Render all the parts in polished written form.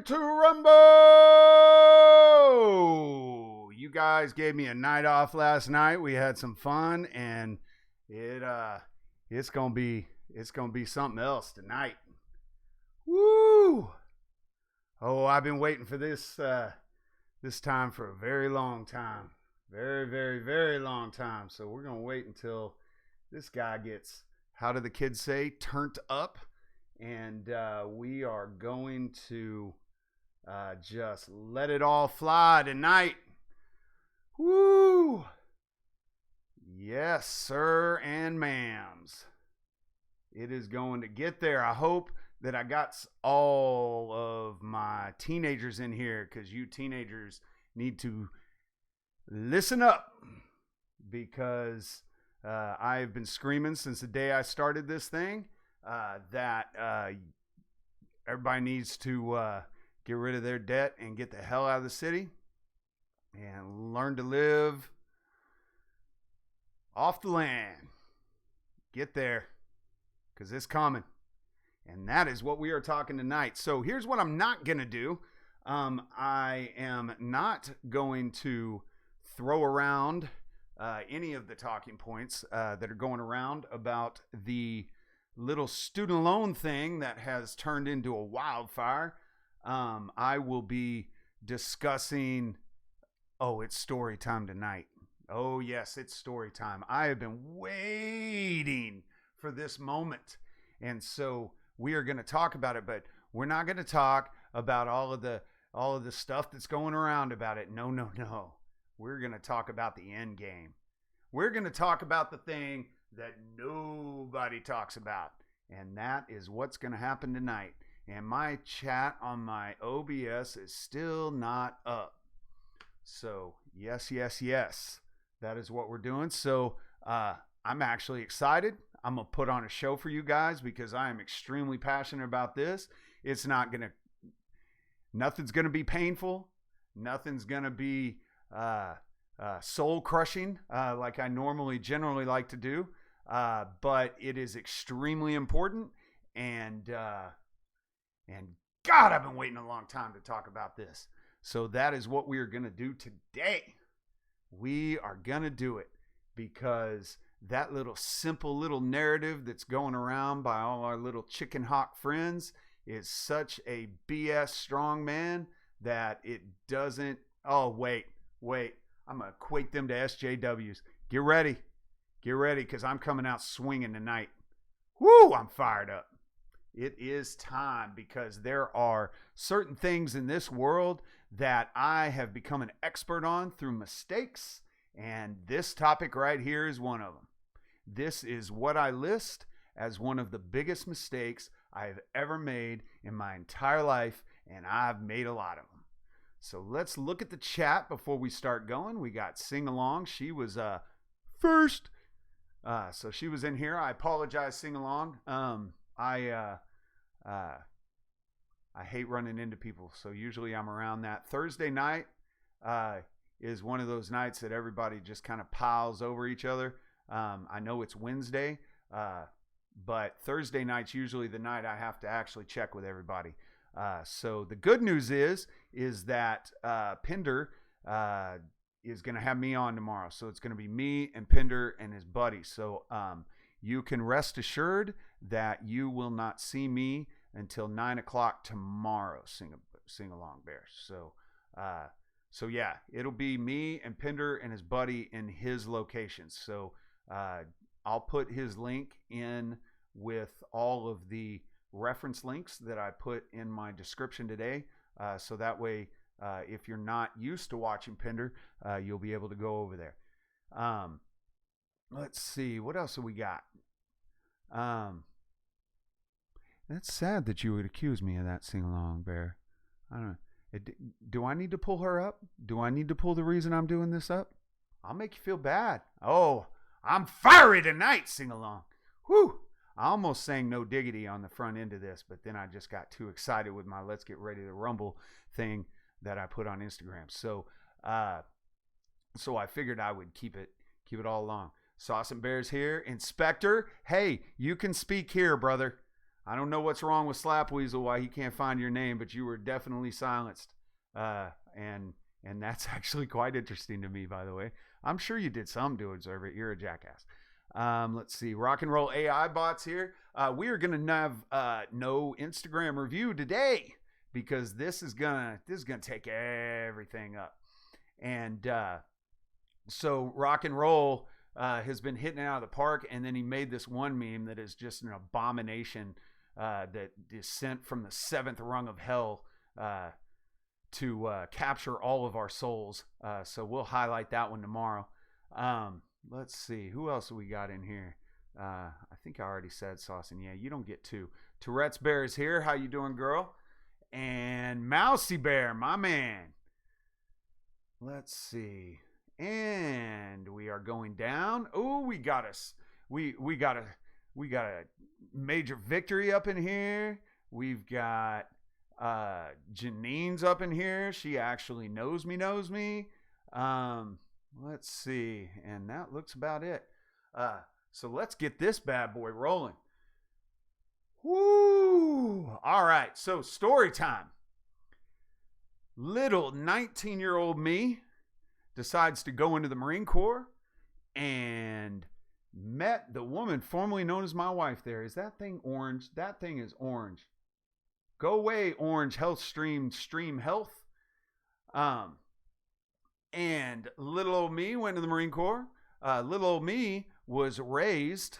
to rumble. You guys gave me a night off last night. We had some fun, and it's gonna be something else tonight. Woo! Oh, I've been waiting for this time for a very long time. Very, very, very long time. So we're gonna wait until this guy gets, how do the kids say, turned up. And we are going to just let it all fly tonight. Woo! Yes, sir and ma'ams. It is going to get there. I hope that I got all of my teenagers in here, because you teenagers need to listen up, because I've been screaming since the day I started this thing that everybody needs to get rid of their debt and get the hell out of the city and learn to live off the land. Get there, because it's coming. And that is what we are talking tonight. So here's what I'm not going to do. I am not going to throw around any of the talking points that are going around about the little student loan thing that has turned into a wildfire. I will be discussing, it's story time tonight. Oh yes, it's story time. I have been waiting for this moment. And so we are going to talk about it, but we're not going to talk about all of the stuff that's going around about it. No. We're going to talk about the end game. We're going to talk about the thing that nobody talks about. And that is what's going to happen tonight. And my chat on my OBS is still not up. So yes. That is what we're doing. So I'm actually excited. I'm going to put on a show for you guys, because I am extremely passionate about this. Nothing's going to be painful. Nothing's going to be soul crushing like I generally like to do. But it is extremely important. And God, I've been waiting a long time to talk about this. So that is what we are going to do today. We are going to do it because that simple little narrative that's going around by all our little chicken hawk friends is such a BS strong man that it doesn't. Oh, wait. I'm going to equate them to SJWs. Get ready, because I'm coming out swinging tonight. Woo, I'm fired up. It is time, because there are certain things in this world that I have become an expert on through mistakes, and this topic right here is one of them. This is what I list as one of the biggest mistakes I have ever made in my entire life, and I've made a lot of them. So let's look at the chat before we start going. We got Sing Along. She was first. So she was in here. I apologize, Sing Along. I hate running into people, so usually I'm around that. Thursday night is one of those nights that everybody just kind of piles over each other. I know it's Wednesday, but Thursday night's usually the night I have to actually check with everybody. So the good news is that Pinder is going to have me on tomorrow. So it's going to be me and Pinder and his buddy. So you can rest assured that you will not see me until 9 o'clock tomorrow. Sing Along Bears. So yeah, it'll be me and Pinder and his buddy in his location. So I'll put his link in with all of the reference links that I put in my description today. So that way, if you're not used to watching Pinder, you'll be able to go over there. Let's see, what else have we got? That's sad that you would accuse me of that, Sing Along Bear. I don't know. Do I need to pull her up? Do I need to pull the reason I'm doing this up? I'll make you feel bad. Oh, I'm fiery tonight, Sing Along. Whew. I almost sang No Diggity on the front end of this, but then I just got too excited with my Let's Get Ready to Rumble thing that I put on Instagram. So I figured I would keep it all along. Sauce and Bears here. Inspector, hey, you can speak here, brother. I don't know what's wrong with Slap Weasel, why he can't find your name, but you were definitely silenced. And that's actually quite interesting to me, by the way. I'm sure you did some to deserve it. You're a jackass. Let's see. Rock and Roll AI bots here. We are gonna have no Instagram review today because this is gonna take everything up. And so Rock and Roll has been hitting it out of the park, and then he made this one meme that is just an abomination that is sent from the seventh rung of hell to capture all of our souls. So we'll highlight that one tomorrow. Let's see. Who else we got in here? I think I already said Saucin. Yeah, you don't get two. Tourette's Bear is here. How you doing, girl? And Mousy Bear, my man. Let's see. And we are going down. Oh, we got a major victory up in here. We've got Janine's up in here. She actually knows me. Let's see. And that looks about it. So let's get this bad boy rolling. Woo! All right. So story time. Little 19-year-old me decides to go into the Marine Corps and met the woman formerly known as my wife there. Is that thing orange? That thing is orange. Go away, Orange Health Stream Health. And little old me went to the Marine Corps. Little old me was raised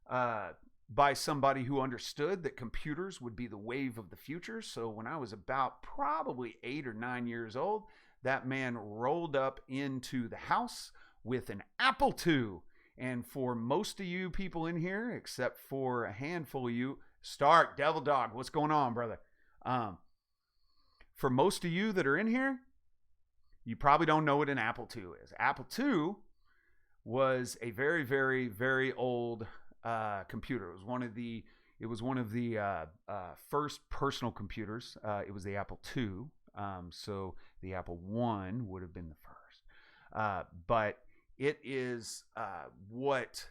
by somebody who understood that computers would be the wave of the future. So when I was about probably 8 or 9 years old, that man rolled up into the house with an Apple II. And for most of you people in here, except for a handful of you, Stark, Devil Dog, what's going on, brother? For most of you that are in here, you probably don't know what an Apple II is. Apple II was a very, very, very old computer. It was one of the first personal computers. It was the Apple II. So the Apple I would have been the first. But it is what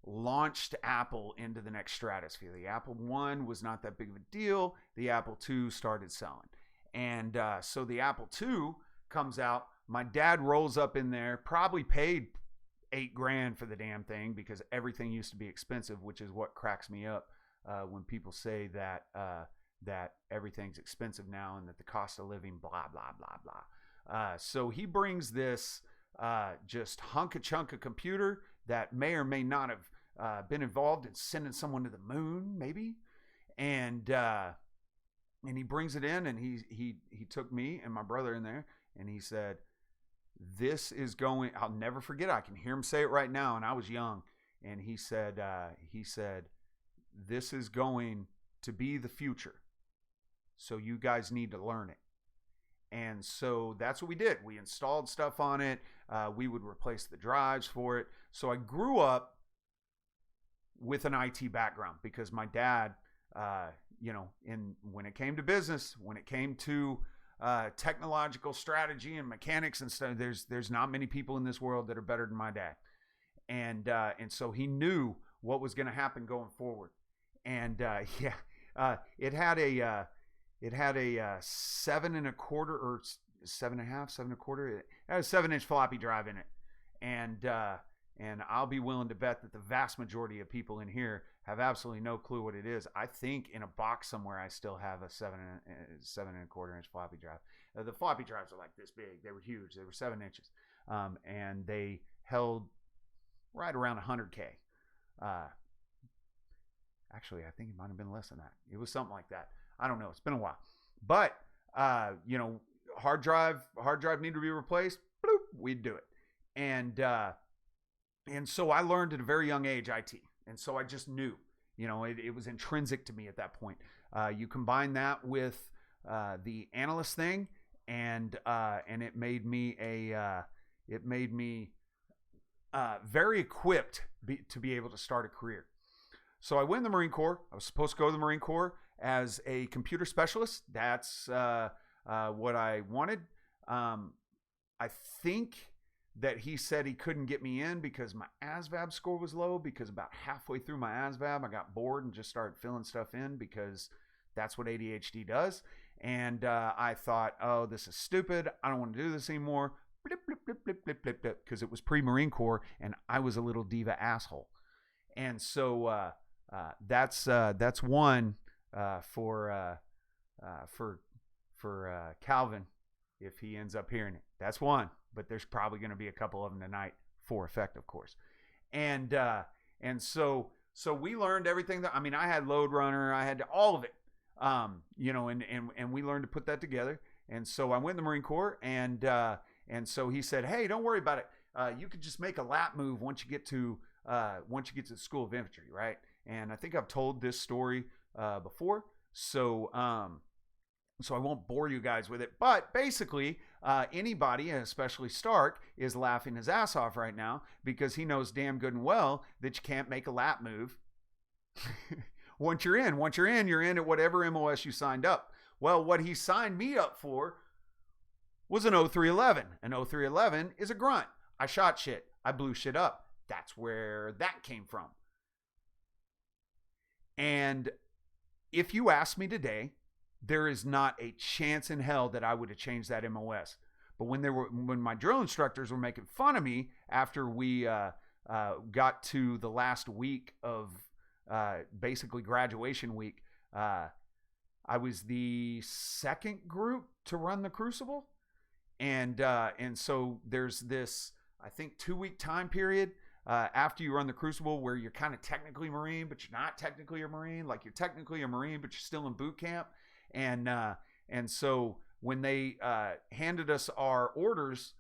launched Apple into the next stratosphere. The Apple I was not that big of a deal. The Apple II started selling. And so the Apple II comes out. My dad rolls up in there, probably paid $8,000 for the damn thing because everything used to be expensive, which is what cracks me up when people say that that everything's expensive now and that the cost of living, blah, blah, blah, blah. So he brings this just hunk-a-chunk of computer that may or may not have been involved in sending someone to the moon, maybe. And he brings it in, and he took me and my brother in there, and he said, this is going, I'll never forget it. I can hear him say it right now, and I was young. And he said, this is going to be the future. So you guys need to learn it. And so that's what we did. We installed stuff on it. We would replace the drives for it. So I grew up with an IT background because my dad, when it came to business, when it came to technological strategy and mechanics and stuff, there's not many people in this world that are better than my dad. And so he knew what was going to happen going forward. And it had a 7.25 or 7.5, 7.25. It had a 7-inch floppy drive in it, and I'll be willing to bet that the vast majority of people in here have absolutely no clue what it is. I think in a box somewhere I still have a 7.25 inch floppy drive. The floppy drives are like this big. They were huge. They were 7 inches, and they held right around 100K. Actually, I think it might have been less than that. It was something like that. I don't know. It's been a while. But, hard drive needed to be replaced. Bloop, we'd do it. And so I learned at a very young age IT. And so I just knew, it was intrinsic to me at that point. You combine that with the analyst thing, and it made me very equipped to be able to start a career. So I went in the Marine Corps. I was supposed to go to the Marine Corps as a computer specialist. That's what I wanted. I think that he said he couldn't get me in because my ASVAB score was low, because about halfway through my ASVAB, I got bored and just started filling stuff in because that's what ADHD does. And I thought, oh, this is stupid. I don't want to do this anymore. Blip, blip, blip, blip, blip, blip, blip, because it was pre-Marine Corps and I was a little diva asshole. And so that's one for Calvin if he ends up hearing it. That's one, but there's probably going to be a couple of them tonight for effect, of course. And so we learned everything that, I mean, I had Load Runner, I had all of it, and we learned to put that together. And so I went in the Marine Corps, and so he said, hey, don't worry about it. You could just make a lap move once you get to the School of Infantry, right? And I think I've told this story before, so I won't bore you guys with it. But basically, anybody, especially Stark, is laughing his ass off right now because he knows damn good and well that you can't make a lap move. Once you're in, you're in at whatever MOS you signed up. Well, what he signed me up for was an 0311. An 0311 is a grunt. I shot shit. I blew shit up. That's where that came from. And if you ask me today, there is not a chance in hell that I would have changed that MOS. But when my drill instructors were making fun of me after we got to the last week of basically graduation week, I was the second group to run the Crucible, and so there's this, I think, 2-week time period after you run the Crucible where you're kind of technically Marine, but you're not technically a Marine. Like, you're technically a Marine, but you're still in boot camp. And so when they handed us our orders,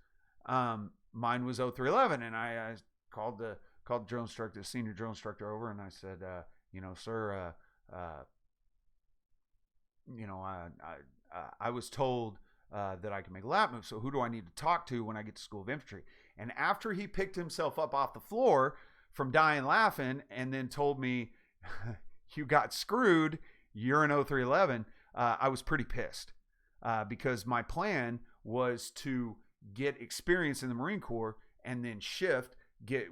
mine was 0311, and I called the drill instructor, the senior drill instructor, over, and I said, sir, I was told that I can make a lap move. So who do I need to talk to when I get to School of Infantry? And after he picked himself up off the floor from dying laughing and then told me, you got screwed, you're an 0311, I was pretty pissed because my plan was to get experience in the Marine Corps and then shift,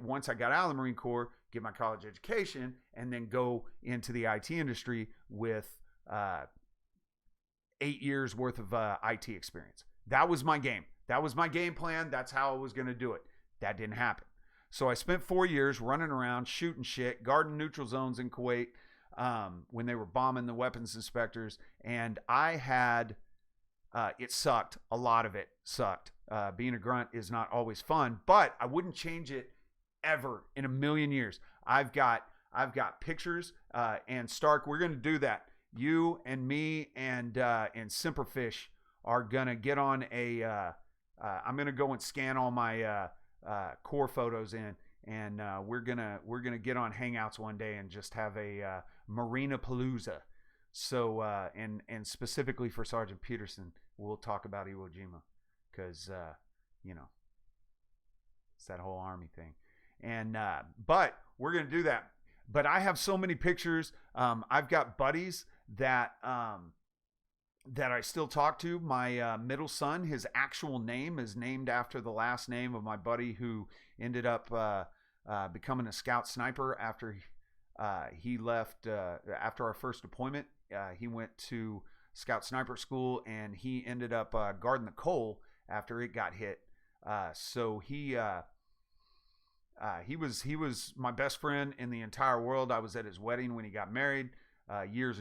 once I got out of the Marine Corps, get my college education, and then go into the IT industry with 8 years worth of IT experience. That was my game. That was my game plan. That's how I was going to do it. That didn't happen. So I spent 4 years running around, shooting shit, guarding neutral zones in Kuwait when they were bombing the weapons inspectors. And I had, it sucked. A lot of it sucked. Being a grunt is not always fun, but I wouldn't change it ever in a million years. I've got pictures, and Stark, we're going to do that. You and me and Semper are going to get on I'm going to go and scan all my core photos in, and we're going to get on Hangouts one day and just have a Marina Palooza. So, and specifically for Sergeant Peterson, we'll talk about Iwo Jima because, it's that whole Army thing. And, but we're going to do that. But I have so many pictures. I've got buddies that I still talk to. My middle son, his actual name is named after the last name of my buddy who ended up becoming a scout sniper after he left after our first deployment. He went to scout sniper school, and he ended up guarding the coal after it got hit. So he was my best friend in the entire world. I was at his wedding when he got married years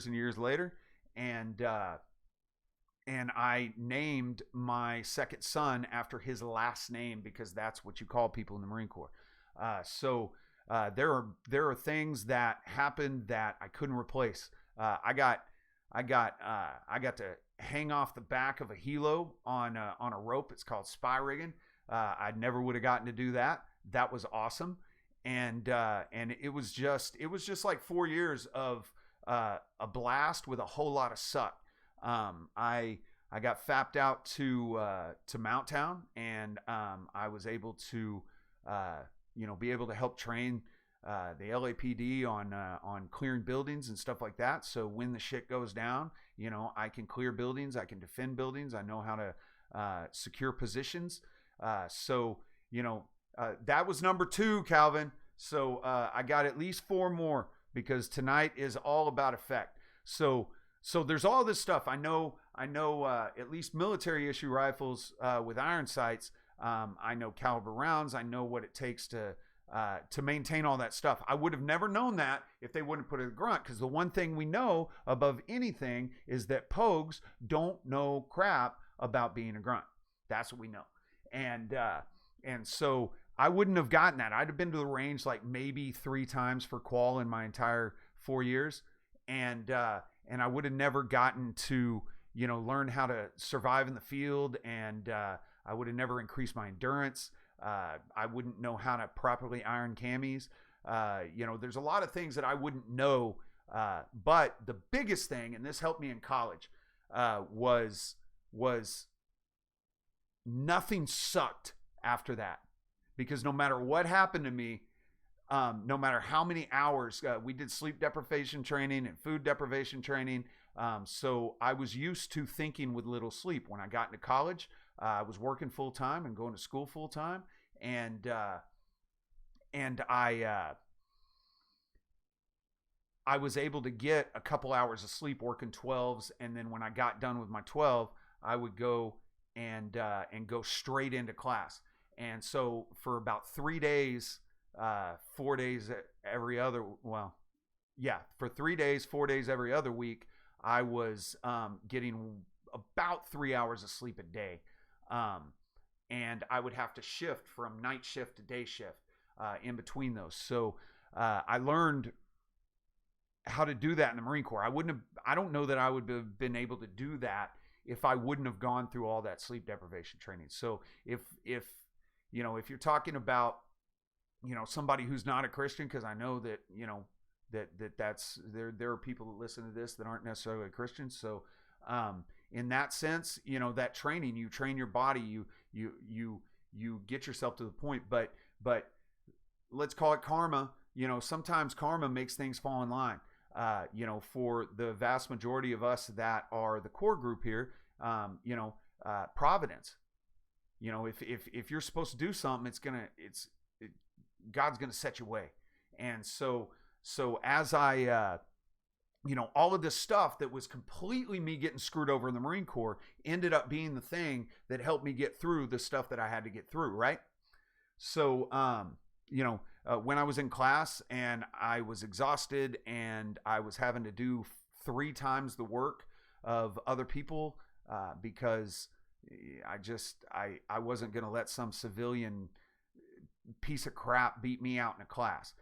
and years later, and I named my second son after his last name because that's what you call people in the Marine Corps. So there are things that happened that I couldn't replace. I got to hang off the back of a helo on a rope. It's called spy rigging. I never would have gotten to do that. That was awesome. And it was just like 4 years of a blast with a whole lot of suck. I got fapped out to Mount Town, and I was able to be able to help train the LAPD on clearing buildings and stuff like that. So when the shit goes down, I can clear buildings, I can defend buildings, I know how to secure positions. So, that was number 2, Calvin. So I got at least 4 more because tonight is all about effect. So there's all this stuff. I know at least military issue rifles with iron sights. I know caliber rounds. I know what it takes to maintain all that stuff. I would have never known that if they wouldn't put it in grunt, because the one thing we know above anything is that pogues don't know crap about being a grunt. That's what we know. And so I wouldn't have gotten that. I'd have been to the range like maybe 3 times for qual in my entire 4 years. And I would have never gotten to, learn how to survive in the field. And I would have never increased my endurance. I wouldn't know how to properly iron camis. There's a lot of things that I wouldn't know. But the biggest thing, and this helped me in college, was nothing sucked after that. Because no matter what happened to me, no matter how many hours, we did sleep deprivation training and food deprivation training. So I was used to thinking with little sleep. When I got into college, I was working full time and going to school full time. And I was able to get a couple hours of sleep working 12s. And then when I got done with my 12, I would go and go straight into class. And so for about 3 days, 4 days every other, for 3 days, 4 days every other week, I was getting about 3 hours of sleep a day. And I would have to shift from night shift to day shift in between those. So I learned how to do that in the Marine Corps. I don't know that I would have been able to do that if I wouldn't have gone through all that sleep deprivation training. So if you're talking about, somebody who's not a Christian, because I know that, that's there are people that listen to this that aren't necessarily Christians. So in that sense, that training, you train your body, you get yourself to the point, but let's call it karma. Sometimes karma makes things fall in line. For the vast majority of us that are the core group here, providence. If you're supposed to do something, God's gonna set you away. And so as I, all of this stuff that was completely me getting screwed over in the Marine Corps ended up being the thing that helped me get through the stuff that I had to get through. Right. So, when I was in class and I was exhausted and I was having to do 3 times the work of other people, because I wasn't going to let some civilian piece of crap beat me out in a class.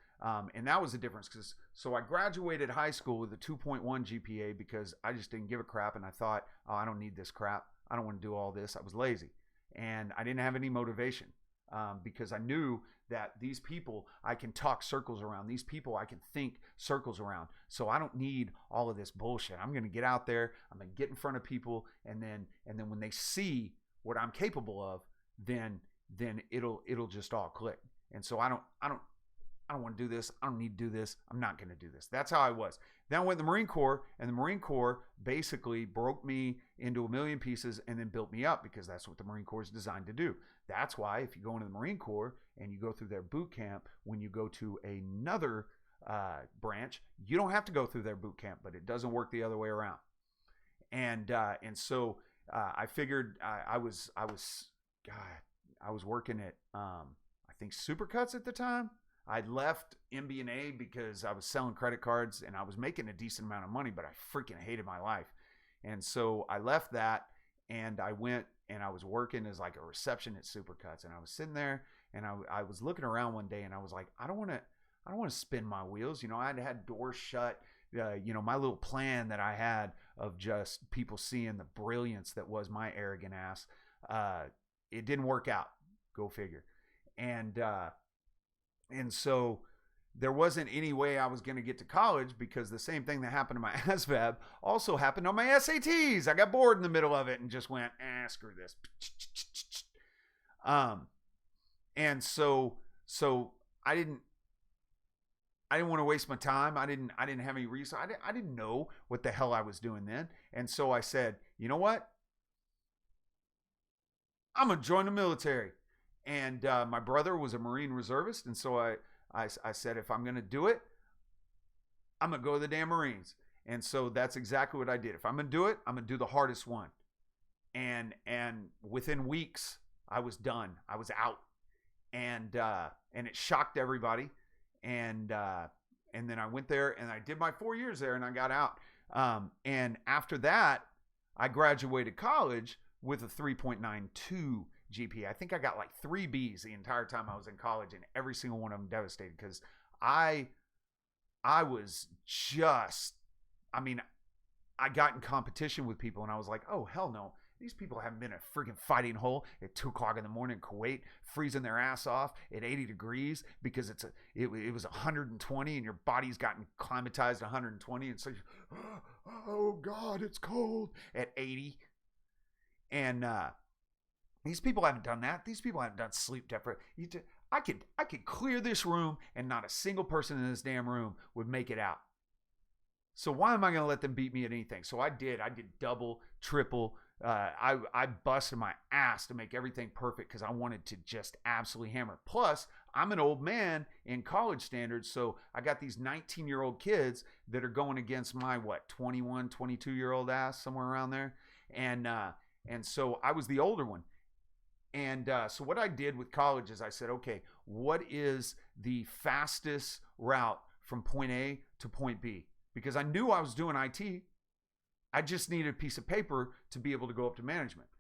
And that was the difference. So I graduated high school with a 2.1 GPA because I just didn't give a crap. And I thought, oh, I don't need this crap. I don't want to do all this. I was lazy and I didn't have any motivation, because I knew that these people I can talk circles around. These people I can think circles around. So I don't need all of this bullshit. I'm going to get out there. I'm going to get in front of people. And then when they see what I'm capable of, then it'll just all click. And so I don't want to do this. I don't need to do this. I'm not going to do this. That's how I was. Then I went to the Marine Corps, and the Marine Corps basically broke me into a million pieces and then built me up, because that's what the Marine Corps is designed to do. That's why if you go into the Marine Corps and you go through their boot camp, when you go to another branch, you don't have to go through their boot camp, but it doesn't work the other way around. And so I figured I was working at I think Supercuts at the time. I'd left MB&A because I was selling credit cards and I was making a decent amount of money, but I freaking hated my life. And so I left that and I went and I was working as like a reception at Supercuts. And I was sitting there and I was looking around one day and I was like, I don't want to spin my wheels. I'd had doors shut. My little plan that I had of just people seeing the brilliance that was my arrogant ass, it didn't work out. Go figure. And so there wasn't any way I was going to get to college, because the same thing that happened to my ASVAB also happened on my SATs. I got bored in the middle of it and just went, screw this. And so I didn't want to waste my time. I didn't have any reason. I didn't know what the hell I was doing then. And so I said, you know what? I'm going to join the military. And my brother was a Marine reservist. And so I said, if I'm going to do it, I'm going to go to the damn Marines. And so that's exactly what I did. If I'm going to do it, I'm going to do the hardest one. And within weeks, I was done. I was out. And it shocked everybody. And then I went there and I did my 4 years there and I got out. And after that, I graduated college with a 3.92 GPA. I think I got like 3 Bs the entire time I was in college, and every single one of them devastated because I was just, I mean, I got in competition with people and I was like, oh, hell no. These people haven't been in a freaking fighting hole at 2 o'clock in the morning in Kuwait, freezing their ass off at 80 degrees because it was 120 and your body's gotten climatized to 120. And so, oh God, it's cold at 80. And these people haven't done that. These people haven't done sleep deprivation. I could clear this room and not a single person in this damn room would make it out. So why am I going to let them beat me at anything? So I did double, triple. I busted my ass to make everything perfect because I wanted to just absolutely hammer. Plus, I'm an old man in college standards, so I got these 19-year-old kids that are going against my, 21, 22-year-old ass, somewhere around there. And so I was the older one. And so what I did with college is I said, okay, what is the fastest route from point A to point B? Because I knew I was doing IT. I just needed a piece of paper to be able to go up to management.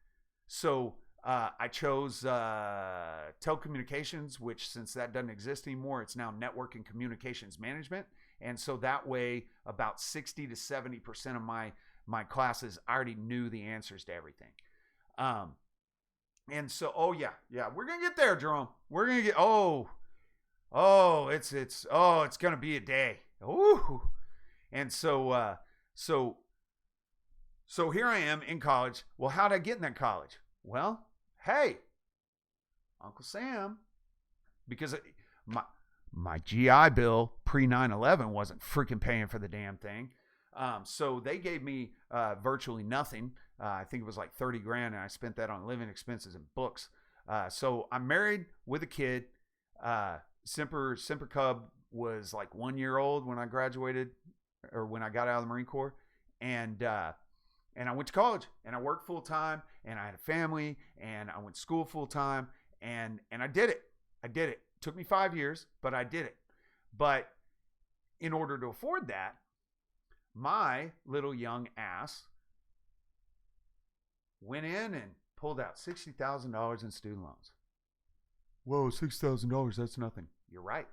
So I chose telecommunications, which since that doesn't exist anymore, it's now network and communications management. And so that way, about 60 to 70% of my classes, I already knew the answers to everything. And so, yeah, we're gonna get there, Jerome. We're gonna get. It's gonna be a day. Ooh. And so here I am in college. Well, how'd I get in that college? Well, hey, Uncle Sam, because my GI Bill pre 9/11 wasn't freaking paying for the damn thing. So they gave me virtually nothing. I think it was like 30 grand, and I spent that on living expenses and books. So I'm married with a kid. Semper Cub was like 1 year old when I graduated, or when I got out of the Marine Corps. And I went to college, and I worked full time, and I had a family, and I went to school full time, and I did it. It took me 5 years, but I did it. But in order to afford that, my little young ass went in and pulled out $60,000 in student loans. Whoa, $6,000, that's nothing. You're right.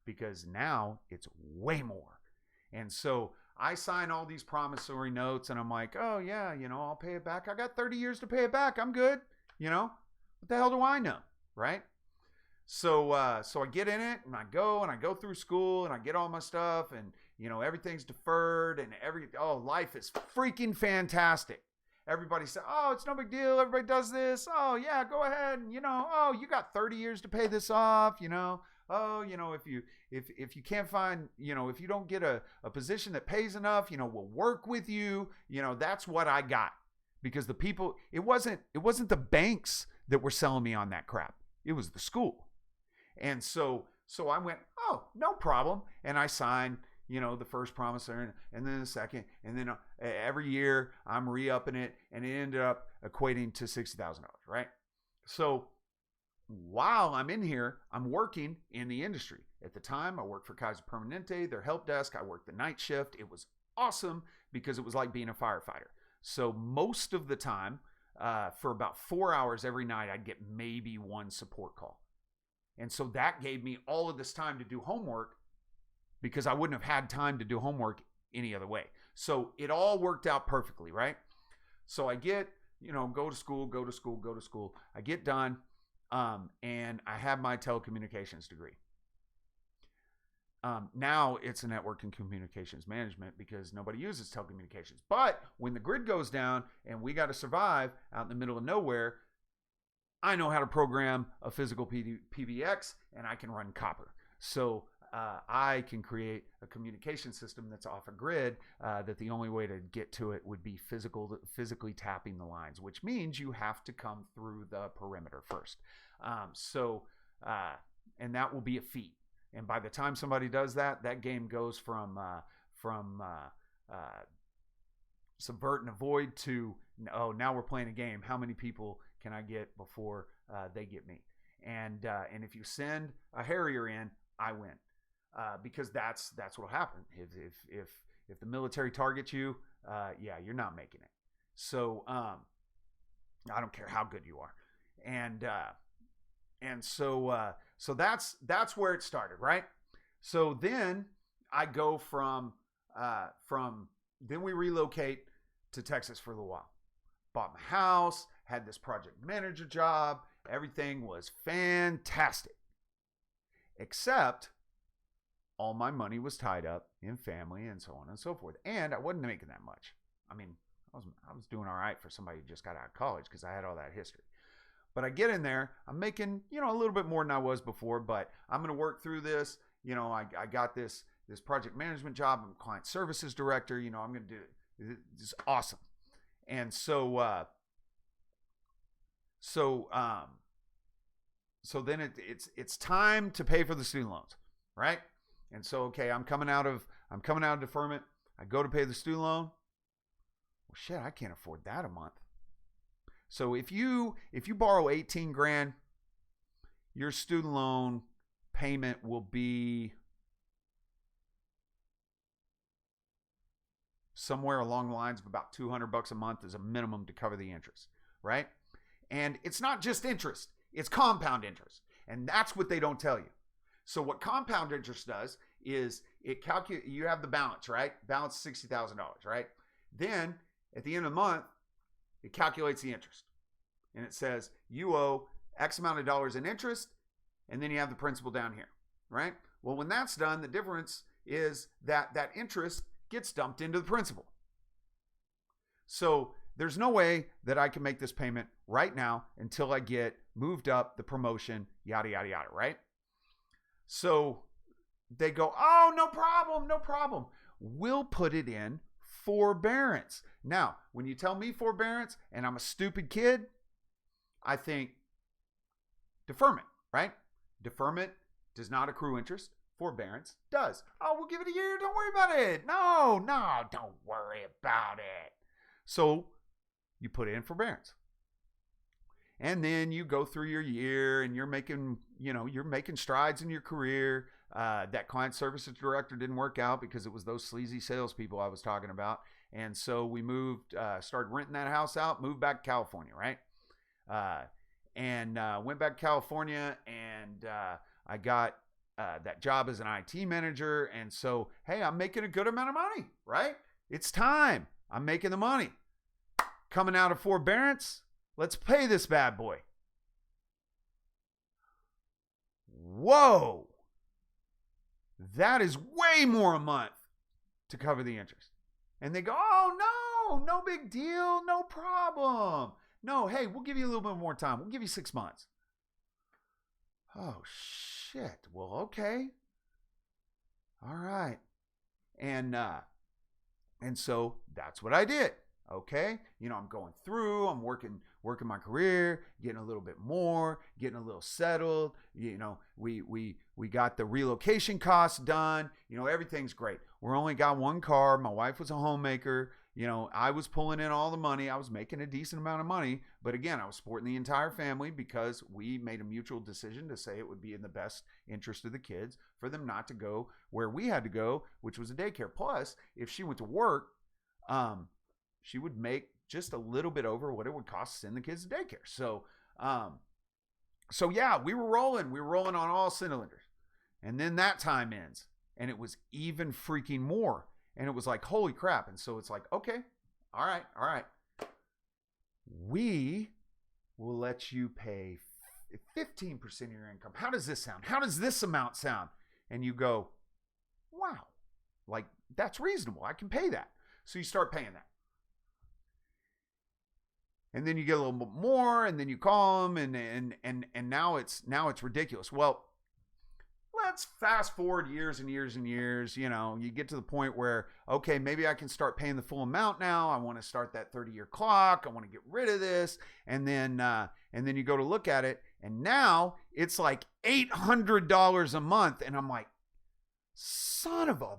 Because now it's way more. And so I sign all these promissory notes, and I'm like, oh yeah, I'll pay it back. I got 30 years to pay it back. I'm good. What the hell do I know? Right? So I get in it, and I go through school, and I get all my stuff, and everything's deferred, and life is freaking fantastic. Everybody says, oh, it's no big deal. Everybody does this. Oh yeah, go ahead. And, you got 30 years to pay this off, if you can't find, if you don't get a position that pays enough, we'll work with you. That's what I got, because the people, it wasn't the banks that were selling me on that crap. It was the school. And so I went, oh, no problem. And I signed, the first promissory, and then the second, and then every year I'm re-upping it, and it ended up equating to $60,000, right? So while I'm in here, I'm working in the industry. At the time, I worked for Kaiser Permanente, their help desk. I worked the night shift. It was awesome because it was like being a firefighter. So most of the time, for about 4 hours every night, I'd get maybe one support call. And so that gave me all of this time to do homework, because I wouldn't have had time to do homework any other way. So it all worked out perfectly, right? So I get, go to school. I get done, and I have my telecommunications degree. Now it's a network and communications management because nobody uses telecommunications. But when the grid goes down and we got to survive out in the middle of nowhere, I know how to program a physical PBX, and I can run copper. So I can create a communication system that's off a grid that the only way to get to it would be physically tapping the lines, which means you have to come through the perimeter first. And that will be a feat. And by the time somebody does that, that game goes from subvert and avoid to, oh, now we're playing a game. How many people can I get before they get me? And if you send a Harrier in, I win, because that's what'll happen. If the military targets you, yeah, you're not making it. So I don't care how good you are, and so that's where it started, right? So then I go from then we relocate to Texas for a little while. Bought my house, had this project manager job. Everything was fantastic. Except all my money was tied up in family and so on and so forth. And I wasn't making that much. I mean, I was doing all right for somebody who just got out of college because I had all that history. But I get in there, I'm making, a little bit more than I was before, but I'm going to work through this. I got this project management job. I'm client services director. I'm going to do it. This is awesome. And so then it's time to pay for the student loans, right? And so, okay, I'm coming out of deferment. I go to pay the student loan. Well, shit, I can't afford that a month. So if you borrow 18 grand, your student loan payment will be somewhere along the lines of about $200 a month as a minimum to cover the interest, right? And it's not just interest, it's compound interest. And that's what they don't tell you. So what compound interest does is you have the balance, right? Balance $60,000, right? Then at the end of the month, it calculates the interest. And it says you owe X amount of dollars in interest, and then you have the principal down here, right? Well, when that's done, the difference is that interest gets dumped into the principal. So there's no way that I can make this payment right now until I get moved up, the promotion, yada, yada, yada, right? So they go, oh, no problem. We'll put it in forbearance. Now, when you tell me forbearance and I'm a stupid kid, I think deferment, right? Deferment does not accrue interest. Forbearance does. Oh, we'll give it a year. Don't worry about it. No, don't worry about it. So you put it in forbearance. And then you go through your year and you're making strides in your career. That client services director didn't work out because it was those sleazy salespeople I was talking about. And so we moved, started renting that house out, moved back to California, right? Went back to California and I got that job as an IT manager. And so, hey, I'm making a good amount of money, right? It's time. I'm making the money. Coming out of forbearance, let's pay this bad boy. Whoa. That is way more a month to cover the interest. And they go, oh, no big deal. No problem. No, hey, we'll give you a little bit more time. We'll give you 6 months. Oh, shit. Well, okay. All right. And so that's what I did. Okay. I'm going through, I'm working my career, getting a little bit more, getting a little settled. We got the relocation costs done. Everything's great. We're only got one car. My wife was a homemaker. I was pulling in all the money. I was making a decent amount of money. But again, I was supporting the entire family because we made a mutual decision to say it would be in the best interest of the kids for them not to go where we had to go, which was a daycare. Plus, if she went to work, she would make just a little bit over what it would cost to send the kids to daycare. So yeah, we were rolling. We were rolling on all cylinders. And then that time ends. And it was even freaking more. And it was like, holy crap. And so it's like, okay, all right. We will let you pay 15% of your income. How does this sound? How does this amount sound? And you go, wow, like that's reasonable. I can pay that. So you start paying that. And then you get a little bit more, and then you call them, and now it's ridiculous. Well, let's fast forward years and years and years. You get to the point where, okay, maybe I can start paying the full amount now. I want to start that 30-year clock. I want to get rid of this. And then you go to look at it, and now it's like $800 a month. And I'm like, son of a,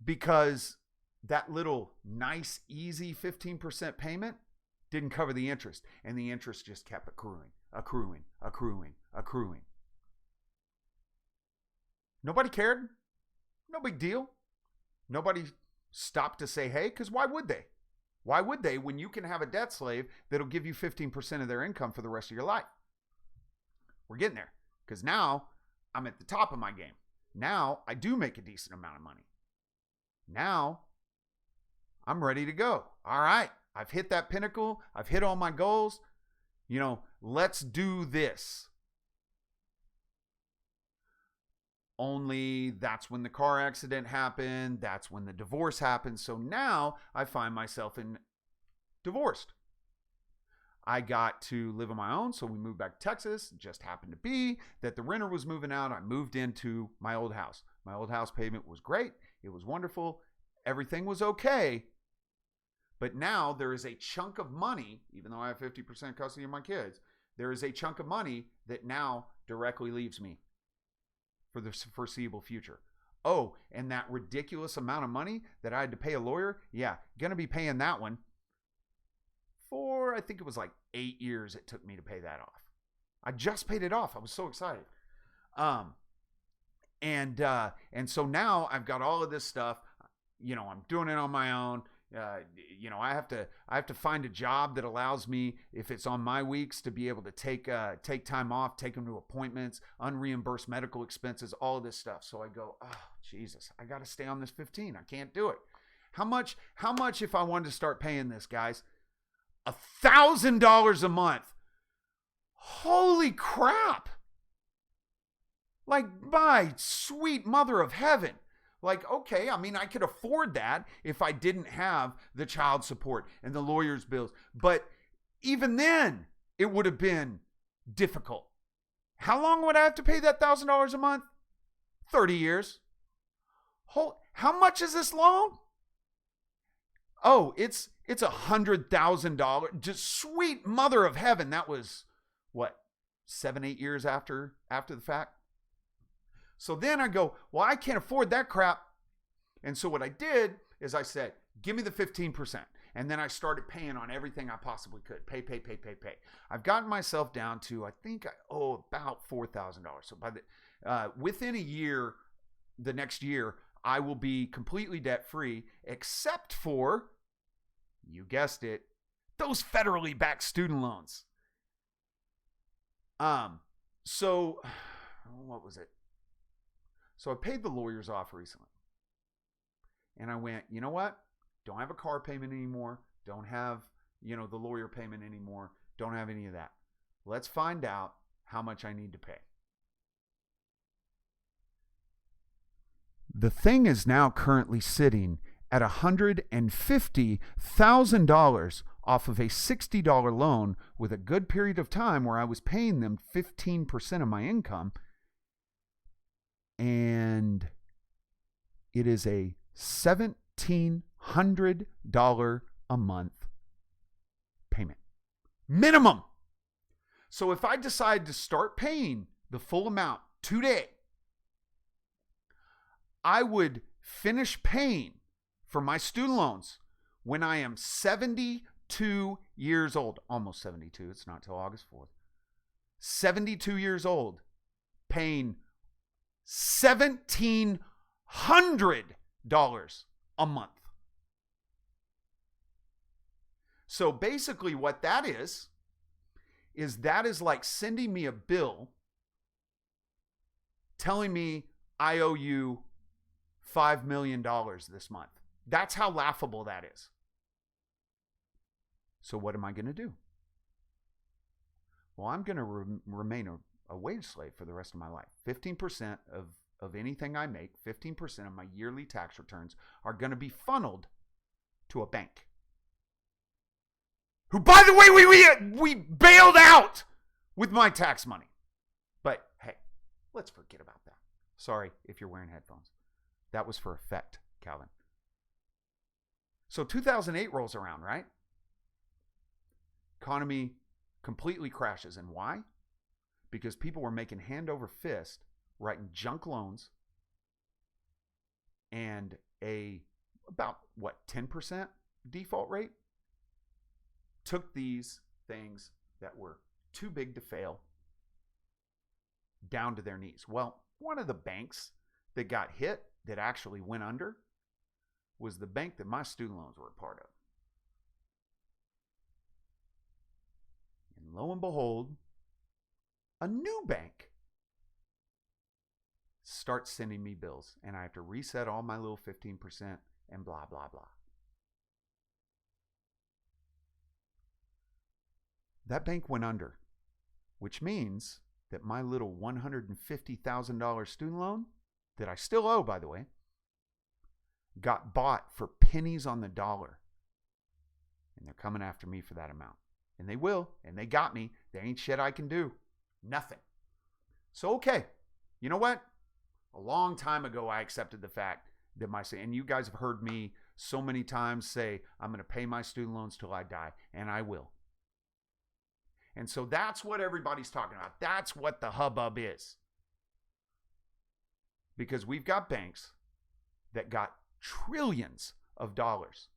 because that little nice, easy 15% payment didn't cover the interest. And the interest just kept accruing. Nobody cared. No big deal. Nobody stopped to say, hey, because why would they? Why would they when you can have a debt slave that'll give you 15% of their income for the rest of your life? We're getting there, because now I'm at the top of my game. Now I do make a decent amount of money. Now I'm ready to go. All right, I've hit that pinnacle. I've hit all my goals. Let's do this. Only that's when the car accident happened. That's when the divorce happened. So now I find myself divorced. I got to live on my own. So we moved back to Texas. It just happened to be that the renter was moving out. I moved into my old house. My old house payment was great. It was wonderful. Everything was okay. But now there is a chunk of money, even though I have 50% custody of my kids, there is a chunk of money that now directly leaves me for the foreseeable future. Oh, and that ridiculous amount of money that I had to pay a lawyer, yeah, going to be paying that one for, I think it was like 8 years it took me to pay that off. I just paid it off. I was so excited. And so now I've got all of this stuff. I'm doing it on my own. I have to find a job that allows me, if it's on my weeks, to be able to take time off, take them to appointments, unreimbursed medical expenses, all of this stuff. So I go, oh, Jesus, I got to stay on this 15. I can't do it. How much if I wanted to start paying this, guys? $1,000 a month. Holy crap. Like, my sweet mother of heaven. Like, okay, I mean, I could afford that if I didn't have the child support and the lawyer's bills. But even then, it would have been difficult. How long would I have to pay that $1,000 a month? 30 years. How much is this loan? Oh, it's $100,000. Just sweet mother of heaven. That was, 7-8 years after the fact? So then I go, well, I can't afford that crap. And so what I did is I said, give me the 15%. And then I started paying on everything I possibly could. Pay. I've gotten myself down to, I think I owe about $4,000. So within a year, the next year, I will be completely debt-free, except for, you guessed it, those federally backed student loans. So what was it? So I paid the lawyers off recently. And I went, you know what? Don't have a car payment anymore. Don't have, the lawyer payment anymore. Don't have any of that. Let's find out how much I need to pay. The thing is now currently sitting at $150,000 off of a $60 loan with a good period of time where I was paying them 15% of my income. And it is a $1,700 a month payment. Minimum. So if I decide to start paying the full amount today, I would finish paying for my student loans when I am 72 years old. Almost 72. It's not till August 4th. 72 years old, paying $1,700 a month. So basically what that is like sending me a bill telling me I owe you $5 million this month. That's how laughable that is. So what am I going to do? Well, I'm going to remain a wage slave for the rest of my life. 15% of anything I make, 15% of my yearly tax returns are going to be funneled to a bank. Who, by the way, we bailed out with my tax money. But hey, Let's forget about that. Sorry if you're wearing headphones. That was for effect, Calvin. So 2008 rolls around, right? Economy completely crashes. And why? Because people were making hand over fist, writing junk loans, and about 10% default rate. Took these things that were too big to fail down to their knees. Well, one of the banks that got hit, that actually went under, was the bank that my student loans were a part of. And lo and behold, a new bank starts sending me bills, and I have to reset all my little 15% and blah, blah, blah. That bank went under, which means that my little $150,000 student loan, that I still owe, by the way, got bought for pennies on the dollar. And they're coming after me for that amount. And they will, and they got me. There ain't shit I can do. Nothing. So, okay, you know what? A long time ago, I accepted the fact that and you guys have heard me so many times say, I'm going to pay my student loans till I die, and I will. And so that's what everybody's talking about. That's what the hubbub is. Because we've got banks that got trillions of dollars,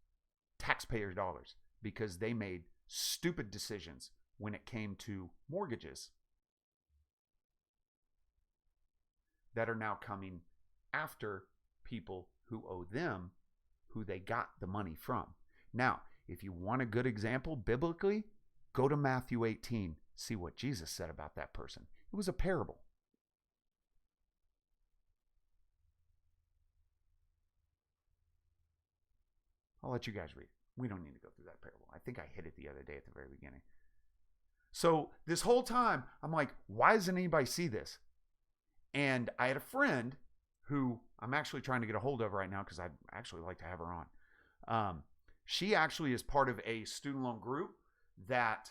taxpayers' dollars, because they made stupid decisions when it came to mortgages that are now coming after people who owe them, who they got the money from. Now, if you want a good example biblically, go to Matthew 18. See what Jesus said about that person. It was a parable. I'll let you guys read it. We don't need to go through that parable. I think I hit it the other day at the very beginning. So this whole time, I'm like, why doesn't anybody see this? And I had a friend who I'm actually trying to get a hold of right now because I'd actually like to have her on. She actually is part of a student loan group that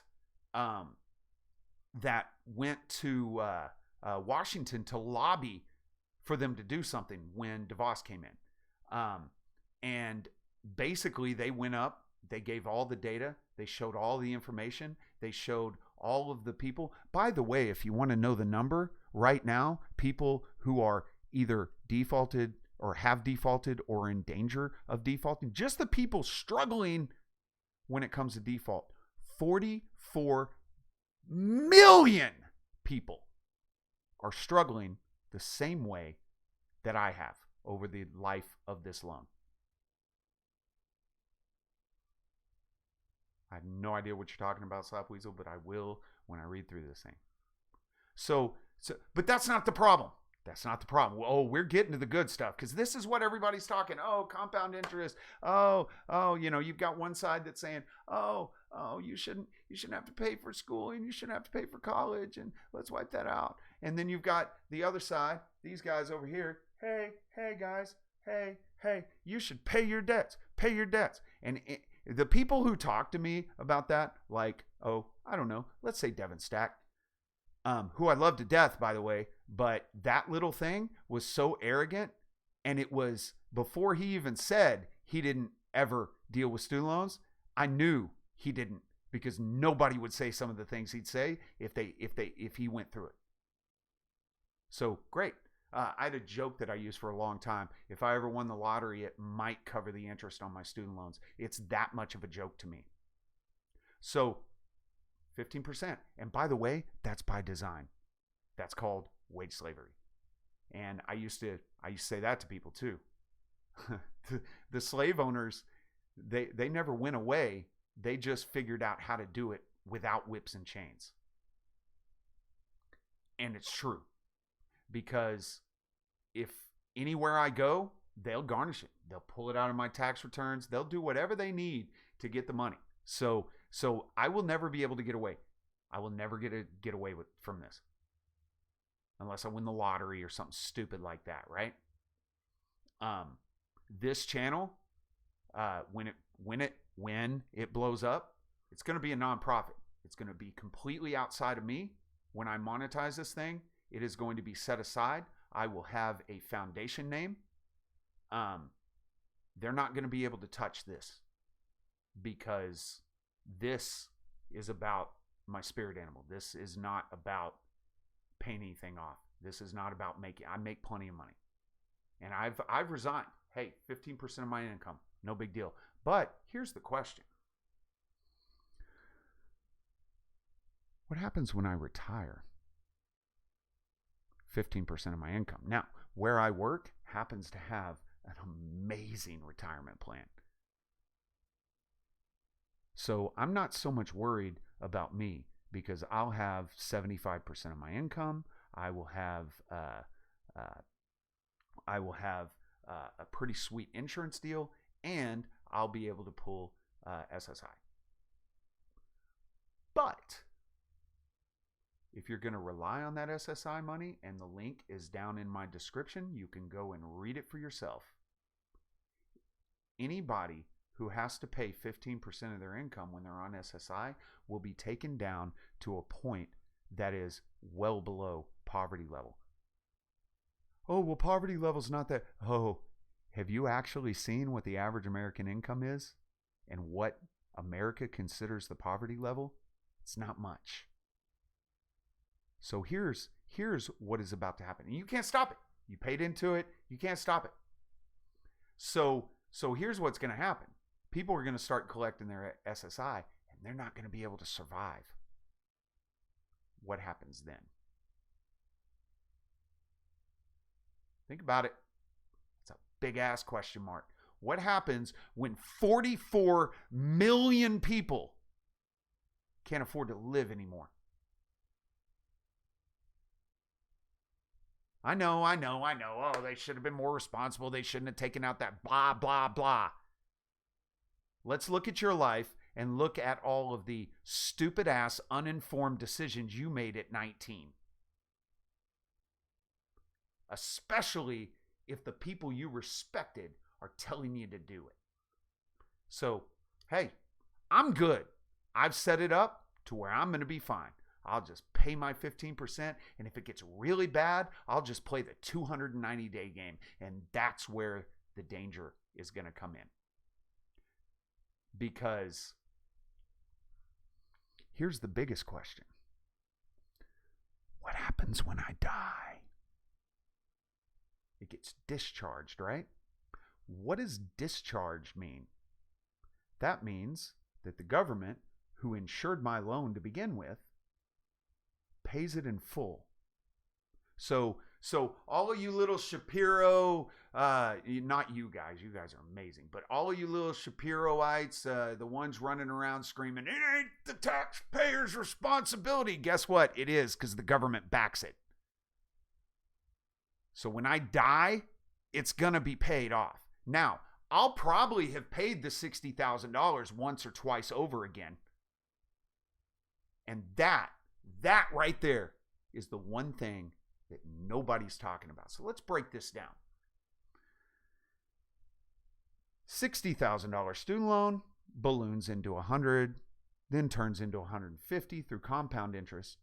went to Washington to lobby for them to do something when DeVos came in. And basically they went up, they gave all the data, they showed all the information, they showed all of the people. By the way, if you want to know the number, right now, people who are either defaulted or have defaulted or in danger of defaulting, just the people struggling when it comes to default, 44 million people are struggling the same way that I have over the life of this loan. I have no idea what you're talking about, Slapweasel, but I will when I read through this thing. So, but that's not the problem. That's not the problem. Oh, we're getting to the good stuff because this is what everybody's talking. Oh, compound interest. Oh, you've got one side that's saying, you shouldn't have to pay for school and you shouldn't have to pay for college and let's wipe that out. And then you've got the other side, these guys over here. Hey guys, hey, you should pay your debts. Pay your debts. And the people who talk to me about that, like, I don't know, let's say Devin Stack, who I love to death, by the way, but that little thing was so arrogant, and it was before he even said he didn't ever deal with student loans. I knew he didn't, because nobody would say some of the things he'd say if he went through it. So great. I had a joke that I used for a long time. If I ever won the lottery, it might cover the interest on my student loans. It's that much of a joke to me. So 15%. And by the way, that's by design. That's called wage slavery. And I used to say that to people too. The slave owners, they never went away. They just figured out how to do it without whips and chains. And it's true. Because if anywhere I go, they'll garnish it. They'll pull it out of my tax returns. They'll do whatever they need to get the money. So I will never be able to get away. I will never get away from this. Unless I win the lottery or something stupid like that, right? This channel, when it blows up, it's going to be a nonprofit. It's going to be completely outside of me when I monetize this thing. It is going to be set aside. I will have a foundation name. They're not going to be able to touch this because this is about my spirit animal. This is not about paying anything off. This is not about I make plenty of money. And I've resigned. Hey, 15% of my income, no big deal. But here's the question. What happens when I retire? 15% of my income. Now, where I work happens to have an amazing retirement plan. So I'm not so much worried about me because I'll have 75% of my income. I will have a pretty sweet insurance deal, and I'll be able to pull SSI. But if you're going to rely on that SSI money, and the link is down in my description, you can go and read it for yourself. Anybody who has to pay 15% of their income when they're on SSI will be taken down to a point that is well below poverty level. Oh, well, poverty level's not that. Oh, have you actually seen what the average American income is and what America considers the poverty level? It's not much. So here's what is about to happen. And you can't stop it. You paid into it. You can't stop it. So here's what's going to happen. People are going to start collecting their SSI, and they're not going to be able to survive. What happens then? Think about it. It's a big-ass question mark. What happens when 44 million people can't afford to live anymore? I know. Oh, they should have been more responsible. They shouldn't have taken out that blah, blah, blah. Let's look at your life and look at all of the stupid-ass, uninformed decisions you made at 19. Especially if the people you respected are telling you to do it. So, hey, I'm good. I've set it up to where I'm going to be fine. I'll just pay my 15%, and if it gets really bad, I'll just play the 290-day game, and that's where the danger is going to come in. Because here's the biggest question. What happens when I die? It gets discharged, right? What does discharge mean? That means that the government, who insured my loan to begin with, pays it in full. So all of you little Shapiro, not you guys are amazing, but all of you little Shapiroites, the ones running around screaming, it ain't the taxpayer's responsibility. Guess what? It is, because the government backs it. So when I die, it's going to be paid off. Now, I'll probably have paid the $60,000 once or twice over again. And that right there is the one thing that nobody's talking about. So let's break this down. $60,000 student loan balloons into $100, then turns into $150 through compound interest.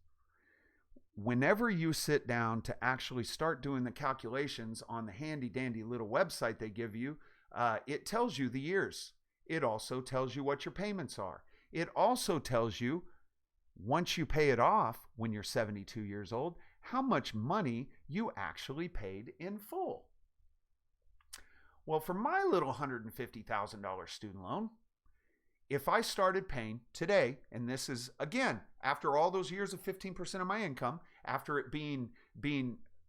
Whenever you sit down to actually start doing the calculations on the handy dandy little website they give you, it tells you the years. It also tells you what your payments are. It also tells you, once you pay it off when you're 72 years old, how much money you actually paid in full. Well, for my little $150,000 student loan, if I started paying today, and this is, again, after all those years of 15% of my income, after it being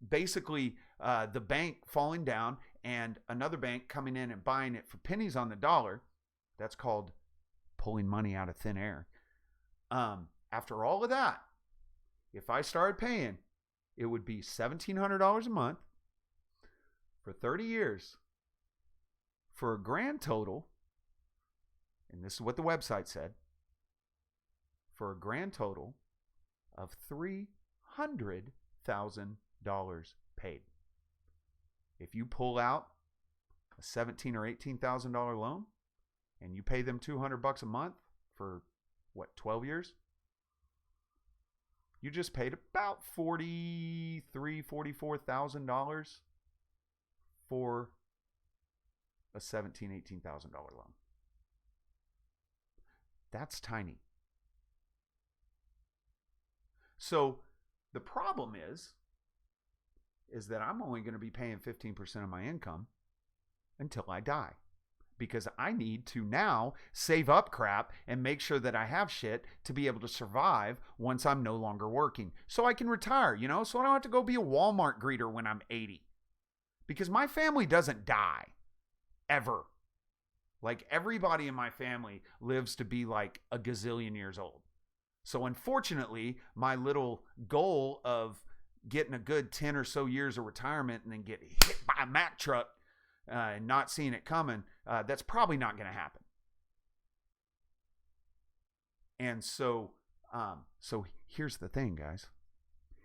basically the bank falling down and another bank coming in and buying it for pennies on the dollar, that's called pulling money out of thin air. After all of that, if I started paying, it would be $1,700 a month for 30 years for a grand total, and this is what the website said, for a grand total of $300,000 paid. If you pull out a $17,000 or $18,000 loan and you pay them $200 a month for, 12 years? You just paid about $44,000 for a $17,000, $18,000 loan. That's tiny. So the problem is that I'm only going to be paying 15% of my income until I die. Because I need to now save up crap and make sure that I have shit to be able to survive once I'm no longer working. So I can retire, so I don't have to go be a Walmart greeter when I'm 80. Because my family doesn't die. Ever. Like, everybody in my family lives to be like a gazillion years old. So unfortunately, my little goal of getting a good 10 or so years of retirement and then get hit by a Mack truck and not seeing it coming, that's probably not going to happen. And so here's the thing, guys.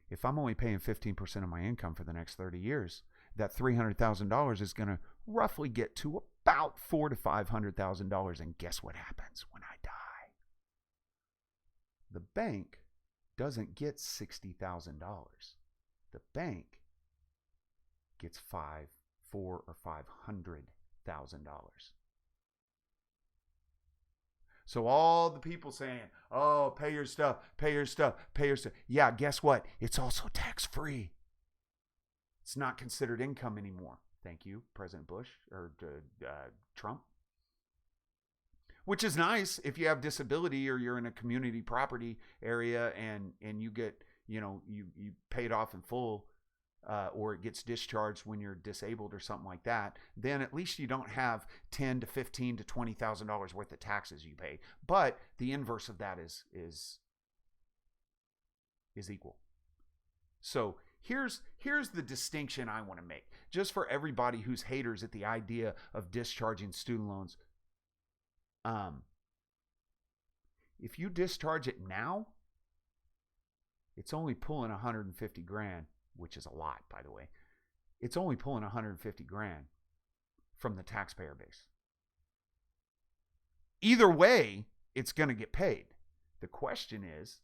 If I'm only paying 15% of my income for the next 30 years, that $300,000 is going to roughly get to about $400,000 to $500,000. And guess what happens when I die? The bank doesn't get $60,000. The bank gets $400,000 or $500,000. So all the people saying, "Oh, pay your stuff, pay your stuff, pay your stuff." Yeah, guess what? It's also tax-free. It's not considered income anymore. Thank you, President Bush or Trump. Which is nice if you have disability or you're in a community property area and you get, you pay it off in full, or it gets discharged when you're disabled or something like that. Then at least you don't have $10,000 to $15,000 to $20,000 worth of taxes you pay. But the inverse of that is equal. So here's the distinction I want to make, just for everybody who's haters at the idea of discharging student loans. If you discharge it now, it's only pulling $150,000, which is a lot, by the way. It's only pulling $150,000 from the taxpayer base. Either way, it's going to get paid. The question is,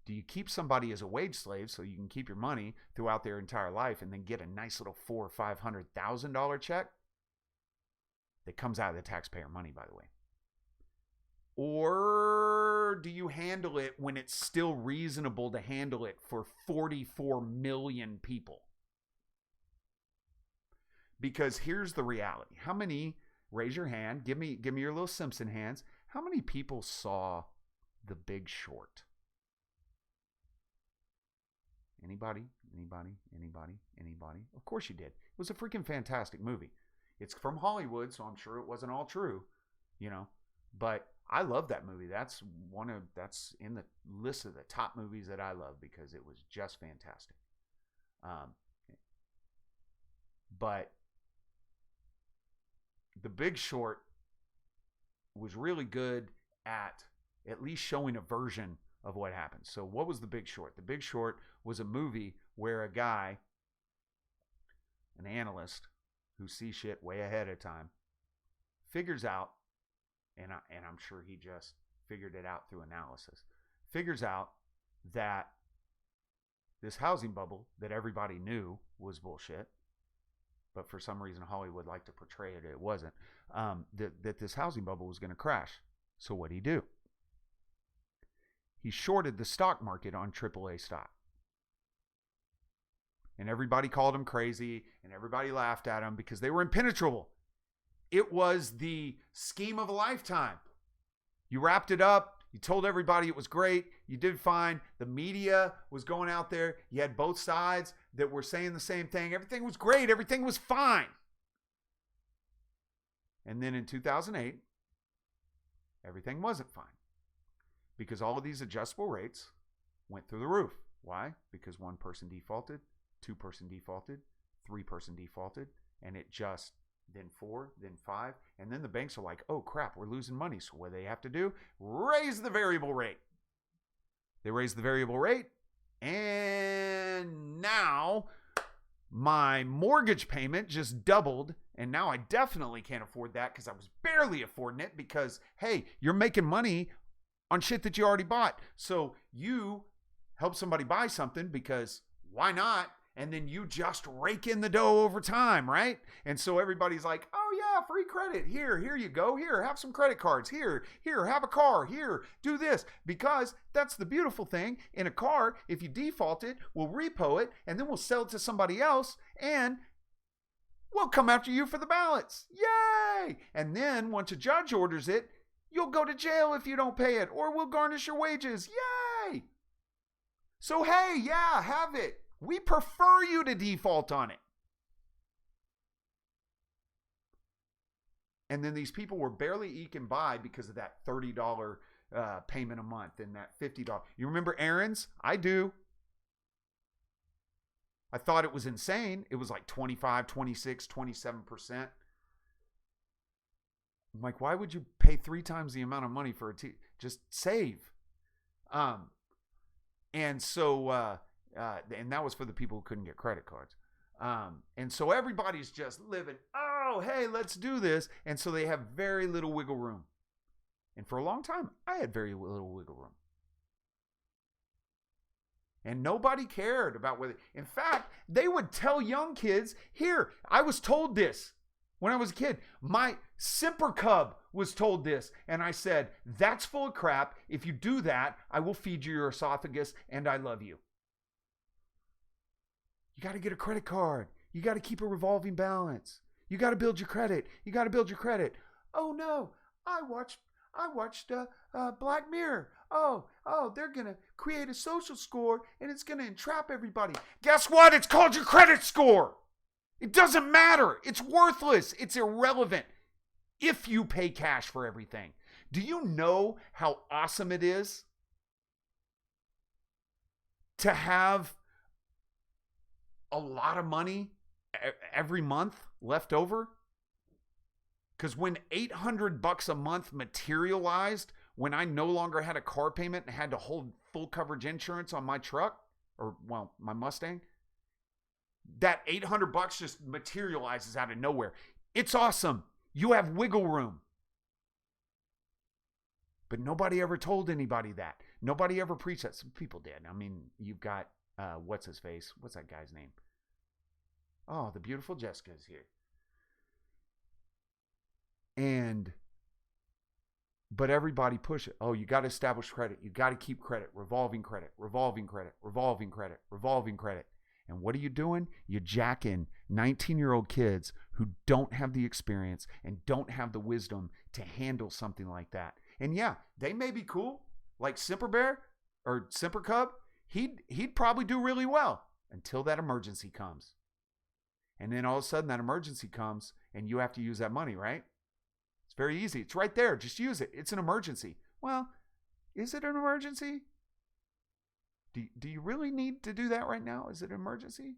do you keep somebody as a wage slave so you can keep your money throughout their entire life and then get a nice little $400,000 or $500,000 check that comes out of the taxpayer money, by the way? Or do you handle it when it's still reasonable to handle it for 44 million people? Because here's the reality. How many, raise your hand, give me your little Simpson hands. How many people saw The Big Short? Anybody? Of course you did. It was a freaking fantastic movie. It's from Hollywood, so I'm sure it wasn't all true, but I love that movie. That's in the list of the top movies that I love because it was just fantastic. But The Big Short was really good at least showing a version of what happened. So what was The Big Short? The Big Short was a movie where a guy, an analyst who sees shit way ahead of time, figures out, and I'm sure he just figured it out through analysis, figures out that this housing bubble that everybody knew was bullshit, but for some reason Hollywood liked to portray it, it wasn't, that this housing bubble was going to crash. So what did he do? He shorted the stock market on AAA stock. And everybody called him crazy, and everybody laughed at him because they were impenetrable. It was the scheme of a lifetime. You wrapped it up. You told everybody it was great. You did fine. The media was going out there. You had both sides that were saying the same thing. Everything was great. Everything was fine. And then in 2008, everything wasn't fine. Because all of these adjustable rates went through the roof. Why? Because one person defaulted, two person defaulted, three person defaulted, and it just, then 4, then 5, and then the banks are like, oh crap, we're losing money. So what do they have to do? Raise the variable rate. They raise the variable rate, and now my mortgage payment just doubled, and now I definitely can't afford that because I was barely affording it because, hey, you're making money on shit that you already bought. So you help somebody buy something because why not? And then you just rake in the dough over time, right? And so everybody's like, oh yeah, free credit. Here you go. Here, have some credit cards. Here, have a car. Here, do this. Because that's the beautiful thing. In a car, if you default it, we'll repo it, and then we'll sell it to somebody else, and we'll come after you for the balance. Yay! And then once a judge orders it, you'll go to jail if you don't pay it, or we'll garnish your wages. Yay! So hey, yeah, have it. We prefer you to default on it. And then these people were barely eking by because of that $30 payment a month and that $50. You remember Aaron's? I do. I thought it was insane. It was like 25, 26, 27%. I'm like, why would you pay 3 times the amount of money for just save? And so... and that was for the people who couldn't get credit cards. And so everybody's just living, oh, hey, let's do this. And so they have very little wiggle room. And for a long time, I had very little wiggle room. And nobody cared about whether, in fact, they would tell young kids, here, I was told this when I was a kid. My Semper cub was told this. And I said, that's full of crap. If you do that, I will feed you your esophagus and I love you. You got to get a credit card. You got to keep a revolving balance. You got to build your credit. You got to build your credit. Oh no, I watched Black Mirror. Oh, they're going to create a social score and it's going to entrap everybody. Guess what? It's called your credit score. It doesn't matter. It's worthless. It's irrelevant if you pay cash for everything. Do you know how awesome it is to have a lot of money every month left over? Because when $800 a month materialized, when I no longer had a car payment and had to hold full coverage insurance on my truck, or well, my Mustang, that $800 just materializes out of nowhere. It's awesome. You have wiggle room. But nobody ever told anybody that. Nobody ever preached that. Some people did. I mean, you've got what's his face? What's that guy's name? Oh, the beautiful Jessica is here. But everybody push it. Oh, you got to establish credit. You got to keep credit. Revolving credit, revolving credit, revolving credit, revolving credit. And what are you doing? You're jacking 19-year-old kids who don't have the experience and don't have the wisdom to handle something like that. And yeah, they may be cool, like Semper Bear or Semper Cub. He'd probably do really well until that emergency comes. And then all of a sudden that emergency comes and you have to use that money, right? It's very easy. It's right there. Just use it. It's an emergency. Well, is it an emergency? Do you really need to do that right now? Is it an emergency?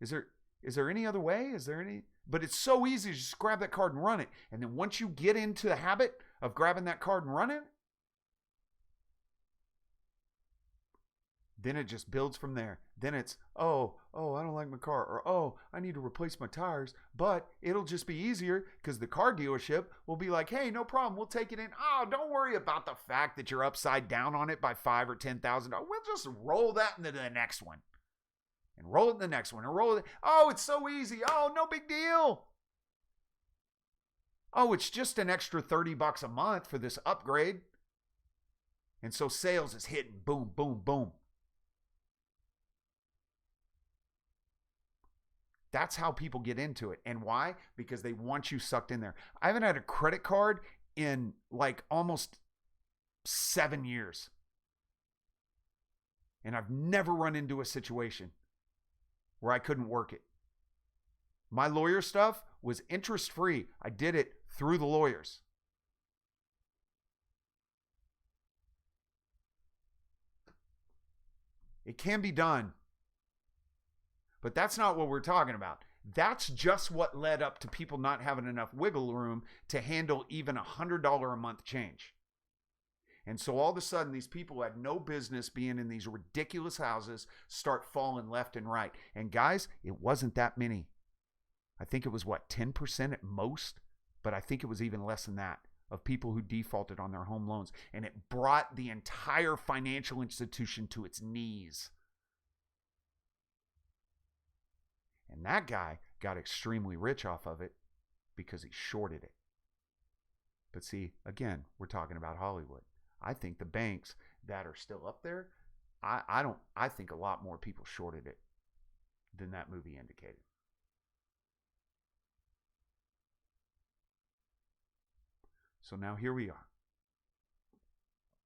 Is there any other way? But it's so easy to just grab that card and run it. And then once you get into the habit of grabbing that card and running it, then it just builds from there. Then it's, oh, I don't like my car. Or, oh, I need to replace my tires. But it'll just be easier because the car dealership will be like, hey, no problem. We'll take it in. Oh, don't worry about the fact that you're upside down on it by $5,000 or $10,000. We'll just roll that into the next one. And roll it in the next one. And roll it. Oh, it's so easy. Oh, no big deal. Oh, it's just an extra $30 a month for this upgrade. And so sales is hitting boom, boom, boom. That's how people get into it. And why? Because they want you sucked in there. I haven't had a credit card in like almost 7 years. And I've never run into a situation where I couldn't work it. My lawyer stuff was interest free. I did it through the lawyers. It can be done. But that's not what we're talking about. That's just what led up to people not having enough wiggle room to handle even $100 a month change. And so all of a sudden, these people who had no business being in these ridiculous houses start falling left and right. And guys, it wasn't that many. I think it was 10% at most? But I think it was even less than that. of people who defaulted on their home loans, and it brought the entire financial institution to its knees. And that guy got extremely rich off of it because he shorted it. But see, again, we're talking about Hollywood. I think the banks that are still up there, I think a lot more people shorted it than that movie indicated. So now here we are.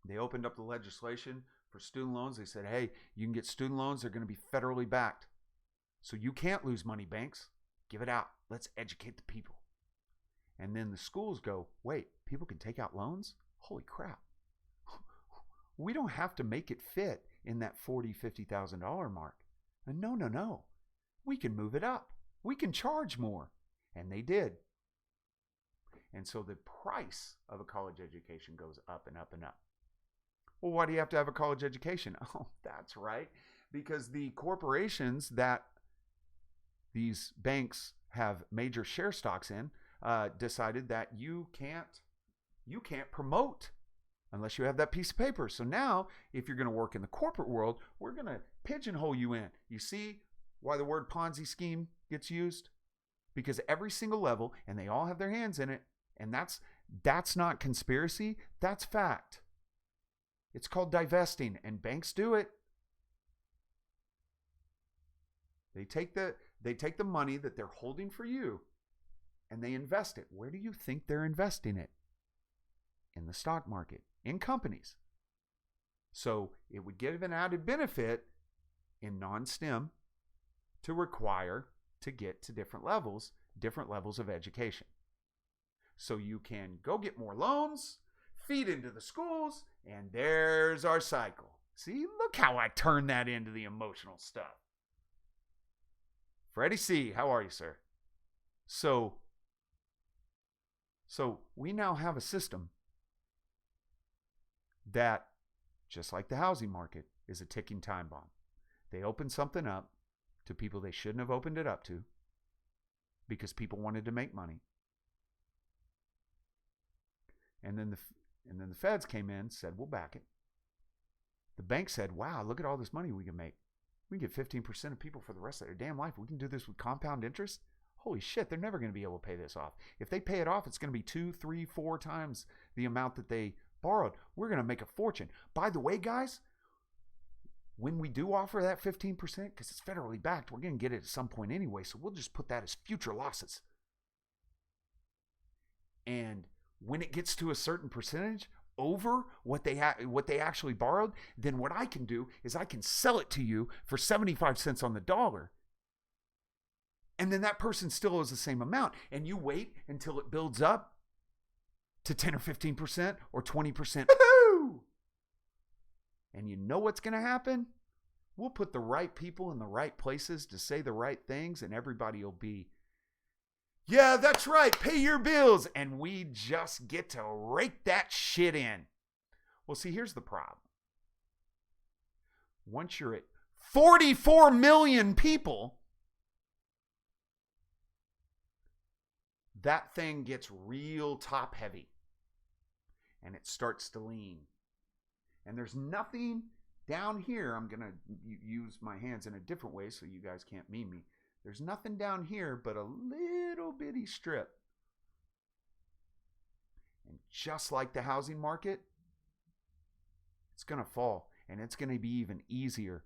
They opened up the legislation for student loans. They said, hey, you can get student loans. They're going to be federally backed. So you can't lose money, banks. Give it out. Let's educate the people. And then the schools go, wait, people can take out loans? Holy crap. We don't have to make it fit in that $40,000, $50,000 mark. And no. We can move it up. We can charge more. And they did. And so the price of a college education goes up and up and up. Well, why do you have to have a college education? Oh, that's right. Because the corporations that these banks have major share stocks in decided that you can't promote unless you have that piece of paper. So now, if you're going to work in the corporate world, we're going to pigeonhole you in. You see why the word Ponzi scheme gets used? Because every single level, and they all have their hands in it, and that's not conspiracy, that's fact. It's called divesting, and banks do it. They take the money that they're holding for you and they invest it. Where do you think they're investing it? In the stock market, in companies. So it would give an added benefit in non-STEM to require to get to different levels of education. So you can go get more loans, feed into the schools, and there's our cycle. See, look how I turned that into the emotional stuff. Freddie C., how are you, sir? So we now have a system that, just like the housing market, is a ticking time bomb. They opened something up to people they shouldn't have opened it up to because people wanted to make money. And then the feds came in, said, we'll back it. The bank said, wow, look at all this money we can make. We can get 15% of people for the rest of their damn life. We can do this with compound interest. Holy shit, they're never going to be able to pay this off. If they pay it off, it's going to be 2, 3, 4 times the amount that they borrowed. We're going to make a fortune. By the way, guys, when we do offer that 15%, because it's federally backed, we're going to get it at some point anyway, so we'll just put that as future losses. And when it gets to a certain percentage over what they actually borrowed, then what I can do is I can sell it to you for 75 cents on the dollar. And then that person still owes the same amount. And you wait until it builds up to 10 or 15% or 20%. Woo-hoo! And you know what's going to happen? We'll put the right people in the right places to say the right things, and everybody will be, yeah, that's right, pay your bills. And we just get to rake that shit in. Well, see, here's the problem. Once you're at 44 million people, that thing gets real top heavy. And it starts to lean. And there's nothing down here. I'm going to use my hands in a different way so you guys can't meme me. There's nothing down here but a little bitty strip. And just like the housing market, it's going to fall. And it's going to be even easier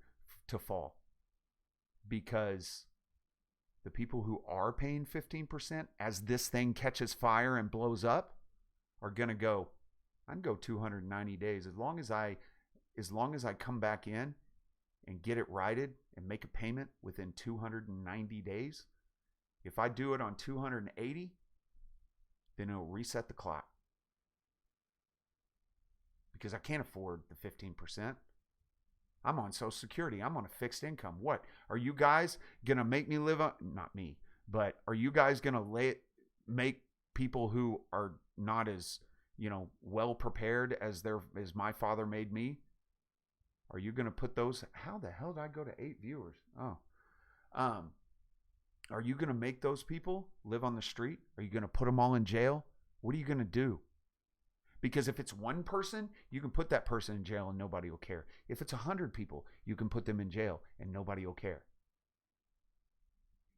to fall. Because the people who are paying 15%, as this thing catches fire and blows up, are going to go, I can go 290 days. As long as I come back in and get it righted and make a payment within 290 days, if I do it on 280, then it'll reset the clock. Because I can't afford the 15%. I'm on Social Security. I'm on a fixed income. What? Are you guys going to make me live on? Not me. But are you guys going to make people who are not as, well prepared as my father made me? Are you going to put those? How the hell did I go to 8 viewers? Oh. Are you going to make those people live on the street? Are you going to put them all in jail? What are you going to do? Because if it's one person, you can put that person in jail and nobody will care. If it's 100 people, you can put them in jail and nobody will care.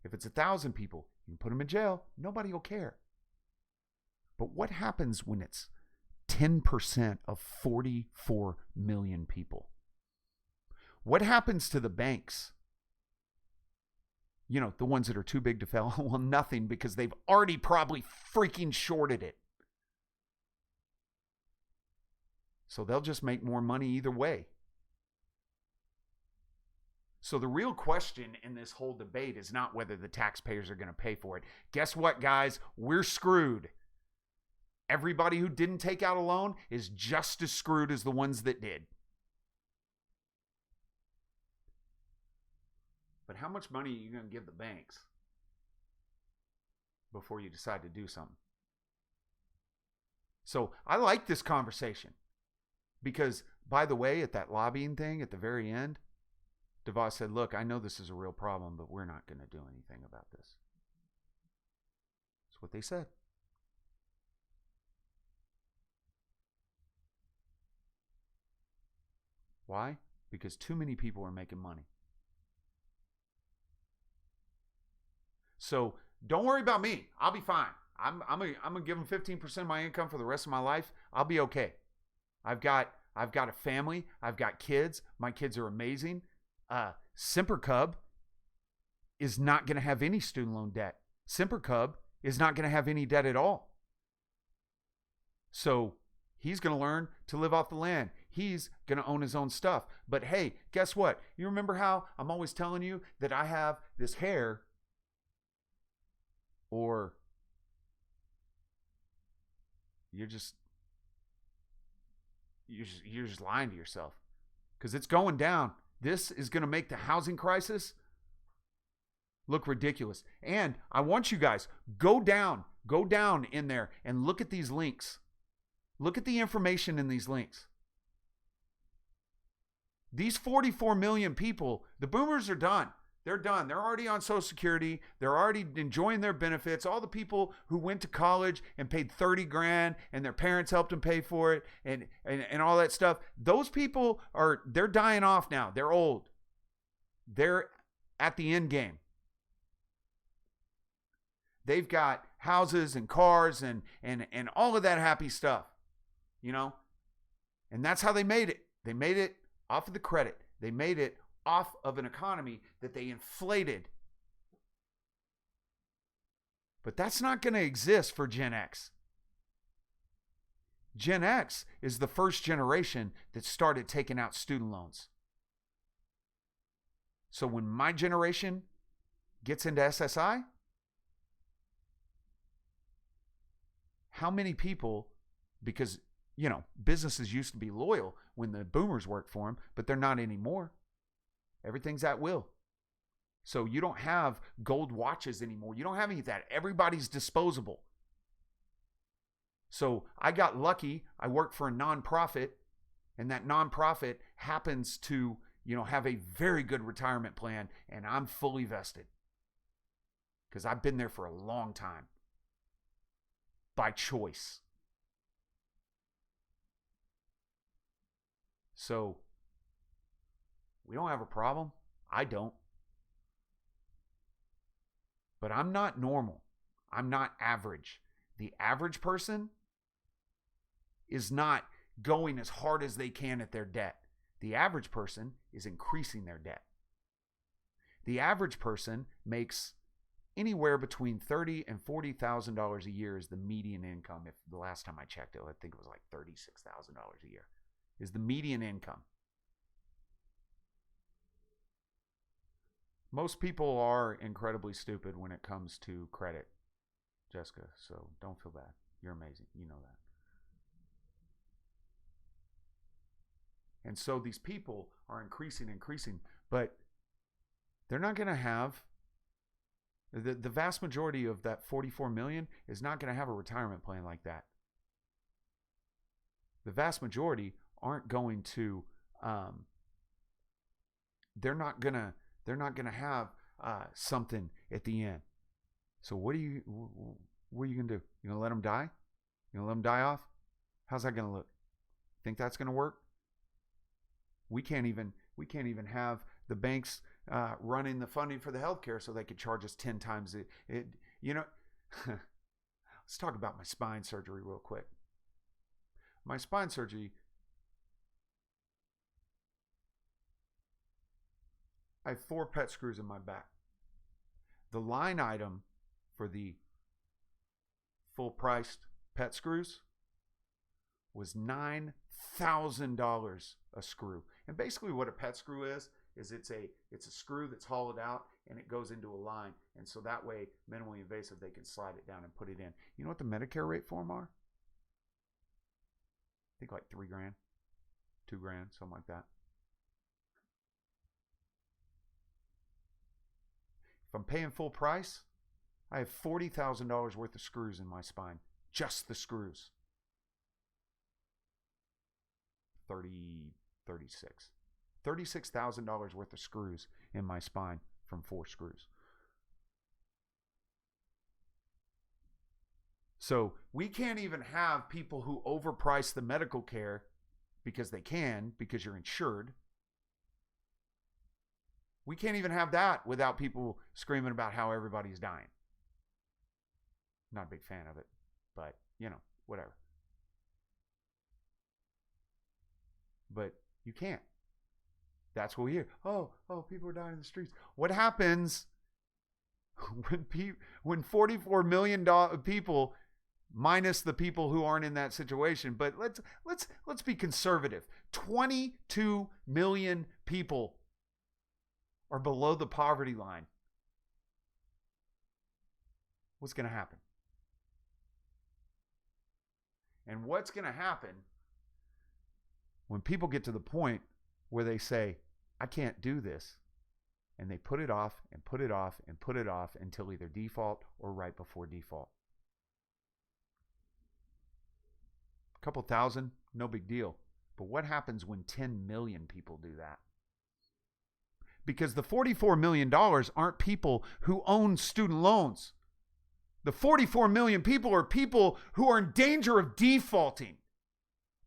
If it's 1,000 people, you can put them in jail, nobody will care. But what happens when it's 10% of 44 million people? What happens to the banks? You know, the ones that are too big to fail? Well, nothing, because they've already probably freaking shorted it. So they'll just make more money either way. So the real question in this whole debate is not whether the taxpayers are going to pay for it. Guess what, guys? We're screwed. Everybody who didn't take out a loan is just as screwed as the ones that did. But how much money are you going to give the banks before you decide to do something? So I like this conversation because, by the way, at that lobbying thing at the very end, DeVos said, look, I know this is a real problem, but we're not going to do anything about this. That's what they said. Why? Because too many people are making money. So don't worry about me. I'll be fine. I'm gonna give them 15% of my income for the rest of my life. I'll be okay. I've got a family. I've got kids. My kids are amazing. Semper Cub is not going to have any student loan debt. Semper Cub is not going to have any debt at all. So he's going to learn to live off the land. He's going to own his own stuff. But hey, guess what? You remember how I'm always telling you that I have this hair, or you're just lying to yourself, because it's going down. This is going to make the housing crisis look ridiculous. And I want you guys, go down in there and look at these links. Look at the information in these links. These 44 million people, the boomers are done. They're done. They're already on Social Security. They're already enjoying their benefits. All the people who went to college and paid 30 grand and their parents helped them pay for it and all that stuff. Those people they're dying off now. They're old. They're at the end game. They've got houses and cars and all of that happy stuff, you know? And that's how they made it. They made it off of the credit. They made it off of an economy that they inflated. But that's not going to exist for Gen X. Gen X is the first generation that started taking out student loans. So when my generation gets into SSI, how many people, because, you know, businesses used to be loyal when the boomers worked for them, but they're not anymore. Everything's at will. So you don't have gold watches anymore. You don't have any of that. Everybody's disposable. So I got lucky. I work for a nonprofit, and that nonprofit happens to, you know, have a very good retirement plan, and I'm fully vested because I've been there for a long time by choice. So we don't have a problem. I don't. But I'm not normal. I'm not average. The average person is not going as hard as they can at their debt. The average person is increasing their debt. The average person makes anywhere between $30,000 and $40,000 a year is the median income. If the last time I checked it, I think it was like $36,000 a year is the median income. Most people are incredibly stupid when it comes to credit, Jessica, so don't feel bad. You're amazing. You know that. And so these people are increasing, but they're not going to have, the vast majority of that 44 million is not going to have a retirement plan like that. The vast majority aren't going to, they're not going to have something at the end. So what are you going to do? You going to let them die? You going to let them die off? How's that going to look? Think that's going to work? We can't even have the banks running the funding for the healthcare so they could charge us 10 times it. Let's talk about my spine surgery real quick. My spine surgery, I have 4 pet screws in my back. The line item for the full priced pet screws was $9,000 a screw. And basically what a pet screw is it's a screw that's hollowed out and it goes into a line. And so that way, minimally invasive, they can slide it down and put it in. You know what the Medicare rate for them are? I think like $3,000, $2,000, something like that. If I'm paying full price, I have $40,000 worth of screws in my spine. Just the screws. 36. $36,000 worth of screws in my spine from 4 screws. So we can't even have people who overprice the medical care because you're insured. We can't even have that without people screaming about how everybody's dying. Not a big fan of it, but whatever. But you can't. That's what we hear. Oh, people are dying in the streets. What happens when 44 million people, minus the people who aren't in that situation, but let's be conservative. 22 million people are below the poverty line. What's going to happen? And what's going to happen when people get to the point where they say, I can't do this, and they put it off and put it off and put it off until either default or right before default? A couple thousand, no big deal. But what happens when 10 million people do that? Because the $44 million aren't people who own student loans. The 44 million people are people who are in danger of defaulting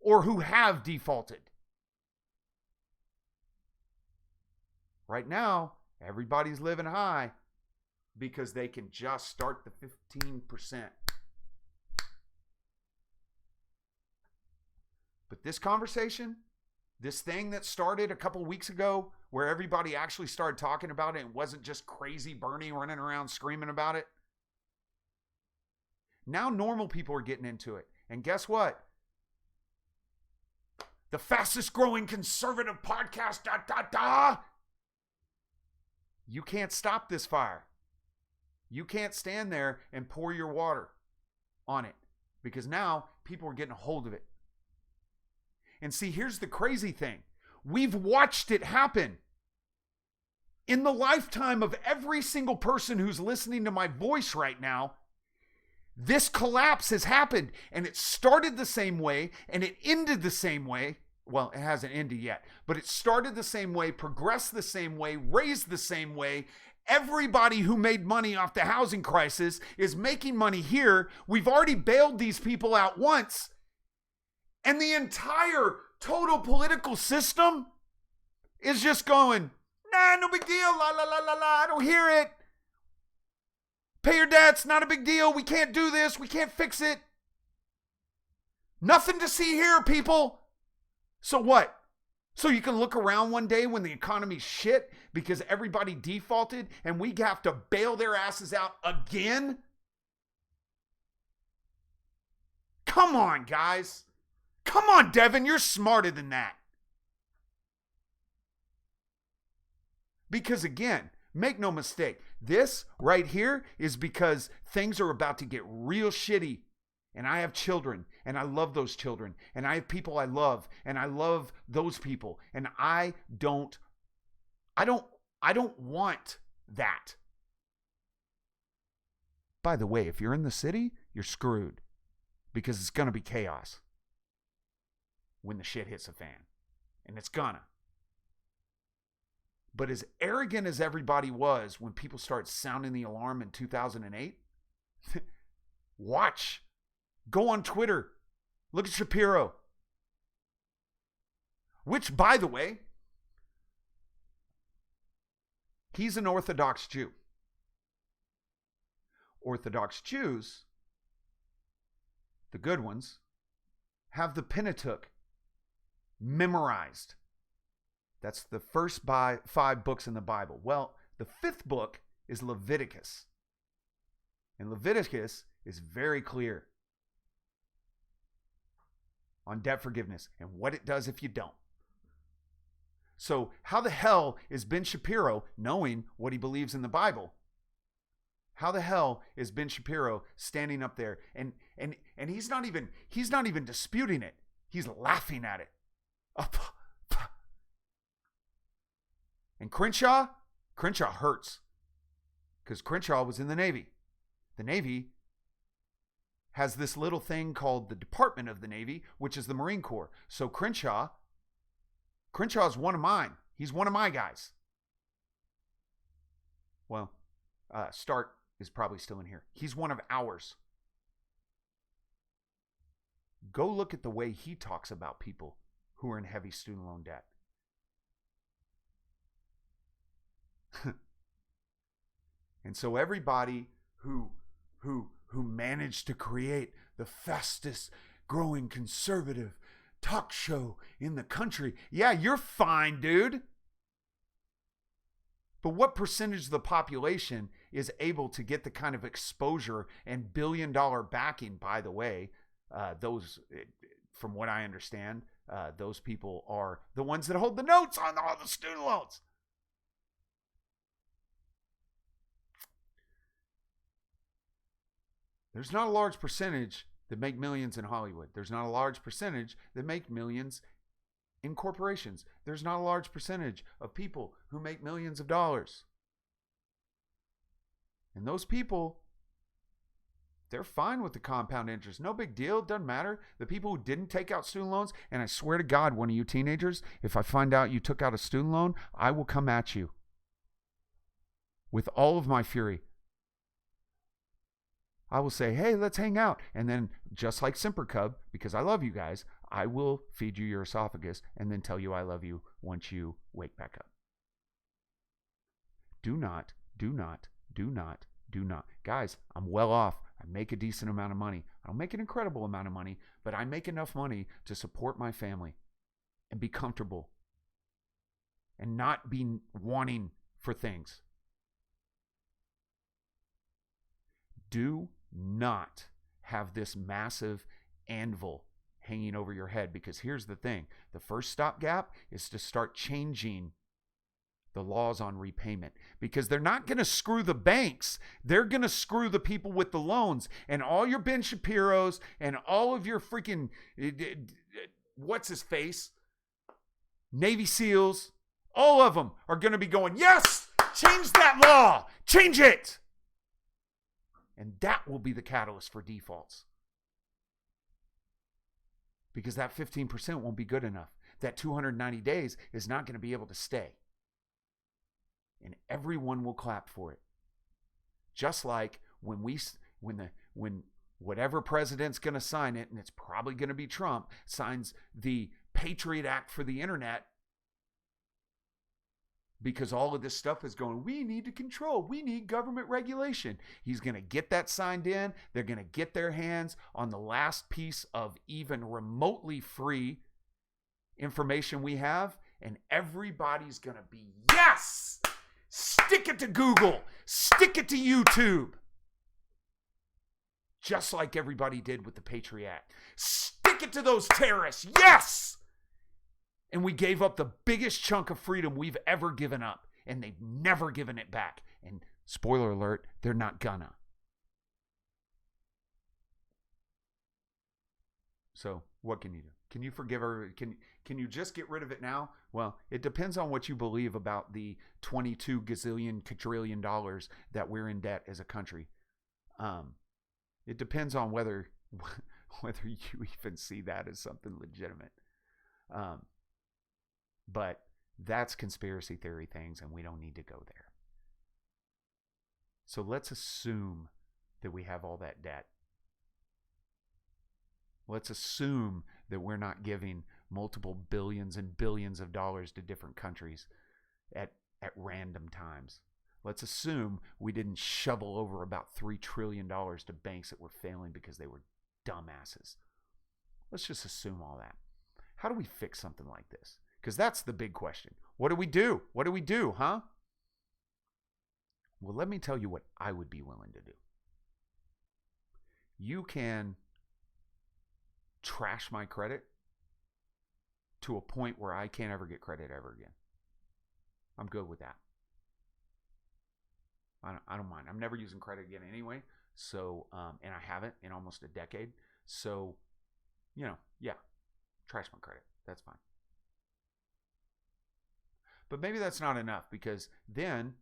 or who have defaulted. Right now, everybody's living high because they can just start the 15%. But this conversation, this thing that started a couple weeks ago where everybody actually started talking about it and wasn't just crazy Bernie running around screaming about it. Now normal people are getting into it. And guess what? The fastest growing conservative podcast, You can't stop this fire. You can't stand there and pour your water on it because now people are getting a hold of it. And see, here's the crazy thing. We've watched it happen. In the lifetime of every single person who's listening to my voice right now, this collapse has happened, and it started the same way and it ended the same way. Well, it hasn't ended yet, but it started the same way, progressed the same way, raised the same way. Everybody who made money off the housing crisis is making money here. We've already bailed these people out once. And the entire total political system is just going, nah, no big deal, la, la, la, la, la, I don't hear it. Pay your debts, not a big deal. We can't do this. We can't fix it. Nothing to see here, people. So what? So you can look around one day when the economy's shit because everybody defaulted and we have to bail their asses out again? Come on, guys. Come on, Devin, you're smarter than that. Because again, make no mistake, this right here is because things are about to get real shitty. And I have children, and I love those children, and I have people I love, and I love those people, and I don't want that. By the way, if you're in the city, you're screwed because it's going to be chaos when the shit hits the fan, and it's gonna. But as arrogant as everybody was when people started sounding the alarm in 2008, watch. Go on Twitter. Look at Shapiro. Which, by the way, he's an Orthodox Jew. Orthodox Jews, the good ones, have the Pentateuch memorized. That's the first 5 books in the Bible. Well, the 5th book is Leviticus. And Leviticus is very clear on debt forgiveness and what it does if you don't. So how the hell is Ben Shapiro, knowing what he believes in the Bible, how the hell is Ben Shapiro standing up there and he's not even disputing it. He's laughing at it. And Crenshaw hurts because Crenshaw was in the Navy. The Navy has this little thing called the Department of the Navy, which is the Marine Corps. So Crenshaw is one of mine. He's one of my guys. Well, Stark is probably still in here. He's one of ours. Go look at the way he talks about people who are in heavy student loan debt. And so everybody who managed to create the fastest growing conservative talk show in the country, yeah, you're fine, dude. But what percentage of the population is able to get the kind of exposure and billion-dollar backing? By the way, those, from what I understand, those people are the ones that hold the notes on all the student loans. There's not a large percentage that make millions in Hollywood. There's not a large percentage that make millions in corporations. There's not a large percentage of people who make millions of dollars. And those people, they're fine with the compound interest. No big deal. It doesn't matter. The people who didn't take out student loans, and I swear to God, one of you teenagers, if I find out you took out a student loan, I will come at you with all of my fury. I will say, hey, let's hang out. And then, just like Semper Cub, because I love you guys, I will feed you your esophagus and then tell you I love you once you wake back up. Do not. Guys, I'm well off. I make a decent amount of money. I don't make an incredible amount of money, but I make enough money to support my family and be comfortable and not be wanting for things. Do not have this massive anvil hanging over your head, because here's the thing. The first stopgap is to start changing the laws on repayment, because they're not going to screw the banks. They're going to screw the people with the loans, and all your Ben Shapiros and all of your freaking, what's his face? Navy SEALs, all of them are going to be going, yes, change that law, change it. And that will be the catalyst for defaults. Because that 15% won't be good enough. That 290 days is not going to be able to stay. And everyone will clap for it. Just like when whatever president's going to sign it, and it's probably going to be Trump, signs the Patriot Act for the internet, because all of this stuff is going, we need to control. We need government regulation. He's going to get that signed in. They're going to get their hands on the last piece of even remotely free information we have. And everybody's going to be, yes, stick it to Google. Stick it to YouTube. Just like everybody did with the Patriot Act. Stick it to those terrorists. Yes. And we gave up the biggest chunk of freedom we've ever given up. And they've never given it back. And spoiler alert, they're not gonna. So what can you do? Can you forgive her? Can you just get rid of it now? Well, it depends on what you believe about the 22 gazillion quadrillion dollars that we're in debt as a country. It depends on whether you even see that as something legitimate. But that's conspiracy theory things, and we don't need to go there. So let's assume that we have all that debt. Let's assume that we're not giving multiple billions and billions of dollars to different countries at random times. Let's assume we didn't shovel over about $3 trillion to banks that were failing because they were dumbasses. Let's just assume all that. How do we fix something like this? Because that's the big question. What do we do? What do we do, huh? Well, let me tell you what I would be willing to do. You can trash my credit to a point where I can't ever get credit ever again. I'm good with that. I don't mind. I'm never using credit again anyway. So, and I haven't in almost a decade. So, yeah, trash my credit. That's fine. But maybe that's not enough, because then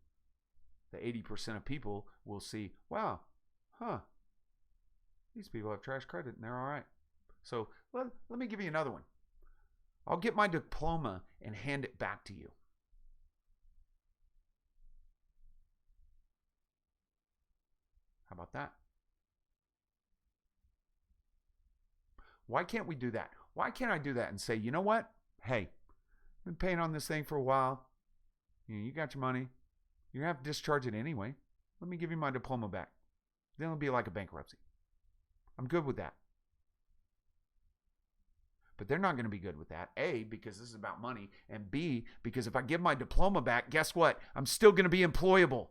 the 80% of people will see, wow, these people have trash credit and they're all right. So let me give you another one. I'll get my diploma and hand it back to you. How about that? Why can't we do that? Why can't I do that and say, you know what? Hey, I've been paying on this thing for a while. You got your money. You're going to have to discharge it anyway. Let me give you my diploma back. Then it'll be like a bankruptcy. I'm good with that. But they're not going to be good with that. A, because this is about money. And B, because if I give my diploma back, guess what? I'm still going to be employable.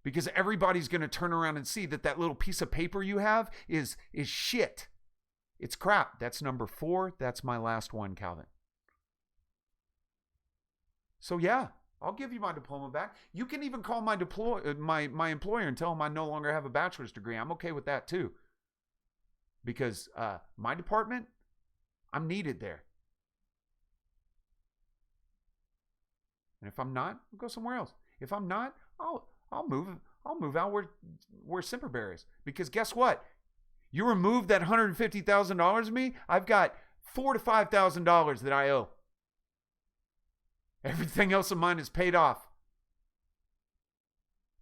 Because everybody's going to turn around and see that little piece of paper you have is shit. It's crap. That's number 4. That's my last one, Calvin. So yeah, I'll give you my diploma back. You can even call my employer and tell them I no longer have a bachelor's degree. I'm okay with that too. Because my department, I'm needed there. And if I'm not, I'll go somewhere else. If I'm not, I'll move out where Semper is. Because guess what? You remove that $150,000 of me, I've got $4,000 to $5,000 that I owe. Everything else of mine is paid off.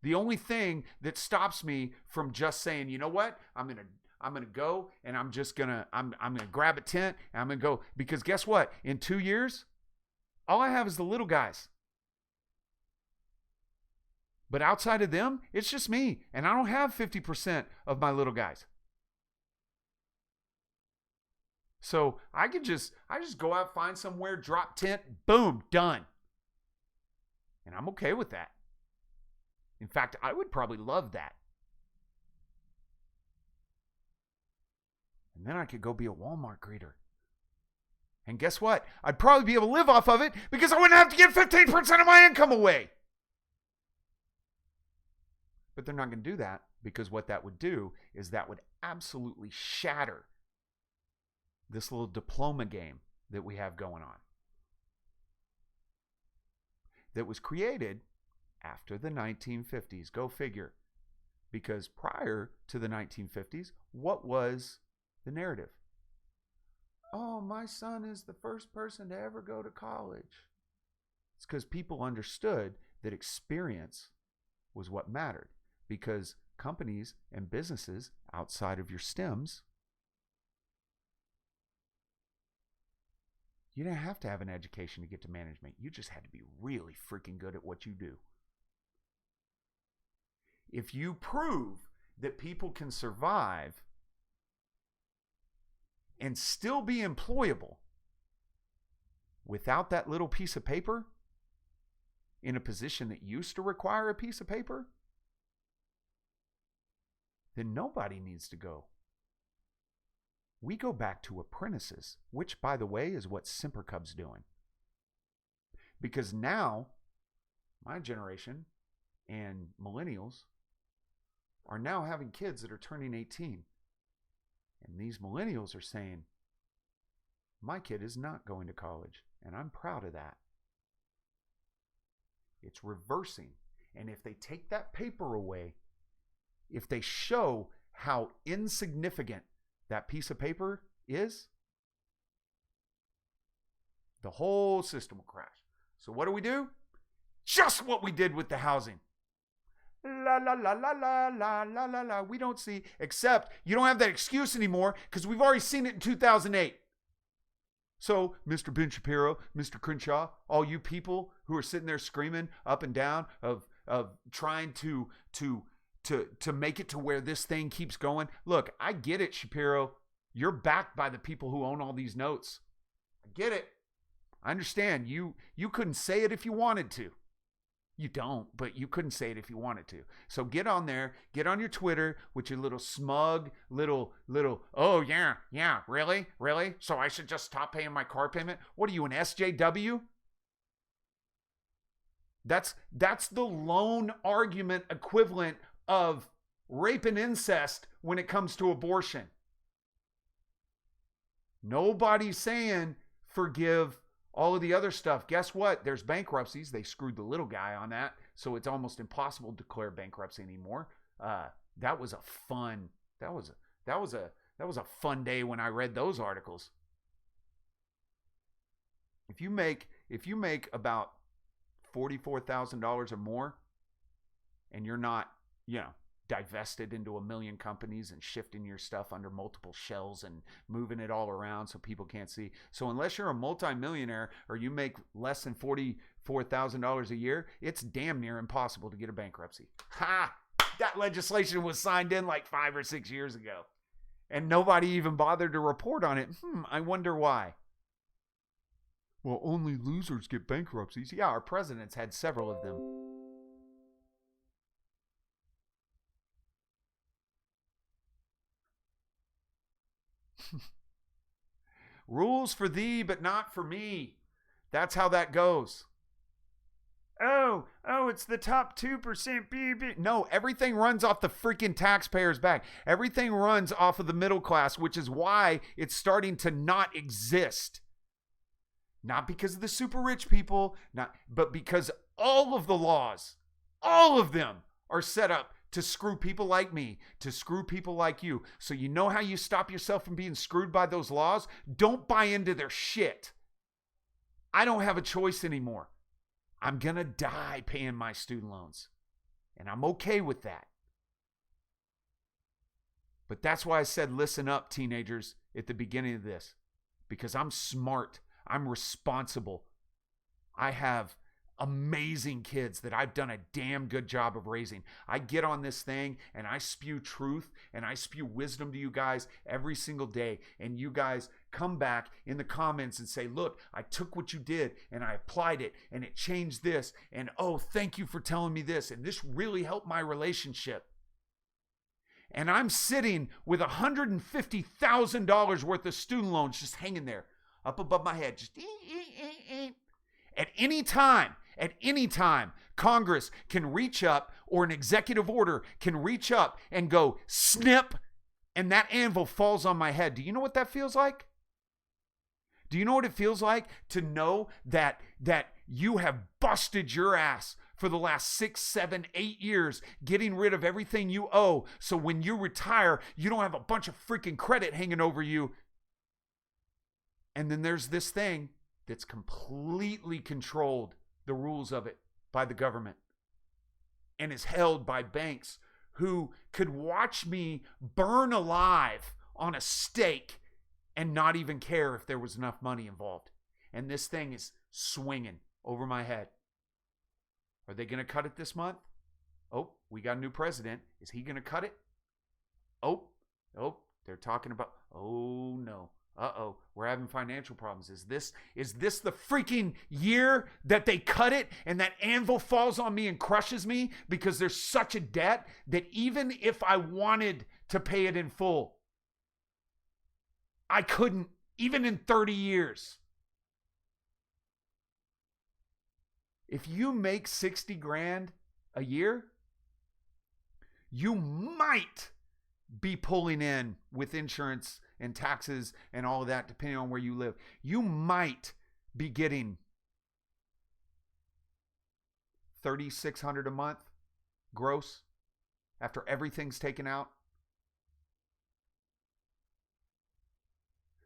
The only thing that stops me from just saying, you know what, I'm gonna go and I'm gonna grab a tent and I'm gonna go, because guess what? In 2 years, all I have is the little guys. But outside of them, it's just me, and I don't have 50% of my little guys. So I just go out, find somewhere, drop tent, boom, done. And I'm okay with that. In fact, I would probably love that. And then I could go be a Walmart greeter. And guess what? I'd probably be able to live off of it because I wouldn't have to give 15% of my income away. But they're not going to do that, because what that would do is that would absolutely shatter this little diploma game that we have going on. That was created after the 1950s. Go figure. Because prior to the 1950s, what was the narrative? Oh, my son is the first person to ever go to college. It's because people understood that experience was what mattered. Because companies and businesses outside of your STEMs, you didn't have to have an education to get to management. You just had to be really freaking good at what you do. If you prove that people can survive and still be employable without that little piece of paper in a position that used to require a piece of paper, then nobody needs to go. We go back to apprentices, which, by the way, is what Semper's doing. Because now, my generation and millennials are now having kids that are turning 18. And these millennials are saying, my kid is not going to college, and I'm proud of that. It's reversing. And if they take that paper away, if they show how insignificant that piece of paper is, the whole system will crash. So what do? Just what we did with the housing. La la la la la la la la la. We don't see, except you don't have that excuse anymore because we've already seen it in 2008. So, Mr. Ben Shapiro, Mr. Crenshaw, all you people who are sitting there screaming up and down of trying to make it to where this thing keeps going. Look, I get it, Shapiro. You're backed by the people who own all these notes. I get it. I understand. You couldn't say it if you wanted to. You don't, but you couldn't say it if you wanted to. So get on there, get on your Twitter with your little smug, little, oh yeah, really? So I should just stop paying my car payment? What are you, an SJW? That's the loan argument equivalent of rape and incest when it comes to abortion. Nobody's saying forgive all of the other stuff. Guess what? There's bankruptcies. They screwed the little guy on that, so it's almost impossible to declare bankruptcy anymore. That was a fun day when I read those articles. If you make about $44,000 or more, and you're not, divested into a million companies and shifting your stuff under multiple shells and moving it all around so people can't see. So unless you're a multimillionaire or you make less than $44,000 a year, it's damn near impossible to get a bankruptcy. Ha! That legislation was signed in like 5 or 6 years ago. And nobody even bothered to report on it. I wonder why. Well, only losers get bankruptcies. Yeah, our president's had several of them. Rules for thee, but not for me. That's how that goes. Oh, it's the top 2%. No, everything runs off the freaking taxpayer's back. Everything runs off of the middle class, which is why it's starting to not exist. Not because of the super rich people, but because all of the laws, all of them are set up to screw people like me, to screw people like you. So you know how you stop yourself from being screwed by those laws? Don't buy into their shit. I don't have a choice anymore. I'm going to die paying my student loans. And I'm okay with that. But that's why I said, listen up, teenagers, at the beginning of this. Because I'm smart. I'm responsible. I have amazing kids that I've done a damn good job of raising. I get on this thing and I spew truth and I spew wisdom to you guys every single day. And you guys come back in the comments and say, look, I took what you did and I applied it and it changed this. And oh, thank you for telling me this. And this really helped my relationship. And I'm sitting with $150,000 worth of student loans just hanging there up above my head. Just At any time, Congress can reach up, or an executive order can reach up and go snip, and that anvil falls on my head. Do you know what that feels like? Do you know what it feels like to know that you have busted your ass for the last 6, 7, 8 years, getting rid of everything you owe, so when you retire, you don't have a bunch of freaking credit hanging over you? And then there's this thing that's completely controlled, the rules of it, by the government, and is held by banks who could watch me burn alive on a stake and not even care if there was enough money involved. And this thing is swinging over my head. Are they going to cut it this month? Oh, we got a new president. Is he going to cut it? Oh, they're talking about, oh no. Uh-oh, we're having financial problems. Is this the freaking year that they cut it and that anvil falls on me and crushes me because there's such a debt that even if I wanted to pay it in full, I couldn't, even in 30 years. If you make 60 grand a year, you might be pulling in with insurance and taxes and all of that, depending on where you live. You might be getting $3,600 a month gross after everything's taken out.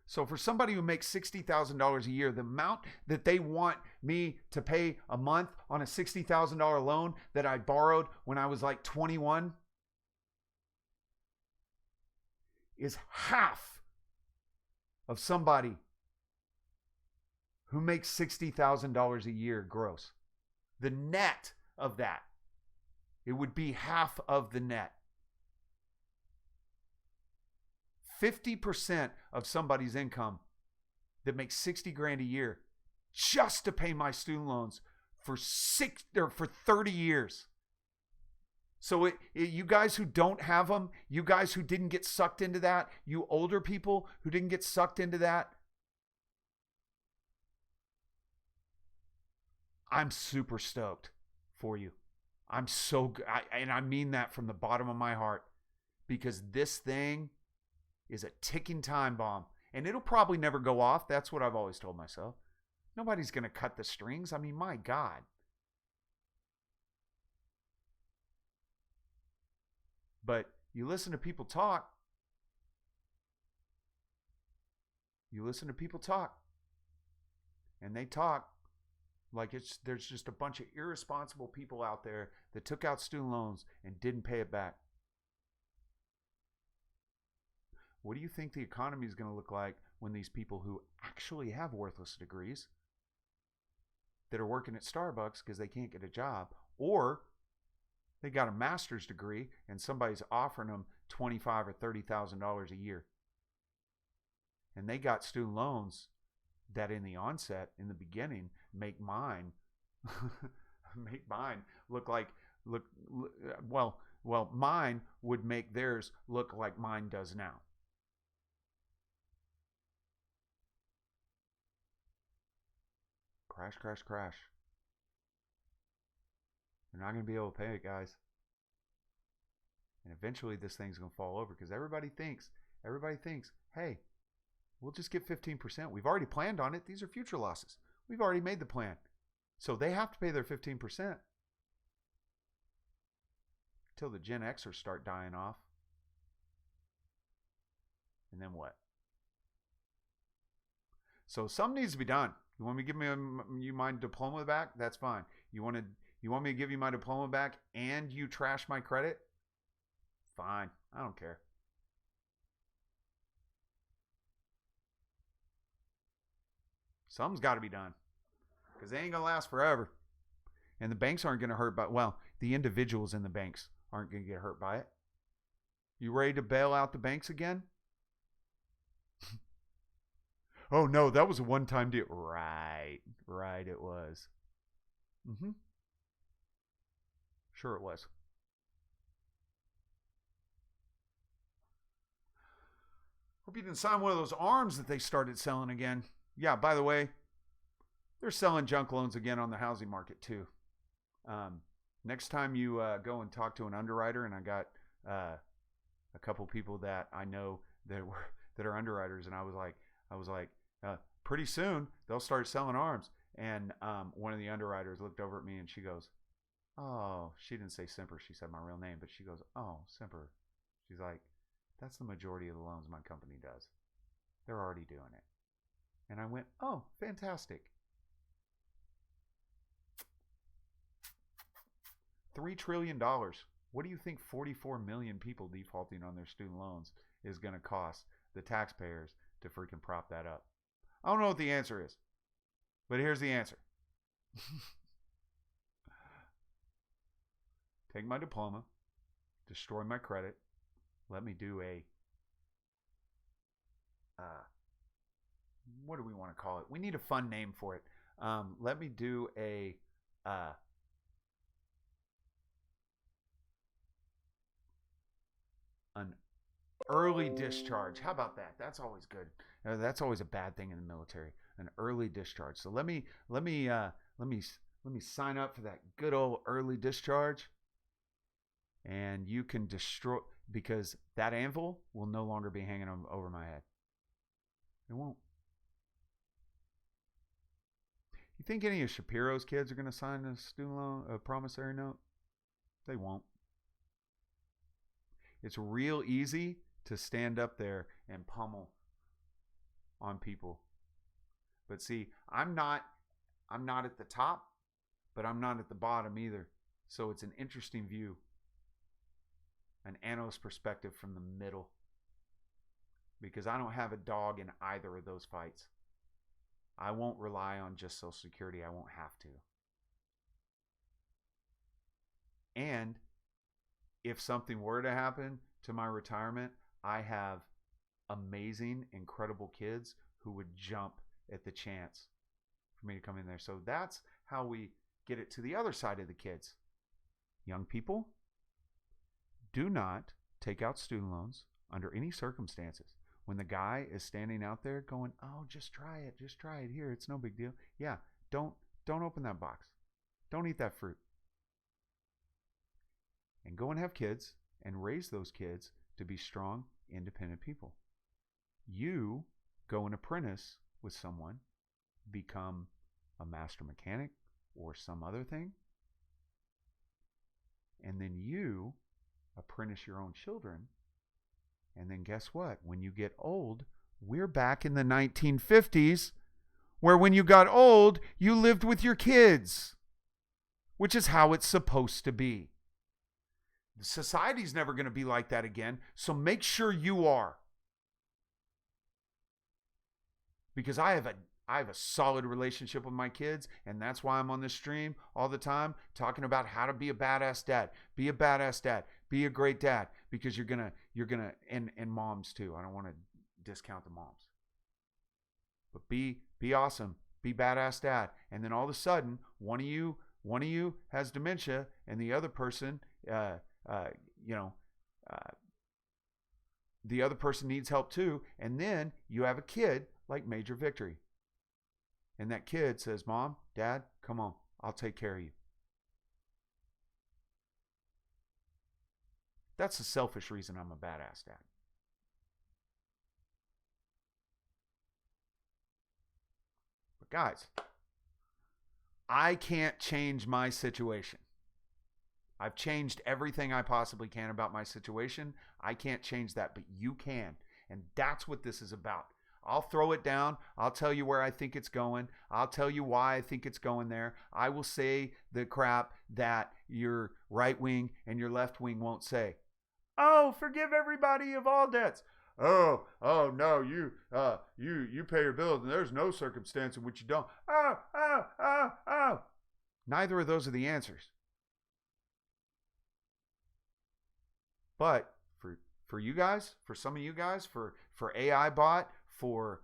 So for somebody who makes $60,000 a year, the amount that they want me to pay a month on a $60,000 loan that I borrowed when I was like 21 is half of somebody who makes $60,000 a year gross. The net of that, it would be half of the net. 50% of somebody's income that makes 60 grand a year just to pay my student loans for 30 years. So you guys who don't have them, you guys who didn't get sucked into that, you older people who didn't get sucked into that, I'm super stoked for you. I'm so good. And I mean that from the bottom of my heart, because this thing is a ticking time bomb, and it'll probably never go off. That's what I've always told myself. Nobody's going to cut the strings. I mean, my God. But you listen to people talk. And they talk like there's just a bunch of irresponsible people out there that took out student loans and didn't pay it back. What do you think the economy is going to look like when these people who actually have worthless degrees that are working at Starbucks because they can't get a job, or they got a master's degree and somebody's offering them $25,000 or $30,000 a year, and they got student loans that in the onset, in the beginning, make mine mine would make theirs look like mine does now. Crash, crash, crash. You're not going to be able to pay it, guys. And eventually this thing's going to fall over, because everybody thinks, hey, we'll just get 15%. We've already planned on it. These are future losses. We've already made the plan. So they have to pay their 15% until the Gen Xers start dying off. And then what? So something needs to be done. You want me to give you my diploma back? That's fine. You want me to give you my diploma back and you trash my credit? Fine. I don't care. Something's got to be done, because they ain't going to last forever. And the banks aren't going to hurt by, the individuals in the banks aren't going to get hurt by it. You ready to bail out the banks again? Oh, no, that was a one-time deal. Right, it was. Sure it was. Hope you didn't sign one of those arms that they started selling again. Yeah, by the way, they're selling junk loans again on the housing market too. Next time you go and talk to an underwriter, and I got a couple people that I know that are underwriters, and I was like, pretty soon they'll start selling arms. And one of the underwriters looked over at me and she goes, oh, she didn't say Semper, she said my real name, but she goes, oh, Semper. She's like, that's the majority of the loans my company does. They're already doing it. And I went, oh, fantastic. $3 trillion. What do you think 44 million people defaulting on their student loans is going to cost the taxpayers to freaking prop that up? I don't know what the answer is, but here's the answer. Take my diploma, destroy my credit, let me do a, what do we want to call it? We need a fun name for it. Let me do a, an early discharge. How about that? That's always good. That's always a bad thing in the military. An early discharge. So let me sign up for that good old early discharge, and you can destroy, because that anvil will no longer be hanging over my head. It won't. You think any of Shapiro's kids are going to sign a student loan, a promissory note? They won't. It's real easy to stand up there and pummel on people. But see, I'm not at the top, but I'm not at the bottom either. So it's an interesting view, an analyst perspective from the middle, because I don't have a dog in either of those fights. I won't rely on just Social Security. I won't have to. And if something were to happen to my retirement, I have amazing, incredible kids who would jump at the chance for me to come in there. So that's how we get it to the other side of the kids. Young people, do not take out student loans under any circumstances. When the guy is standing out there going, "Oh, just try it here, it's no big deal." Yeah, don't open that box. Don't eat that fruit. And go and have kids and raise those kids to be strong, independent people. You go and apprentice with someone, become a master mechanic or some other thing, and then you apprentice your own children. And then guess what? When you get old, we're back in the 1950s, where when you got old, you lived with your kids, which is how it's supposed to be. Society's never going to be like that again, so make sure you are. Because I have a solid relationship with my kids, and that's why I'm on this stream all the time talking about how to be a badass dad. Be a badass dad. Be a great dad, because you're gonna and moms too. I don't want to discount the moms. But be awesome. Be badass dad. And then all of a sudden, one of you has dementia, and the other person the other person needs help too, and then you have a kid like Major Victory. And that kid says, "Mom, Dad, come on, I'll take care of you." That's the selfish reason I'm a badass dad. But guys, I can't change my situation. I've changed everything I possibly can about my situation. I can't change that, but you can. And that's what this is about. I'll throw it down. I'll tell you where I think it's going. I'll tell you why I think it's going there. I will say the crap that your right wing and your left wing won't say. "Oh, forgive everybody of all debts." Oh no, you pay your bills and there's no circumstance in which you don't. Oh. Neither of those are the answers. But for you guys, for some of you guys, for AI bot, for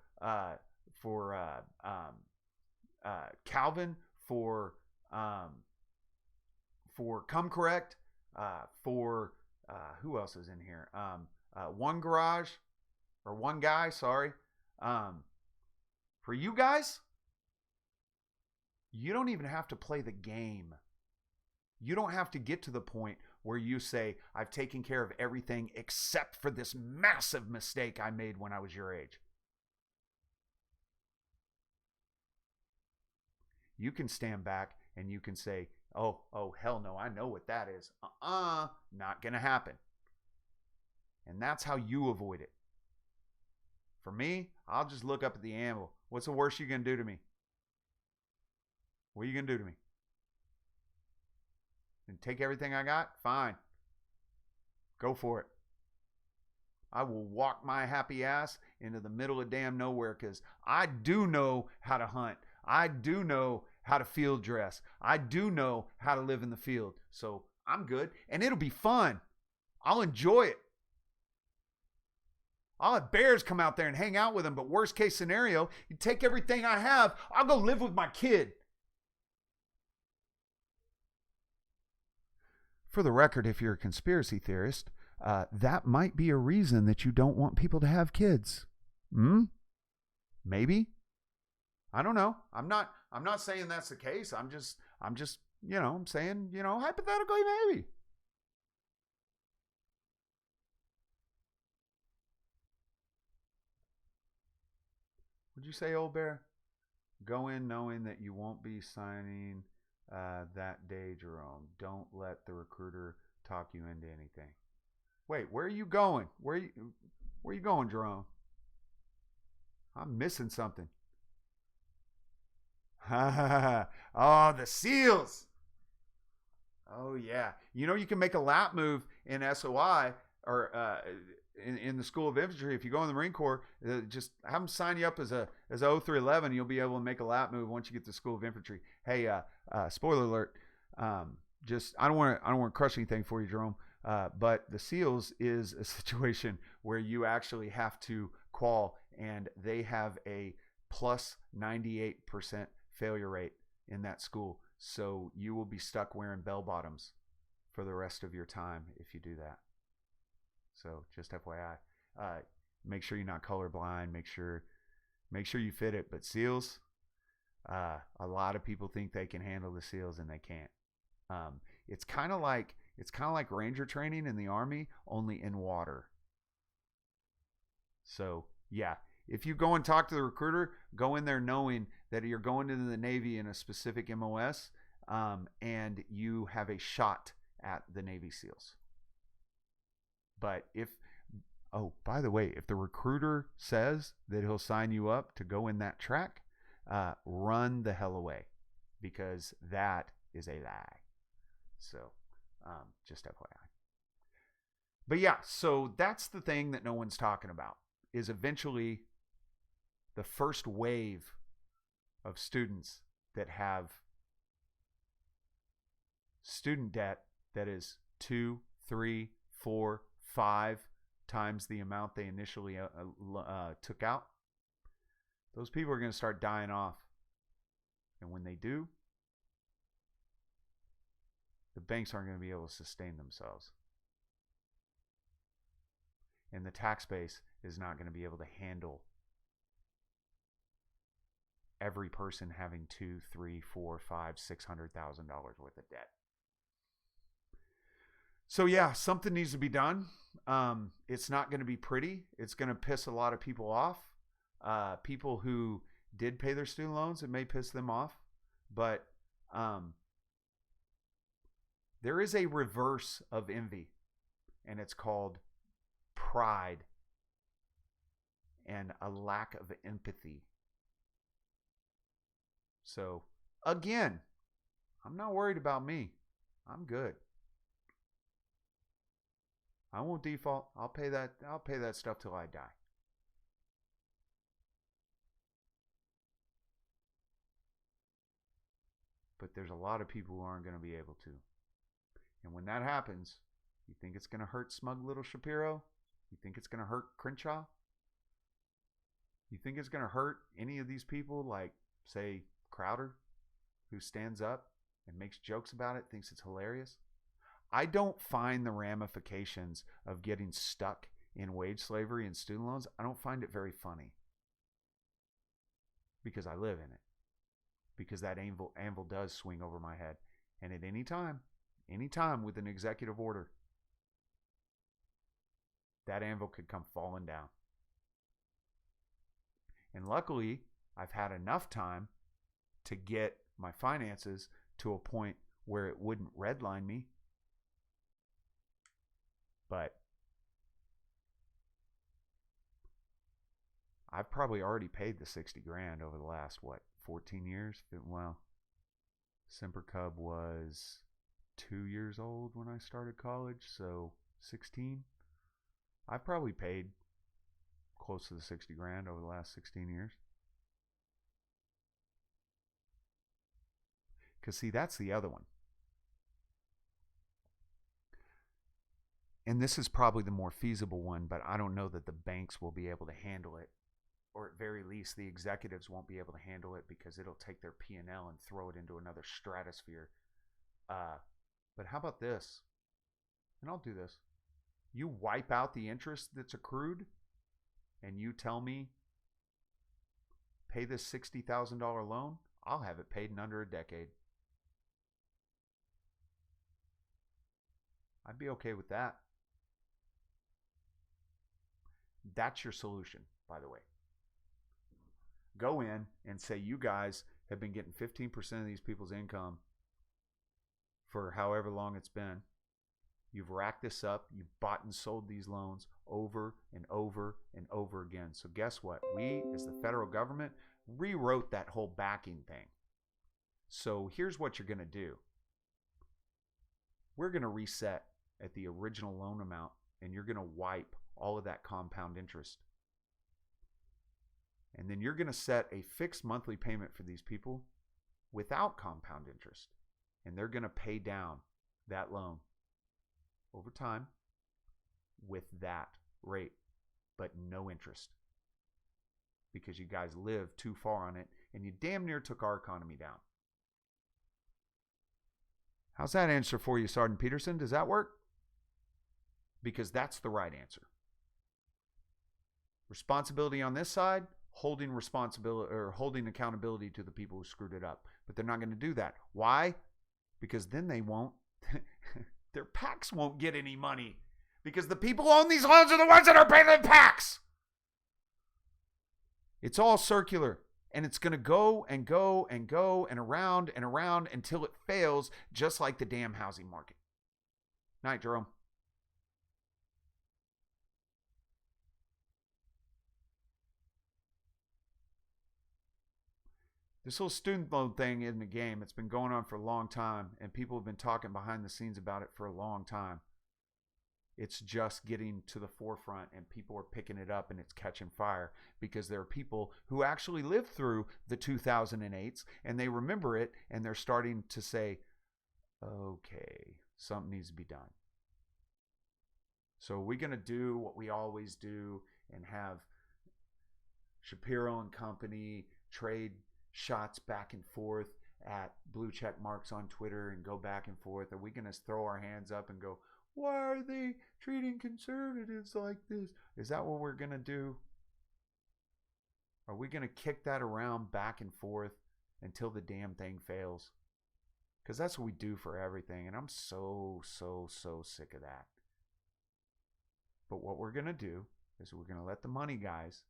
Calvin, for Come Correct, for who else is in here? One Guy, sorry. For you guys, you don't even have to play the game. You don't have to get to the point where you say, "I've taken care of everything except for this massive mistake I made when I was your age." You can stand back and you can say, oh, hell no, I know what that is. Not going to happen. And that's how you avoid it. For me, I'll just look up at the anvil. What's the worst you going to do to me? What are you going to do to me? And take everything I got? Fine. Go for it. I will walk my happy ass into the middle of damn nowhere, because I do know how to hunt. I do know how to field dress. I do know how to live in the field. So I'm good. And it'll be fun. I'll enjoy it. I'll have bears come out there and hang out with them. But worst case scenario, you take everything I have, I'll go live with my kid. For the record, if you're a conspiracy theorist, that might be a reason that you don't want people to have kids. Maybe. I don't know. I'm not saying that's the case. I'm just, I'm saying, hypothetically, maybe. Would you say, old bear? Go in knowing that you won't be signing that day, Jerome. Don't let the recruiter talk you into anything. Wait, where are you going? Where are you going, Jerome? I'm missing something. Oh, the seals. Oh, yeah. You know, you can make a lap move in SOI or in the School of Infantry. If you go in the Marine Corps, just have them sign you up as a 0311. You'll be able to make a lap move once you get to the School of Infantry. Hey, spoiler alert. Just I don't want to crush anything for you, Jerome. But the SEALs is a situation where you actually have to qual, and they have a plus 98% failure rate in that school. So you will be stuck wearing bell bottoms for the rest of your time if you do that. So just FYI, make sure you're not colorblind. Make sure you fit it. But SEALs, a lot of people think they can handle the SEALs and they can't. It's kind of like Ranger training in the Army, only in water. So yeah, if you go and talk to the recruiter, go in there knowing that you're going into the Navy in a specific MOS, and you have a shot at the Navy SEALs. But by the way, if the recruiter says that he'll sign you up to go in that track, run the hell away, because that is a lie. So, just FYI. But yeah, so that's the thing that no one's talking about, is eventually the first wave of students that have student debt that is 2, 3, 4, 5 times the amount they initially took out. Those people are going to start dying off. And when they do, the banks aren't going to be able to sustain themselves. And the tax base is not going to be able to handle every person having $2, $3, $4, $5, $600,000 worth of debt. So yeah, something needs to be done. It's not going to be pretty. It's going to piss a lot of people off. People who did pay their student loans, it may piss them off. But there is a reverse of envy, and it's called pride and a lack of empathy. So again, I'm not worried about me. I'm good. I won't default. I'll pay that stuff till I die. But there's a lot of people who aren't going to be able to. And when that happens, you think it's going to hurt smug little Shapiro? You think it's going to hurt Crenshaw? You think it's going to hurt any of these people like, say, Crowder, who stands up and makes jokes about it, thinks it's hilarious? I don't find the ramifications of getting stuck in wage slavery and student loans, I don't find it very funny. Because I live in it. Because that anvil does swing over my head. And at any time with an executive order, that anvil could come falling down. And luckily, I've had enough time to get my finances to a point where it wouldn't redline me. But I've probably already paid the $60,000 over the last, 14 years? Well, Semper Cub was 2 years old when I started college, so 16. I've probably paid close to the $60,000 over the last 16 years. Because, see, that's the other one. And this is probably the more feasible one, but I don't know that the banks will be able to handle it. Or at very least, the executives won't be able to handle it because it'll take their P&L and throw it into another stratosphere. But how about this? And I'll do this. You wipe out the interest that's accrued, and you tell me, pay this $60,000 loan, I'll have it paid in under a decade. I'd be okay with that. That's your solution, by the way. Go in and say you guys have been getting 15% of these people's income for however long it's been. You've racked this up. You've bought and sold these loans over and over and over again. So guess what? We, as the federal government, rewrote that whole backing thing. So here's what you're going to do. We're going to reset at the original loan amount, and you're going to wipe all of that compound interest. And then you're going to set a fixed monthly payment for these people without compound interest. And they're going to pay down that loan over time with that rate, but no interest. Because you guys lived too far on it, and you damn near took our economy down. How's that answer for you, Sergeant Peterson? Does that work? Because that's the right answer. Responsibility on this side, holding responsibility or holding accountability to the people who screwed it up. But they're not going to do that. Why? Because then they won't. Their PACs won't get any money. Because the people who own these loans are the ones that are paying the PACs. It's all circular. And it's going to go and go and go and around until it fails, just like the damn housing market. Night, Jerome. This whole student loan thing isn't a game. It's been going on for a long time, and people have been talking behind the scenes about it for a long time. It's just getting to the forefront, and people are picking it up, and it's catching fire because there are people who actually lived through the 2008s, and they remember it, and they're starting to say, okay, something needs to be done. So are we going to do what we always do and have Shapiro and company trade shots back and forth at blue check marks on Twitter and go back and forth? Are we going to throw our hands up and go, why are they treating conservatives like this? Is that what we're going to do? Are we going to kick that around back and forth until the damn thing fails? Because that's what we do for everything. And I'm so sick of that. But what we're going to do is we're going to let the money guys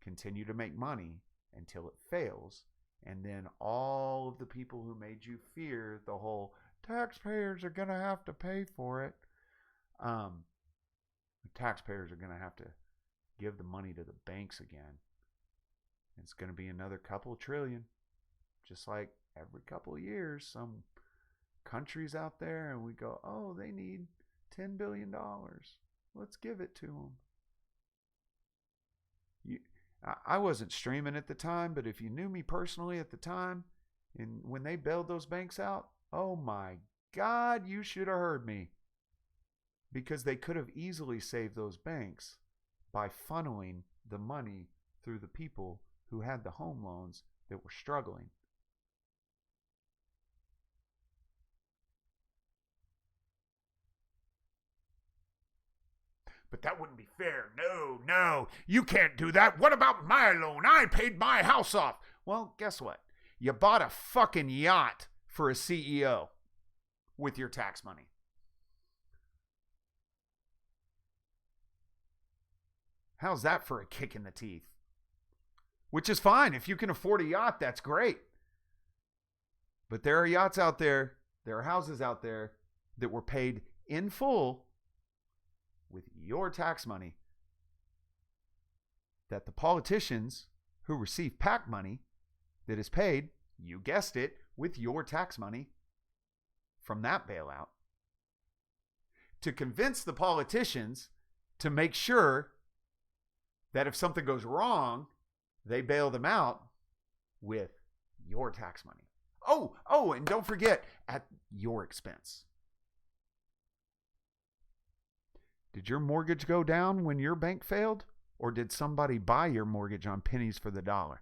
continue to make money until it fails. And then all of the people who made you fear the whole taxpayers are going to have to pay for it. The taxpayers are going to have to give the money to the banks again. It's going to be another couple trillion. Just like every couple of years, some countries out there, and we go, oh, they need $10 billion. Let's give it to them. I wasn't streaming at the time, but if you knew me personally at the time, and when they bailed those banks out, oh my God, you should have heard me. Because they could have easily saved those banks by funneling the money through the people who had the home loans that were struggling. But that wouldn't be fair. No, you can't do that. What about my loan? I paid my house off. Well, guess what? You bought a fucking yacht for a CEO with your tax money. How's that for a kick in the teeth? Which is fine. If you can afford a yacht, that's great. But there are yachts out there, there are houses out there that were paid in full with your tax money that the politicians who receive PAC money that is paid, you guessed it, with your tax money from that bailout, to convince the politicians to make sure that if something goes wrong, they bail them out with your tax money. Oh, and don't forget, at your expense. Did your mortgage go down when your bank failed? Or did somebody buy your mortgage on pennies for the dollar?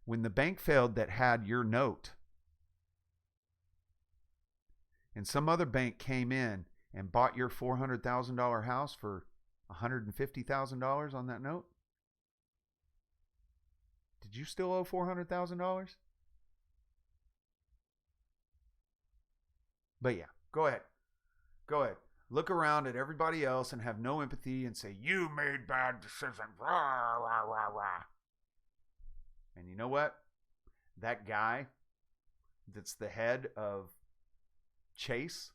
When the bank failed that had your note, and some other bank came in and bought your $400,000 house for $150,000 on that note, did you still owe $400,000? But yeah, go ahead. Look around at everybody else and have no empathy and say, you made bad decisions. Rah, rah, rah, rah. And you know what? That guy that's the head of Chase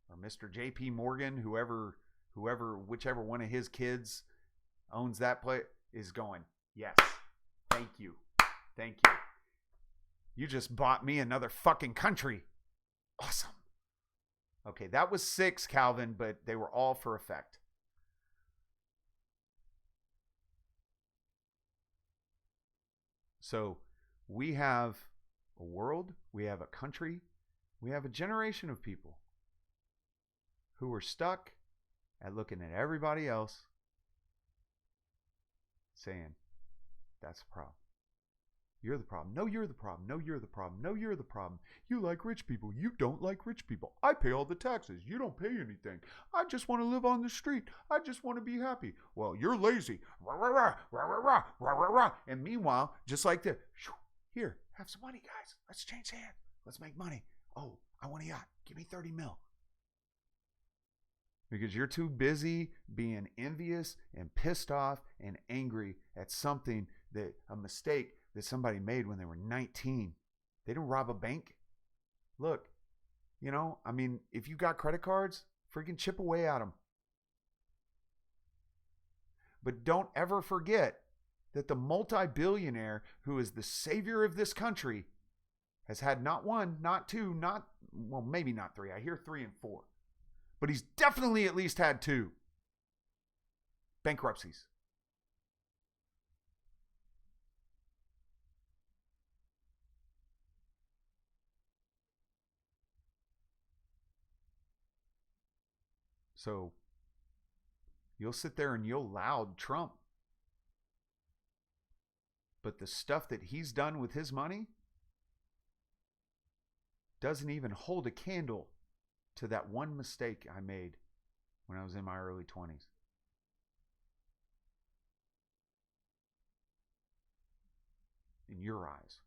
or Mr. JP Morgan, whichever one of his kids owns that place, is going, yes, thank you. You just bought me another fucking country. Awesome. Okay, that was 6, Calvin, but they were all for effect. So we have a world, we have a country, we have a generation of people who are stuck at looking at everybody else saying, that's the problem. You're the problem. No, you're the problem. No, you're the problem. No, you're the problem. You like rich people. You don't like rich people. I pay all the taxes. You don't pay anything. I just want to live on the street. I just want to be happy. Well, you're lazy. And meanwhile, just like this, here, have some money, guys. Let's change hands. Let's make money. Oh, I want a yacht. Give me 30 mil. Because you're too busy being envious and pissed off and angry at something, that a mistake that somebody made when they were 19. They didn't rob a bank. Look, if you got credit cards, freaking chip away at them. But don't ever forget that the multi-billionaire who is the savior of this country has had not one, not two, maybe not 3. I hear 3 and 4. But he's definitely at least had 2 bankruptcies. So you'll sit there and you'll laud Trump. But the stuff that he's done with his money doesn't even hold a candle to that one mistake I made when I was in my early 20s. In your eyes.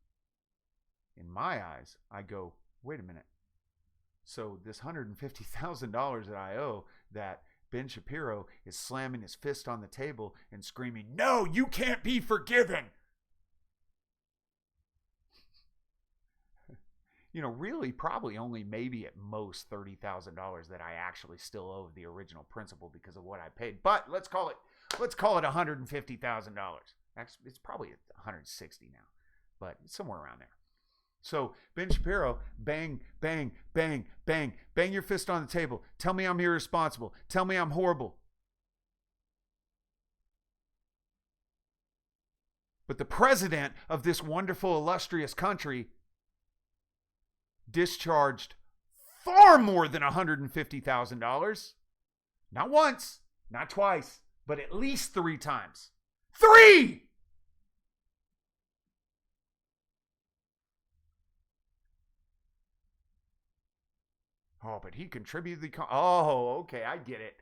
In my eyes, I go, wait a minute. So this $150,000 that I owe, that Ben Shapiro is slamming his fist on the table and screaming, no, you can't be forgiven. Really probably only maybe at most $30,000 that I actually still owe the original principal because of what I paid. But let's call it $150,000. Actually, it's probably at $160,000 now, but it's somewhere around there. So Ben Shapiro, bang, bang, bang, bang, bang your fist on the table. Tell me I'm irresponsible. Tell me I'm horrible. But the president of this wonderful, illustrious country discharged far more than $150,000. Not once, not twice, but at least 3 times. 3! Oh, but he contributed the... Oh, okay, I get it.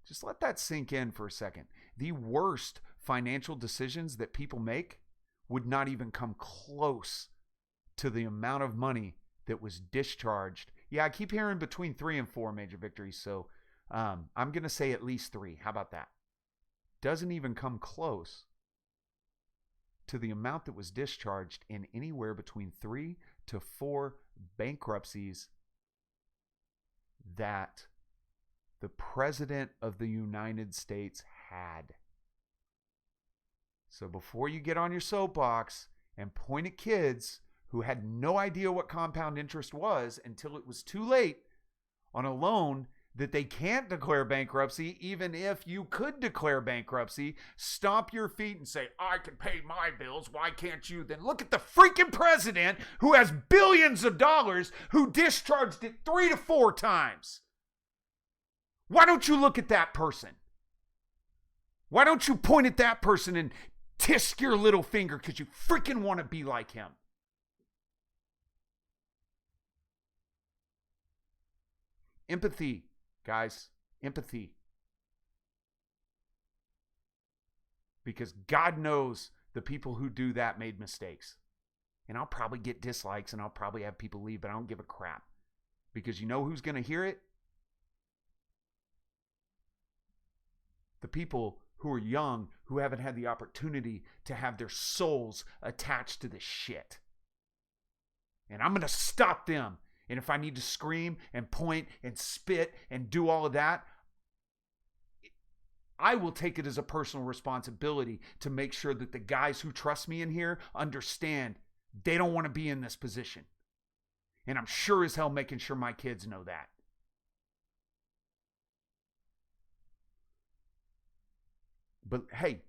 Just let that sink in for a second. The worst financial decisions that people make would not even come close to the amount of money that was discharged. Yeah, I keep hearing between 3 and 4 major victories, so I'm going to say at least 3. How about that? Doesn't even come close to the amount that was discharged in anywhere between 3 to 4 bankruptcies that the President of the United States had. So before you get on your soapbox and point at kids who had no idea what compound interest was until it was too late on a loan that they can't declare bankruptcy, even if you could declare bankruptcy, stomp your feet and say, I can pay my bills, why can't you? Then look at the freaking president who has billions of dollars who discharged it 3 to 4 times. Why don't you look at that person? Why don't you point at that person and tisk your little finger because you freaking want to be like him? Empathy, guys. Empathy. Because God knows the people who do that made mistakes. And I'll probably get dislikes and I'll probably have people leave, but I don't give a crap. Because you know who's going to hear it? The people who are young, who haven't had the opportunity to have their souls attached to this shit. And I'm going to stop them. And if I need to scream and point and spit and do all of that, I will take it as a personal responsibility to make sure that the guys who trust me in here understand they don't want to be in this position. And I'm sure as hell making sure my kids know that. But hey,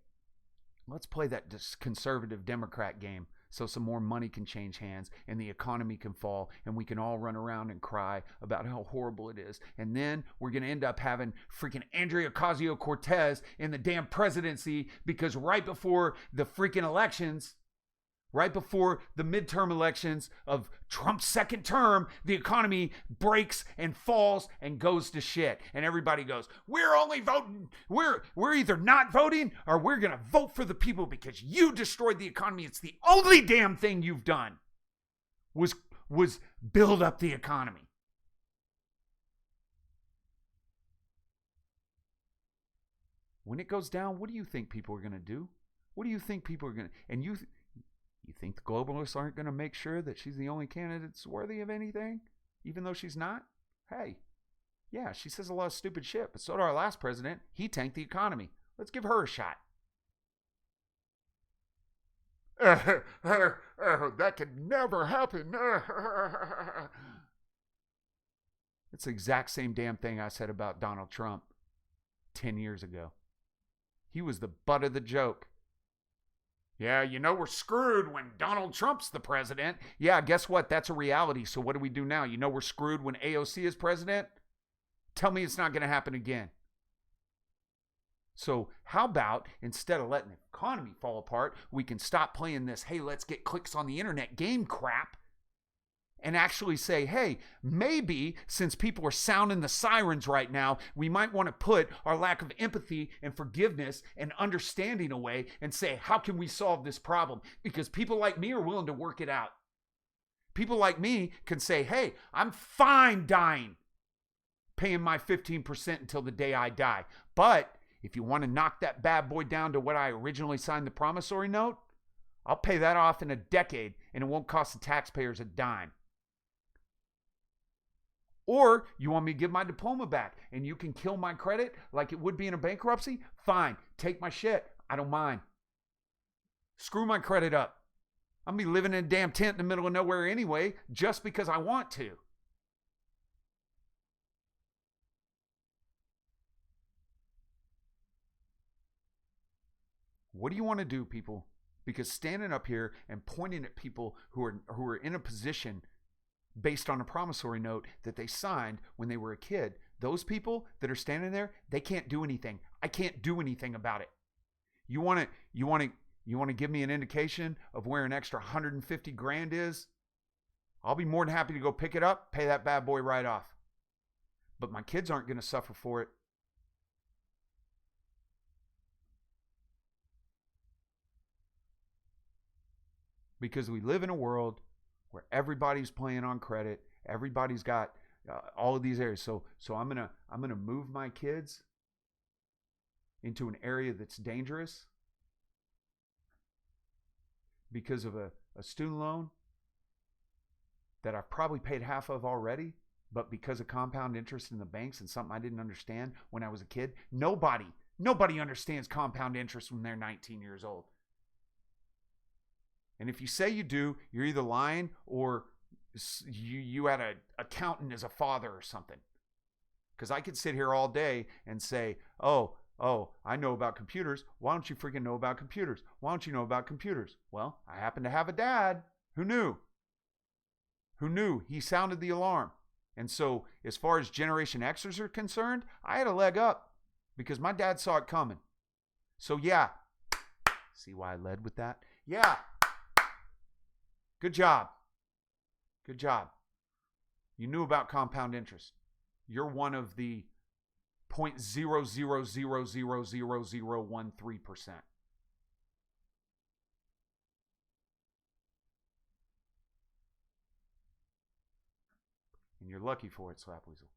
let's play that conservative Democrat game so some more money can change hands and the economy can fall and we can all run around and cry about how horrible it is. And then we're going to end up having freaking Andrea Ocasio-Cortez in the damn presidency because right before the freaking elections, right before the midterm elections of Trump's second term, the economy breaks and falls and goes to shit. And everybody goes, we're only voting. We're either not voting or we're going to vote for the people because you destroyed the economy. It's the only damn thing you've done was build up the economy. When it goes down, what do you think people are going to do? What do you think people are going to... And you think the globalists aren't going to make sure that she's the only candidate that's worthy of anything, even though she's not? Hey, yeah, she says a lot of stupid shit, but so did our last president. He tanked the economy. Let's give her a shot. That could never happen. It's the exact same damn thing I said about Donald Trump 10 years ago. He was the butt of the joke. Yeah, you know we're screwed when Donald Trump's the president. Yeah, guess what? That's a reality. So what do we do now? You know we're screwed when AOC is president? Tell me it's not going to happen again. So how about instead of letting the economy fall apart, we can stop playing this, hey, let's get clicks on the internet game crap and actually say, hey, maybe since people are sounding the sirens right now, we might want to put our lack of empathy and forgiveness and understanding away and say, how can we solve this problem? Because people like me are willing to work it out. People like me can say, hey, I'm fine dying, paying my 15% until the day I die. But if you want to knock that bad boy down to what I originally signed the promissory note, I'll pay that off in a decade and it won't cost the taxpayers a dime. Or you want me to give my diploma back and you can kill my credit like it would be in a bankruptcy? Fine. Take my shit. I don't mind. Screw my credit up. I'm going to be living in a damn tent in the middle of nowhere anyway, just because I want to. What do you want to do, people? Because standing up here and pointing at people who are in a position based on a promissory note that they signed when they were a kid, those people that are standing there, they can't do anything. I can't do anything about it. You want to give me an indication of where an extra 150 grand is? I'll be more than happy to go pick it up, pay that bad boy right off. But my kids aren't going to suffer for it. Because we live in a world where everybody's playing on credit, everybody's got all of these areas. So I'm gonna move my kids into an area that's dangerous because of a student loan that I've probably paid half of already, but because of compound interest in the banks and something I didn't understand when I was a kid. Nobody understands compound interest when they're 19 years old. And if you say you do, you're either lying or you had an accountant as a father or something. Because I could sit here all day and say, oh, I know about computers. Why don't you freaking know about computers? Why don't you know about computers? Well, I happen to have a dad who knew. He sounded the alarm. And so as far as Generation Xers are concerned, I had a leg up because my dad saw it coming. So yeah, see why I led with that? Yeah. Good job. You knew about compound interest. You're one of the 0.00000013%. And you're lucky for it, Slap Weasel.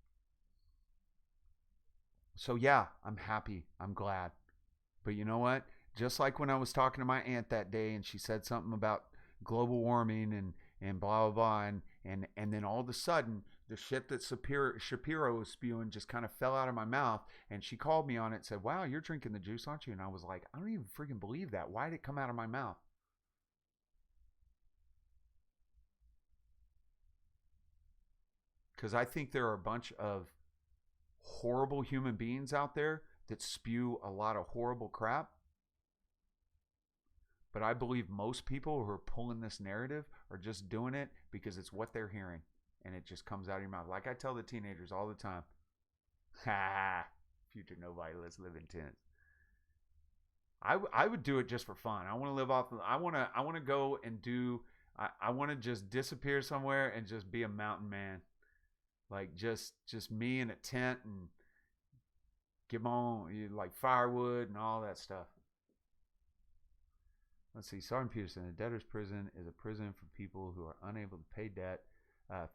So yeah, I'm happy. I'm glad. But you know what? Just like when I was talking to my aunt that day and she said something about global warming and blah, blah, blah. And then all of a sudden, the shit that Shapiro was spewing just kind of fell out of my mouth. And she called me on it and said, wow, you're drinking the juice, aren't you? And I was like, I don't even freaking believe that. Why did it come out of my mouth? Because I think there are a bunch of horrible human beings out there that spew a lot of horrible crap. But I believe most people who are pulling this narrative are just doing it because it's what they're hearing. And it just comes out of your mouth. Like I tell the teenagers all the time. Ha, future nobody, let's live in tents. I would do it just for fun. I want to live off. I want to go and do. I want to just disappear somewhere and just be a mountain man, like just me in a tent and get on like firewood and all that stuff. Let's see. Sergeant Peterson, a debtor's prison is a prison for people who are unable to pay debt.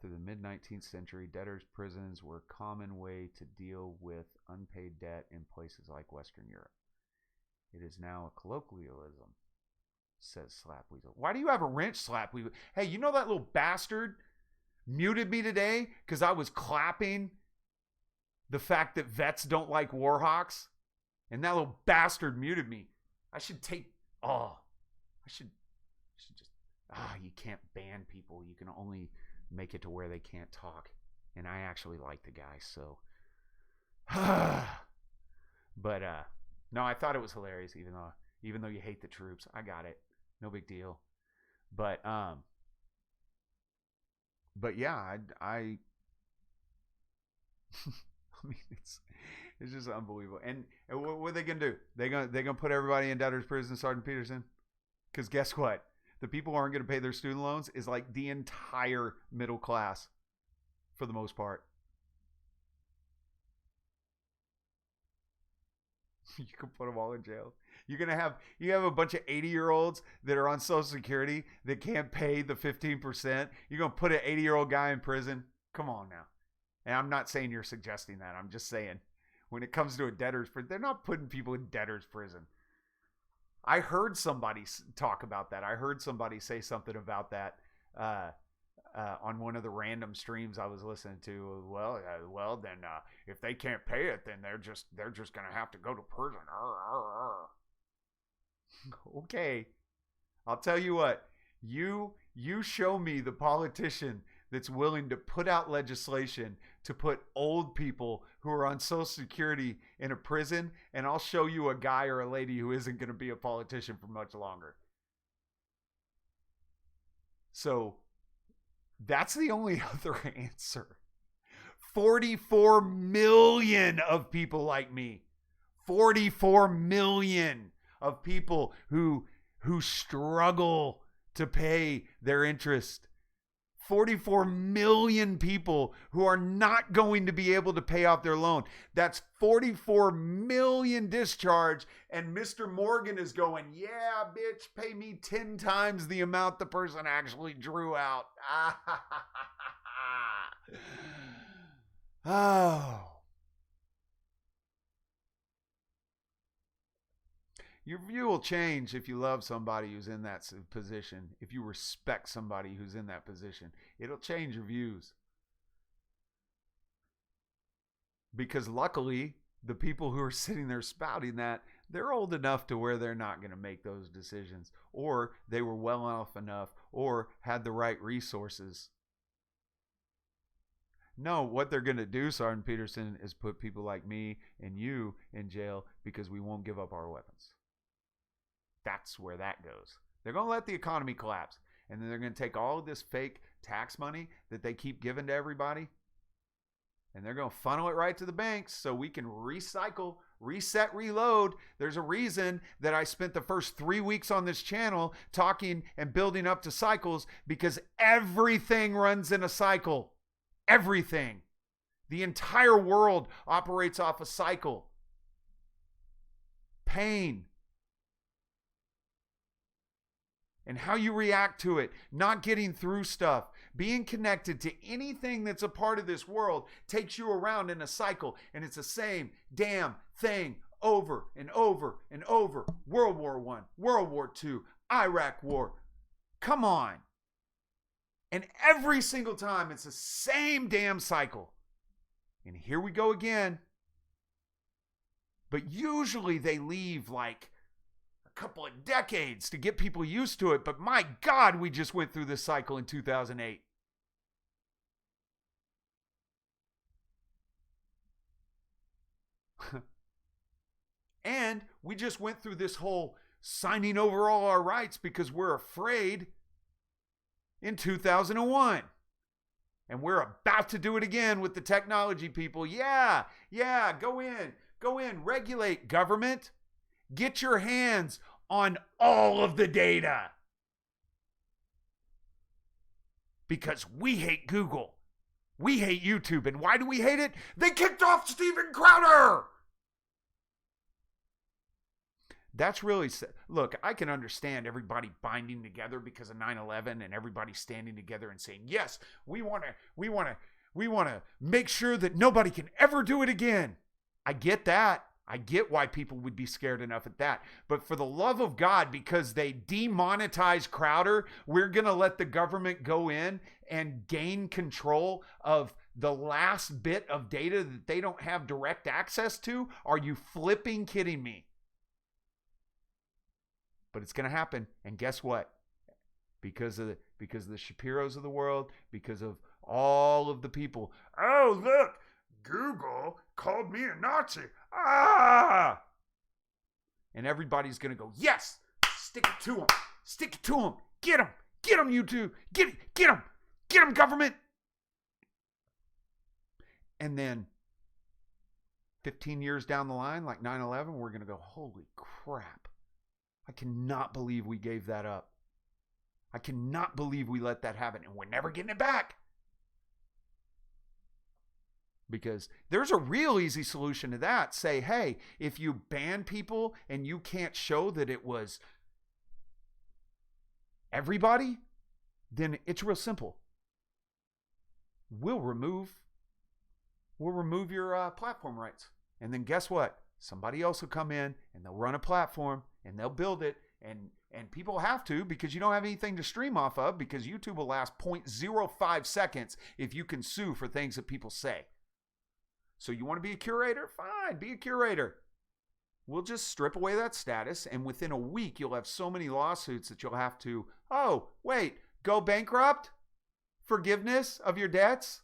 Through the mid-19th century, debtors' prisons were a common way to deal with unpaid debt in places like Western Europe. It is now a colloquialism, says Slapweasel. Why do you have a wrench, Slapweasel? Hey, you know that little bastard muted me today because I was clapping the fact that vets don't like warhawks? And that little bastard muted me. I should just, you can't ban people. You can only make it to where they can't talk. And I actually like the guy, so. But, no, I thought it was hilarious, even though you hate the troops. I got it. No big deal. But yeah, I mean, it's just unbelievable. And what are they gonna do? They gonna put everybody in debtor's prison, Sergeant Peterson? Because guess what? The people who aren't gonna pay their student loans is like the entire middle class, for the most part. You can put them all in jail. You have a bunch of 80-year-olds that are on Social Security that can't pay the 15%. You're gonna put an 80-year-old guy in prison? Come on now. And I'm not saying you're suggesting that. I'm just saying when it comes to a debtor's prison, they're not putting people in debtor's prison. I heard somebody talk about that. I heard somebody say something about that on one of the random streams I was listening to. Well, then if they can't pay it, then they're just gonna have to go to prison. Okay, I'll tell you what. You show me the politician that's willing to put out legislation to put old people who are on Social Security in a prison, and I'll show you a guy or a lady who isn't going to be a politician for much longer. So that's the only other answer. 44 million of people like me. 44 million of people who struggle to pay their interest. 44 million people who are not going to be able to pay off their loan. That's 44 million discharge. And Mr. Morgan is going, yeah, bitch, pay me 10 times the amount the person actually drew out. Oh. Your view will change if you love somebody who's in that position. If you respect somebody who's in that position, it'll change your views. Because luckily, the people who are sitting there spouting that, they're old enough to where they're not going to make those decisions. Or they were well off enough or had the right resources. No, what they're going to do, Sergeant Peterson, is put people like me and you in jail because we won't give up our weapons. That's where that goes. They're going to let the economy collapse. And then they're going to take all of this fake tax money that they keep giving to everybody. And they're going to funnel it right to the banks so we can recycle, reset, reload. There's a reason that I spent the first 3 weeks on this channel talking and building up to cycles, because everything runs in a cycle. Everything. The entire world operates off a cycle. Pain. And how you react to it, not getting through stuff, being connected to anything that's a part of this world takes you around in a cycle. And it's the same damn thing over and over and over. World War I, World War II, Iraq War. Come on. And every single time it's the same damn cycle. And here we go again. But usually they leave like a couple of decades to get people used to it. But my God, we just went through this cycle in 2008. And we just went through this whole signing over all our rights because we're afraid in 2001. And we're about to do it again with the technology people. Yeah, go in, regulate government. Get your hands on all of the data. Because we hate Google. We hate YouTube. And why do we hate it? They kicked off Steven Crowder. That's really, look, I can understand everybody binding together because of 9/11 and everybody standing together and saying, yes, we want to make sure that nobody can ever do it again. I get that. I get why people would be scared enough at that. But for the love of God, because they demonetized Crowder, we're going to let the government go in and gain control of the last bit of data that they don't have direct access to? Are you flipping kidding me? But it's going to happen. And guess what? Because of the Shapiros of the world, because of all of the people. Oh, look, Google called me a Nazi. Ah! And everybody's going to go, yes, stick it to them. Stick it to them. Get them. Get them, YouTube. Get them. Get them, government. And then 15 years down the line, like 9/11, we're going to go, holy crap. I cannot believe we gave that up. I cannot believe we let that happen, and we're never getting it back. Because there's a real easy solution to that. Say, hey, if you ban people and you can't show that it was everybody, then it's real simple. We'll remove your platform rights. And then guess what? Somebody else will come in and they'll run a platform and they'll build it, and people have to, because you don't have anything to stream off of, because YouTube will last 0.05 seconds if you can sue for things that people say. So you want to be a curator? Fine, be a curator. We'll just strip away that status, and within a week you'll have so many lawsuits that you'll have to, oh, wait, go bankrupt? Forgiveness of your debts?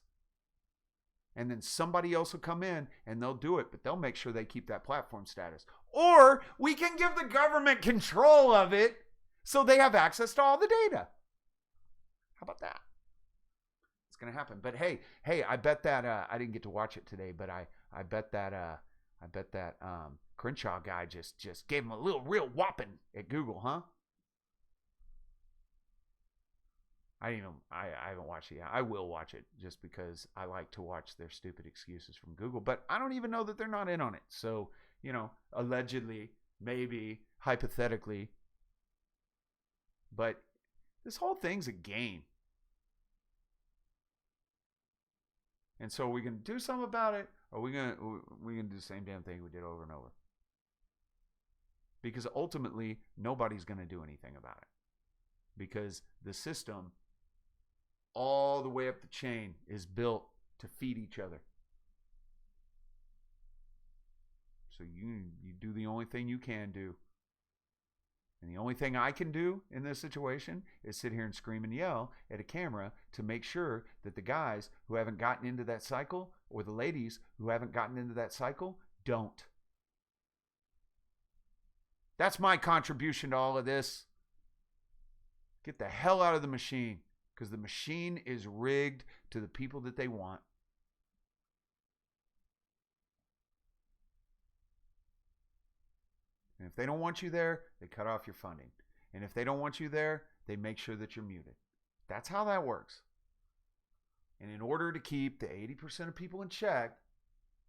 And then somebody else will come in and they'll do it, but they'll make sure they keep that platform status. Or we can give the government control of it so they have access to all the data. How about that? It's going to happen. But hey, I bet that I didn't get to watch it today, but I bet that Crenshaw guy just gave him a little real whopping at Google, huh? I haven't watched it yet. I will watch it just because I like to watch their stupid excuses from Google. But I don't even know that they're not in on it. So, allegedly, maybe, hypothetically. But this whole thing's a game. And so are we going to do something about it? Or are we going to do the same damn thing we did over and over? Because ultimately, nobody's going to do anything about it. Because the system, all the way up the chain, is built to feed each other. So you do the only thing you can do. And the only thing I can do in this situation is sit here and scream and yell at a camera to make sure that the guys who haven't gotten into that cycle, or the ladies who haven't gotten into that cycle, don't. That's my contribution to all of this. Get the hell out of the machine, because the machine is rigged to the people that they want. And if they don't want you there, they cut off your funding. And if they don't want you there, they make sure that you're muted. That's how that works. And in order to keep the 80% of people in check,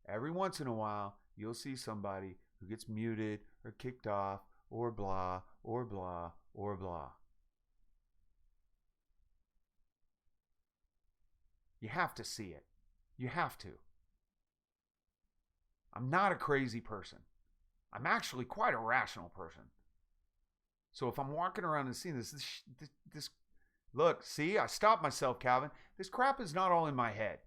every once in a while, you'll see somebody who gets muted or kicked off or blah, or blah, or blah. You have to see it. You have to. I'm not a crazy person. I'm actually quite a rational person. So if I'm walking around and seeing this look, see, I stopped myself, Calvin. This crap is not all in my head.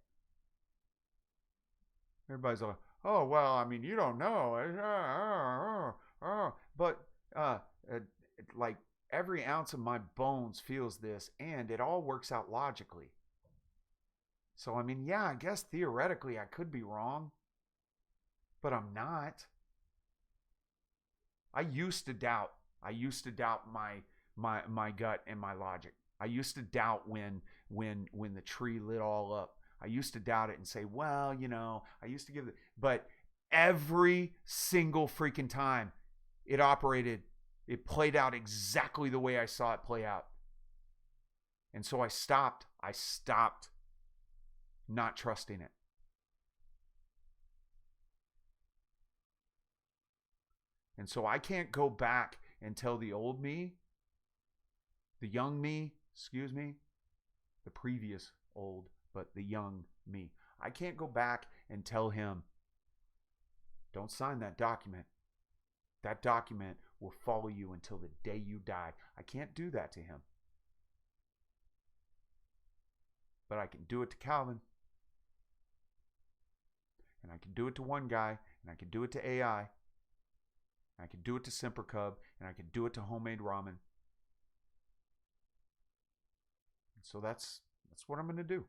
Everybody's like, oh, well, I mean, you don't know. But like every ounce of my bones feels this, and it all works out logically. So, I mean, yeah, I guess theoretically I could be wrong, but I'm not. I used to doubt my gut and my logic. I used to doubt when the tree lit all up. I used to doubt it and say, well, you know, I used to give it, but every single freaking time it operated, it played out exactly the way I saw it play out. And so I stopped not trusting it. And so I can't go back and tell the old me, the young me, the previous old, but the young me. I can't go back and tell him, don't sign that document. That document will follow you until the day you die. I can't do that to him. But I can do it to Calvin. And I can do it to one guy. And I can do it to AI. And I can do it to Semper, and I can do it to homemade ramen. So that's what I'm going to do.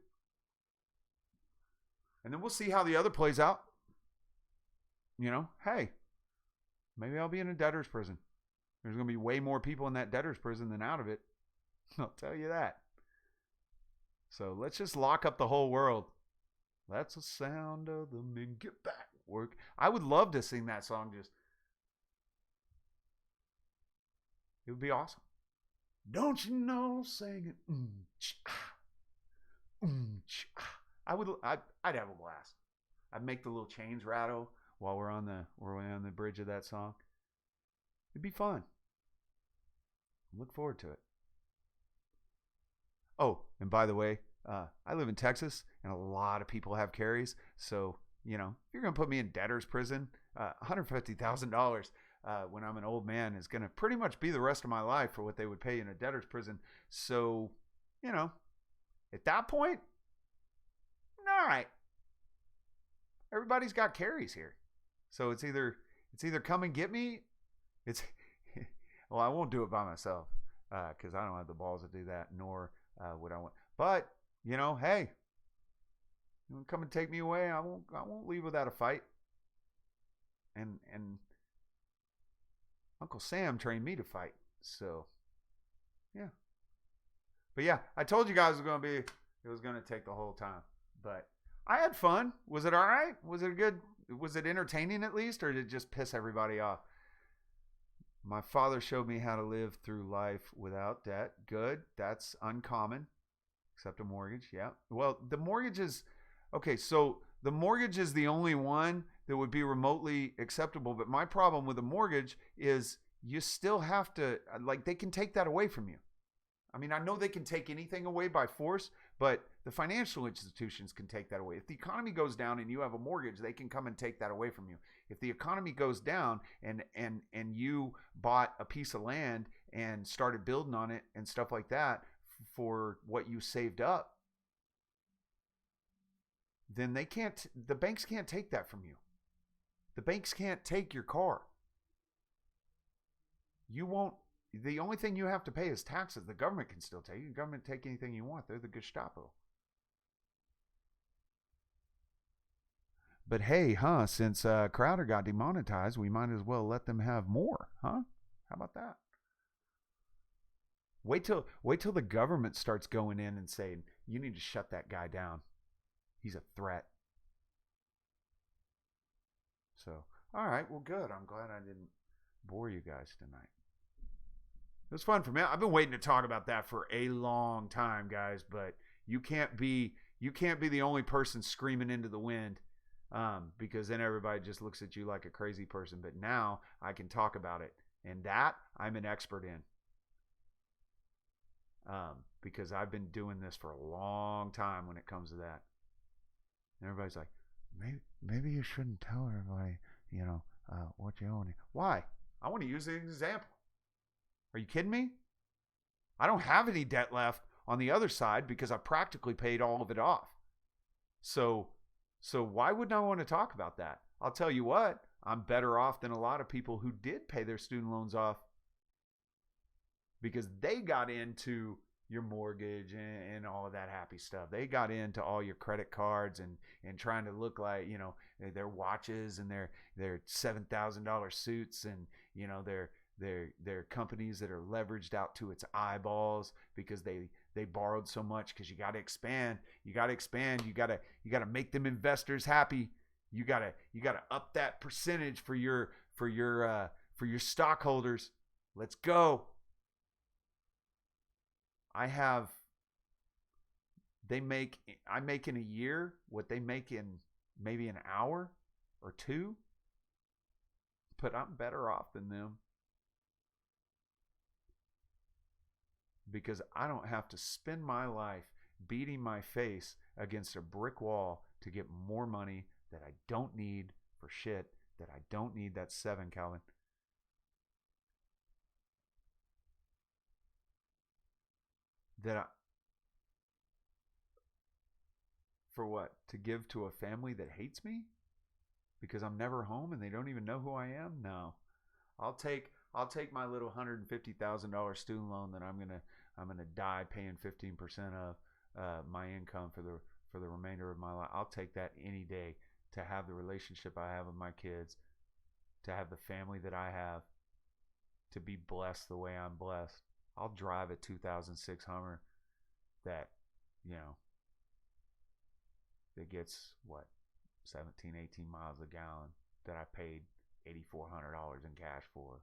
And then we'll see how the other plays out. You know, hey, maybe I'll be in a debtor's prison. There's going to be way more people in that debtor's prison than out of it. I'll tell you that. So let's just lock up the whole world. That's the sound of the men. Get back, work. I would love to sing that song. It would be awesome. Don't you know, singing. I'd have a blast. I'd make the little chains rattle while we're on the bridge of that song. It'd be fun. Look forward to it. Oh, and by the way, I live in Texas, and a lot of people have carries. So, you know, if you're going to put me in debtor's prison, $150,000 when I'm an old man is going to pretty much be the rest of my life for what they would pay in a debtor's prison. So, you know, at that point, all right. Everybody's got carries here. So it's either come and get me. Well, I won't do it by myself because I don't have the balls to do that, nor would I want. But, you know, hey, you want to come and take me away? I won't leave without a fight. And Uncle Sam trained me to fight. So, yeah. But yeah, I told you guys it was going to take the whole time. But I had fun. Was it all right? Was it good? Was it entertaining at least? Or did it just piss everybody off? My father showed me how to live through life without debt. Good. That's uncommon. Except a mortgage. Yeah. Well, the mortgage is... Okay, so the mortgage is the only one that would be remotely acceptable. But my problem with a mortgage is you still have to... Like, they can take that away from you. I mean, I know they can take anything away by force, but the financial institutions can take that away. If the economy goes down and you have a mortgage, they can come and take that away from you. If the economy goes down and you bought a piece of land and started building on it and stuff like that for what you saved up, then the banks can't take that from you. The banks can't take your car. The only thing you have to pay is taxes. The government can still take it. The government can take anything you want. They're the Gestapo. But hey, since Crowder got demonetized, we might as well let them have more, huh? How about that? Wait till the government starts going in and saying, you need to shut that guy down. He's a threat. So, all right, well, good. I'm glad I didn't bore you guys tonight. It was fun for me. I've been waiting to talk about that for a long time, guys. But you can't be the only person screaming into the wind, because then everybody just looks at you like a crazy person. But now I can talk about it, and that I'm an expert in, because I've been doing this for a long time when it comes to that. And everybody's like, maybe you shouldn't tell everybody, What you own? Why? I want to use an example. Are you kidding me? I don't have any debt left on the other side because I practically paid all of it off. So why wouldn't I want to talk about that? I'll tell you what, I'm better off than a lot of people who did pay their student loans off because they got into your mortgage and all of that happy stuff. They got into all your credit cards and trying to look like, you know, their watches and their $7,000 suits and, you know, their companies that are leveraged out to its eyeballs because they borrowed so much because you got to expand. You got to make them investors happy. You got to up that percentage for your stockholders. Let's go. I make in a year what they make in maybe an hour or two, but I'm better off than them because I don't have to spend my life beating my face against a brick wall to get more money that I don't need for shit that I don't need. That's 7, Calvin. For what? To give to a family that hates me because I'm never home and they don't even know who I am? No. I'll take my little $150,000 student loan that I'm gonna die paying 15% of my income for the remainder of my life. I'll take that any day to have the relationship I have with my kids, to have the family that I have, to be blessed the way I'm blessed. I'll drive a 2006 Hummer that, you know, that gets what, 17, 18 miles a gallon that I paid $8,400 in cash for.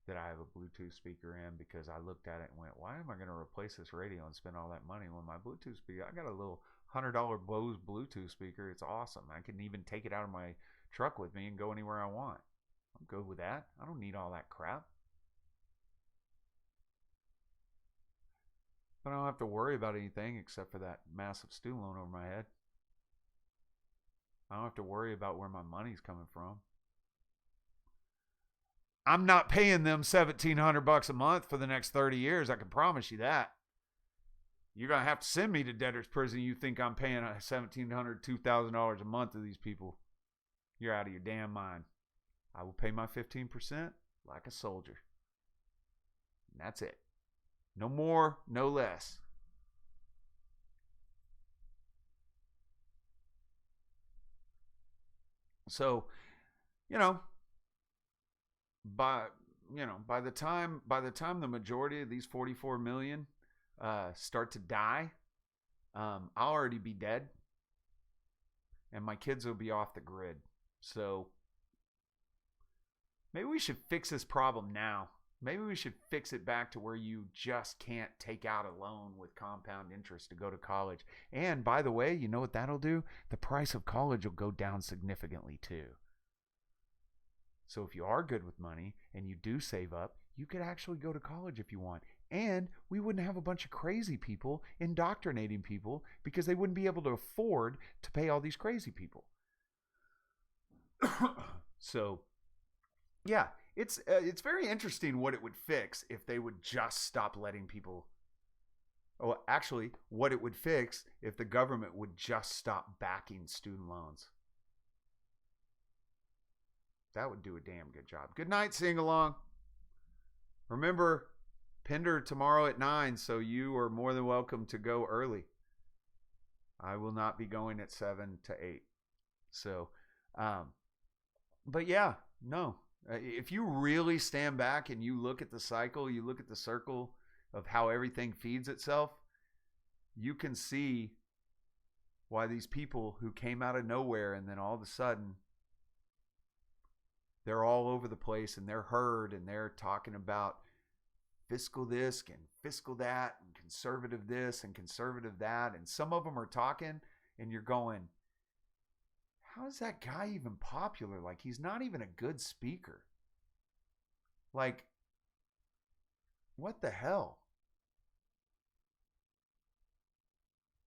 That I have a Bluetooth speaker in because I looked at it and went, why am I going to replace this radio and spend all that money when my Bluetooth speaker, I got a little $100 Bose Bluetooth speaker. It's awesome. I can even take it out of my truck with me and go anywhere I want. I'm good with that. I don't need all that crap. But I don't have to worry about anything except for that massive student loan over my head. I don't have to worry about where my money's coming from. I'm not paying them $1,700 a month for the next 30 years. I can promise you that. You're going to have to send me to debtor's prison. You think I'm paying $1,700, $2,000 a month to these people. You're out of your damn mind. I will pay my 15% like a soldier. And that's it. No more, no less. So, you know, by the time the majority of these 44 million start to die, I'll already be dead, and my kids will be off the grid. So maybe we should fix this problem now. Maybe we should fix it back to where you just can't take out a loan with compound interest to go to college. And by the way, you know what that'll do? The price of college will go down significantly too. So if you are good with money and you do save up, you could actually go to college if you want. And we wouldn't have a bunch of crazy people indoctrinating people because they wouldn't be able to afford to pay all these crazy people. So, yeah, it's very interesting what it would fix if they would just stop letting people. Oh, actually, what it would fix if the government would just stop backing student loans. That would do a damn good job. Good night, sing along. Remember, Pender tomorrow at 9, so you are more than welcome to go early. I will not be going at 7 to 8. So, but yeah, no. If you really stand back and you look at the cycle, you look at the circle of how everything feeds itself, you can see why these people who came out of nowhere and then all of a sudden they're all over the place and they're heard and they're talking about fiscal this and fiscal that and conservative this and conservative that. And some of them are talking and you're going, how is that guy even popular? Like, he's not even a good speaker. Like, what the hell?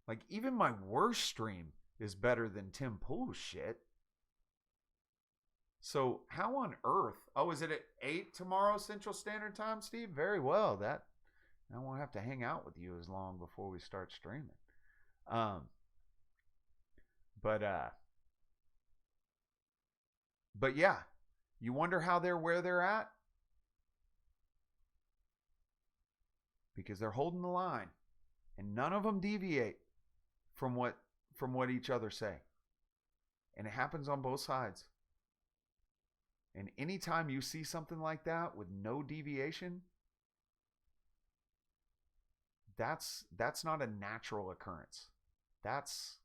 Like, even my worst stream is better than Tim Pool's shit. So how on earth? Oh, is it at 8 tomorrow Central Standard Time, Steve? Very well. That I won't have to hang out with you as long before we start streaming. But yeah, you wonder how they're where they're at? Because they're holding the line, and none of them deviate from what each other say. And it happens on both sides. And anytime you see something like that with no deviation, that's not a natural occurrence. That's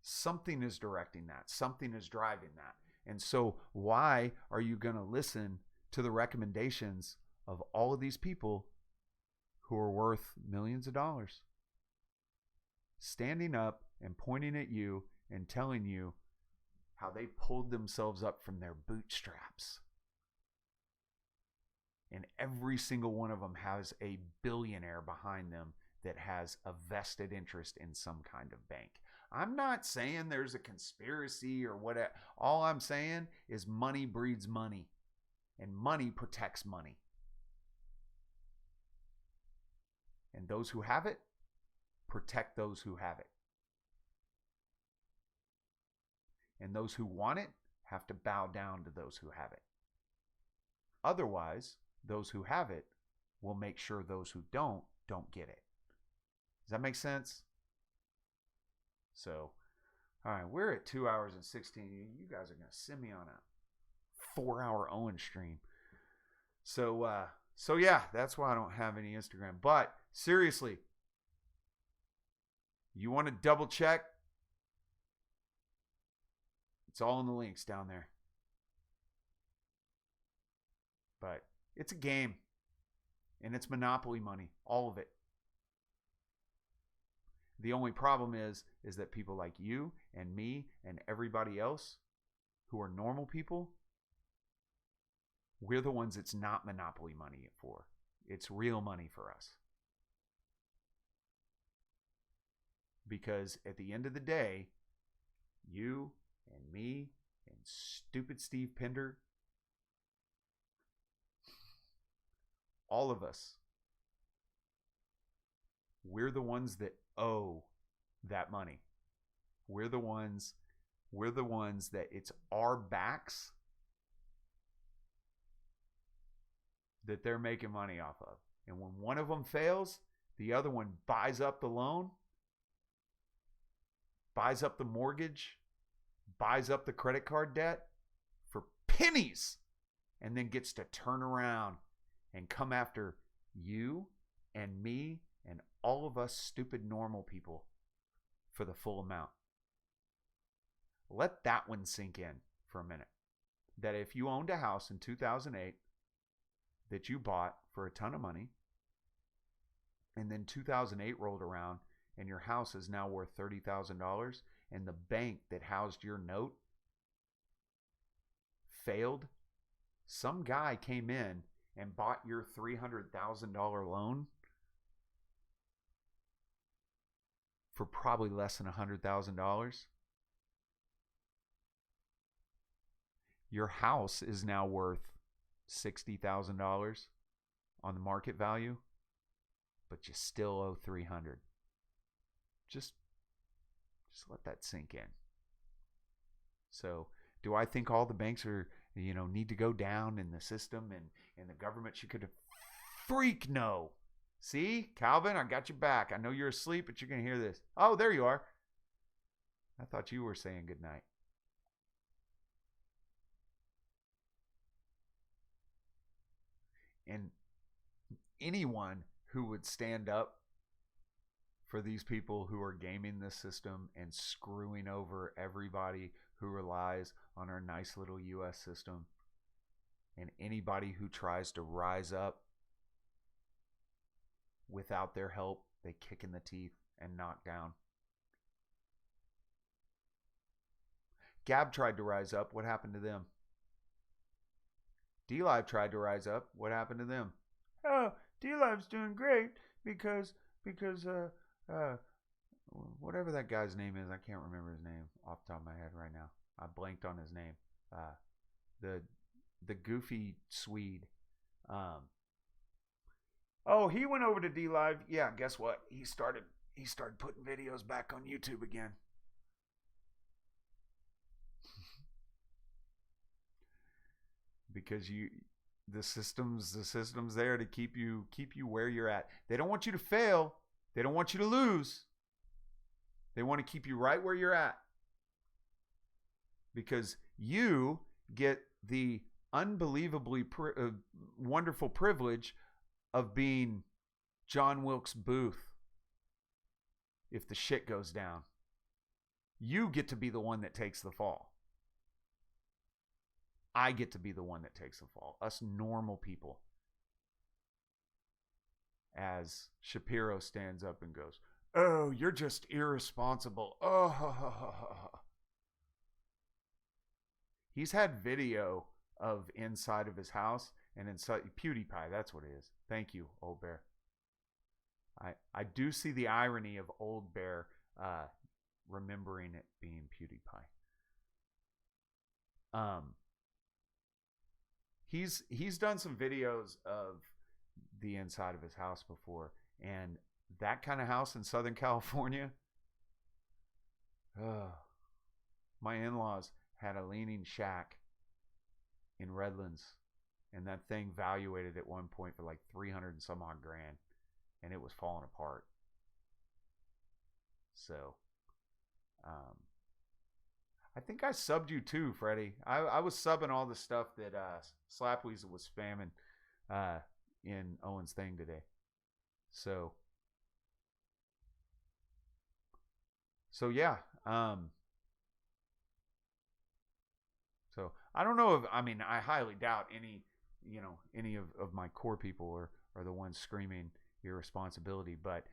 something is directing that. Something is driving that. And so why are you going to listen to the recommendations of all of these people who are worth millions of dollars, standing up and pointing at you and telling you how they pulled themselves up from their bootstraps? And every single one of them has a billionaire behind them that has a vested interest in some kind of bank. I'm not saying there's a conspiracy or whatever. All I'm saying is money breeds money, and money protects money. And those who have it protect those who have it. And those who want it have to bow down to those who have it. Otherwise, those who have it will make sure those who don't get it. Does that make sense? So, all right, we're at 2 hours and 16. You guys are going to send me on a 4-hour Owen stream. So yeah, that's why I don't have any Instagram. But seriously, you want to double check? It's all in the links down there. But it's a game, and it's monopoly money, all of it. The only problem is that people like you and me and everybody else who are normal people, we're the ones it's not monopoly money for. It's real money for us. Because at the end of the day, you and me and stupid Steve Pinder, all of us, we're the ones that owe that money. We're the ones that it's our backs that they're making money off of. And when one of them fails, the other one buys up the loan, buys up the mortgage, buys up the credit card debt for pennies, and then gets to turn around and come after you and me and all of us stupid normal people for the full amount. Let that one sink in for a minute. That if you owned a house in 2008 that you bought for a ton of money, and then 2008 rolled around and your house is now worth $30,000, and the bank that housed your note failed, some guy came in and bought your $300,000 loan for probably less than $100,000. Your house is now worth $60,000 on the market value, but you still owe $300,000. Just let that sink in. So, do I think all the banks are, need to go down in the system and the government should could freak no. See, Calvin, I got you back. I know you're asleep, but you're going to hear this. Oh, there you are. I thought you were saying goodnight. And anyone who would stand up for these people who are gaming this system and screwing over everybody who relies on our nice little U.S. system, and anybody who tries to rise up without their help, they kick in the teeth and knock down. Gab tried to rise up. What happened to them? D-Live tried to rise up. What happened to them? Oh, D-Live's doing great because whatever that guy's name is. I can't remember his name off the top of my head right now. I blanked on his name. The goofy Swede. Oh, he went over to D Live. Yeah, guess what? He started putting videos back on YouTube again. Because the system's there to keep you where you're at. They don't want you to fail. They don't want you to lose. They want to keep you right where you're at. Because you get the unbelievably wonderful privilege of being John Wilkes Booth if the shit goes down. You get to be the one that takes the fall. I get to be the one that takes the fall. Us normal people. As Shapiro stands up and goes, "Oh, you're just irresponsible." Oh. He's had video of inside of his house and inside PewDiePie. That's what it is. Thank you, Old Bear. I do see the irony of Old Bear remembering it being PewDiePie. He's done some videos of the inside of his house before, and that kind of house in Southern California. My in-laws had a leaning shack in Redlands, and that thing valuated at one point for like 300 and some odd grand, and it was falling apart. So I think I subbed you too, Freddie. I was subbing all the stuff that Slapweasel was spamming in Owen's thing today. So yeah. So I don't know if, I mean, I highly doubt any of my core people are the ones screaming irresponsibility, but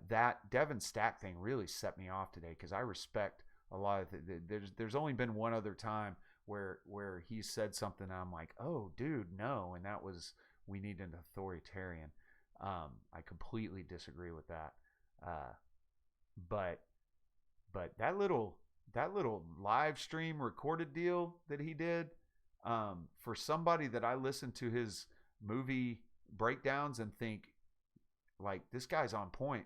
that Devin Stack thing really set me off today, because I respect a lot of there's only been one other time where he said something and I'm like, oh dude, no, and that was, we need an authoritarian. I completely disagree with that. But that little live stream recorded deal that he did, for somebody that I listen to his movie breakdowns and think, like, this guy's on point.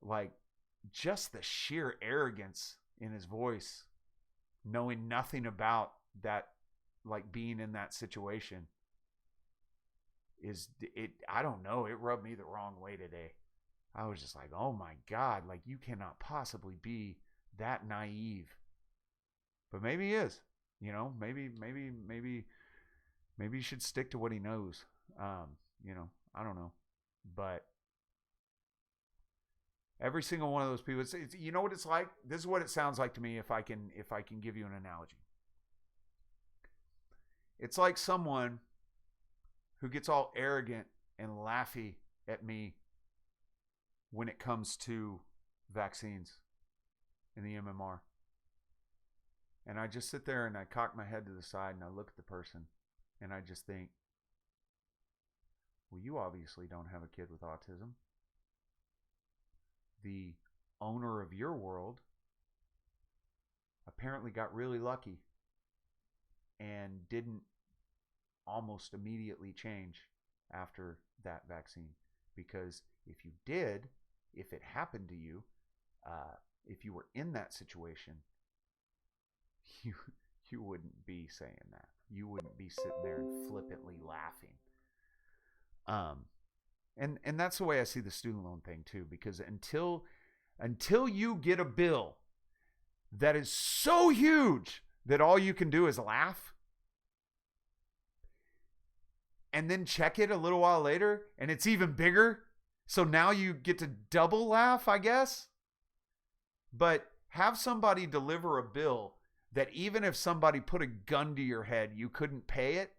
Like, just the sheer arrogance in his voice, knowing nothing about that, like being in that situation, I don't know, it rubbed me the wrong way today. I was just like, oh my God, like, you cannot possibly be that naive. But maybe he is. Maybe he should stick to what he knows. I don't know. But every single one of those people, it's, you know what it's like? This is what it sounds like to me, if I can give you an analogy. It's like someone who gets all arrogant and laughy at me when it comes to vaccines in the MMR. And I just sit there and I cock my head to the side and I look at the person and I just think, well, you obviously don't have a kid with autism. The owner of your world apparently got really lucky and didn't almost immediately change after that vaccine. Because if you did, if it happened to you, if you were in that situation, you wouldn't be saying that. You wouldn't be sitting there and flippantly laughing. And that's the way I see the student loan thing too, because until you get a bill that is so huge that all you can do is laugh, and then check it a little while later and it's even bigger, so now you get to double laugh, I guess. But have somebody deliver a bill that even if somebody put a gun to your head, you couldn't pay it.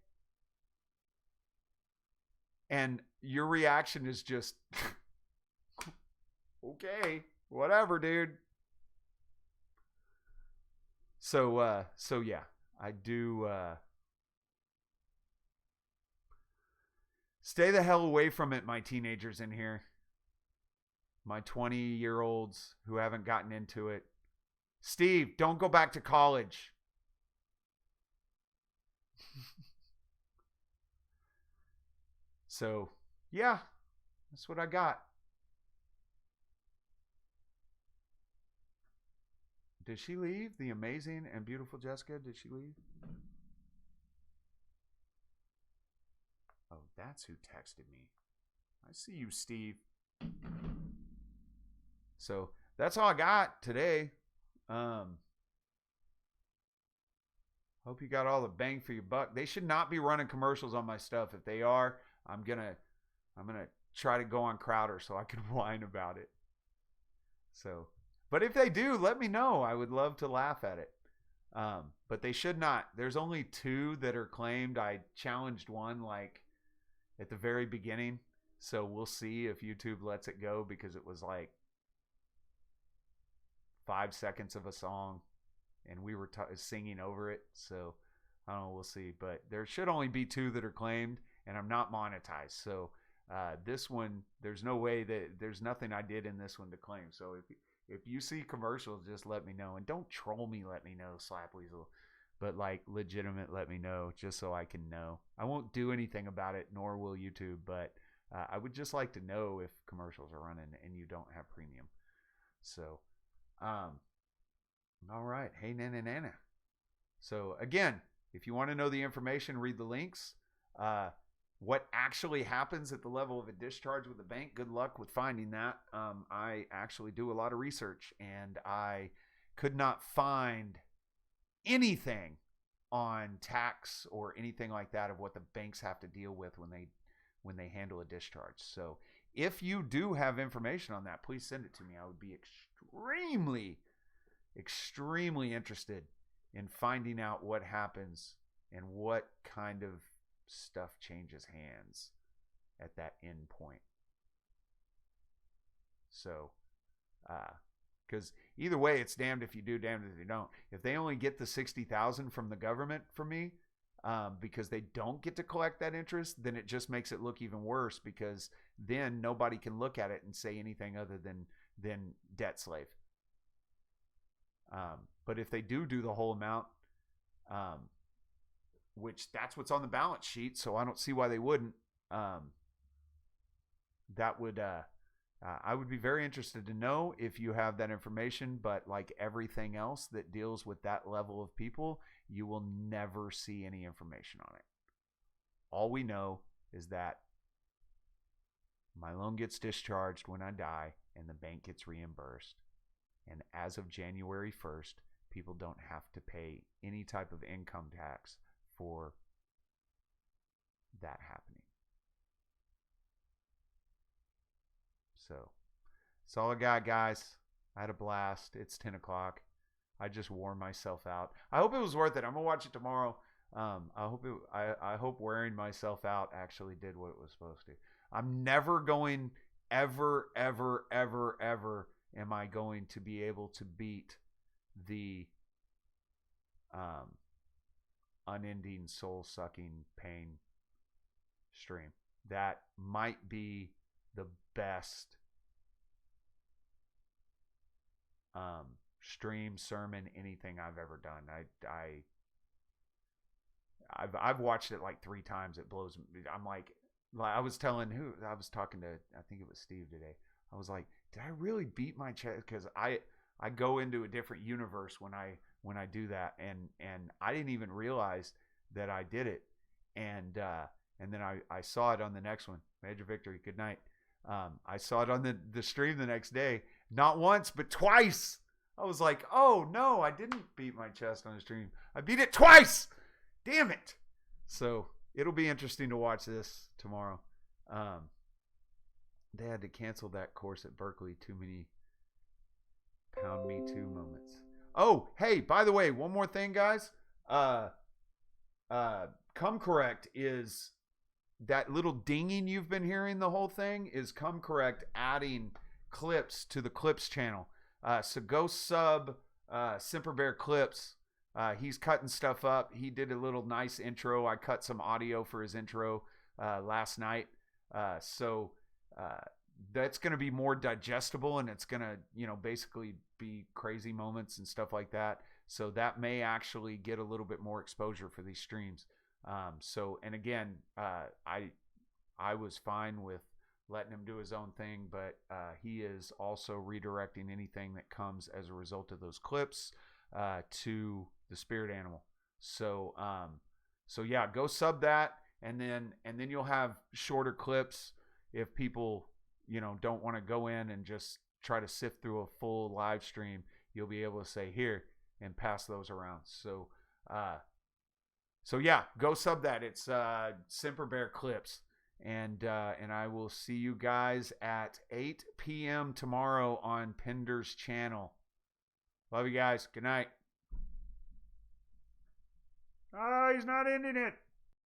And your reaction is just, okay, whatever, dude. So yeah, I do, stay the hell away from it, my teenagers in here. my 20-year-olds who haven't gotten into it. Steve, don't go back to college. So, yeah, that's what I got. Did she leave? The amazing and beautiful Jessica, did she leave? Oh, that's who texted me. I see you, Steve. So that's all I got today. Hope you got all the bang for your buck. They should not be running commercials on my stuff. If they are, I'm gonna try to go on Crowder so I can whine about it. So, but if they do, let me know. I would love to laugh at it. But they should not. There's only 2 that are claimed. I challenged one like at the very beginning. So we'll see if YouTube lets it go, because it was like 5 seconds of a song and we were singing over it. So I don't know. We'll see. But there should only be 2 that are claimed, and I'm not monetized. So this one, there's no way that there's nothing I did in this one to claim. So if you see commercials, just let me know. And don't troll me, let me know, Slap Weasel. But like legitimate, let me know, just so I can know. I won't do anything about it, nor will YouTube. But I would just like to know if commercials are running and you don't have premium. So, all right. Hey, Nana. So again, if you want to know the information, read the links. What actually happens at the level of a discharge with a bank, good luck with finding that. I actually do a lot of research, and I could not find anything on tax or anything like that of what the banks have to deal with when they handle a discharge. So if you do have information on that, please send it to me. I would be extremely interested in finding out what happens and what kind of stuff changes hands at that end point. So, because either way, it's damned if you do, damned if you don't. If they only get the $60,000 from the government from me, because they don't get to collect that interest, then it just makes it look even worse, because then nobody can look at it and say anything other than debt slave. But if they do the whole amount, which that's what's on the balance sheet, so I don't see why they wouldn't. That would I would be very interested to know if you have that information. But like everything else that deals with that level of people, you will never see any information on it. All we know is that my loan gets discharged when I die and the bank gets reimbursed. And as of January 1st, people don't have to pay any type of income tax for that happening. So that's all I got, guys. I had a blast. It's 10 o'clock. I just wore myself out. I hope it was worth it. I'm gonna watch it tomorrow. I hope wearing myself out actually did what it was supposed to. I'm never going ever am I going to be able to beat the unending soul-sucking pain stream. That might be the best stream, sermon, anything I've ever done. I've watched it like 3 times. It blows me. I'm like I was telling I was talking to, I think it was Steve today. I was like, did I really beat my chest? Because I go into a different universe when I do that, and I didn't even realize that I did it, and then I saw it on the next one. Major victory. Good night. I saw it on the stream the next day, not once but twice. I was like, oh no, I didn't beat my chest on the stream. I beat it twice. Damn it. So it'll be interesting to watch this tomorrow. They had to cancel that course at Berkeley. Too many pound me too moments. Oh, hey, by the way, one more thing, guys. Come Correct is that little dinging you've been hearing the whole thing is Come Correct adding clips to the Clips channel. So go sub Semper Bear Clips. He's cutting stuff up. He did a little nice intro. I cut some audio for his intro last night. So that's going to be more digestible, and it's going to, basically be crazy moments and stuff like that. So that may actually get a little bit more exposure for these streams. And again, I was fine with letting him do his own thing, but he is also redirecting anything that comes as a result of those clips to the spirit animal. So yeah, go sub that, and then you'll have shorter clips if people don't want to go in and just try to sift through a full live stream. You'll be able to say here and pass those around. So yeah, go sub that. It's Semper Bear Clips. And I will see you guys at 8 p.m. tomorrow on Pender's channel. Love you guys. Good night. Oh, he's not ending it.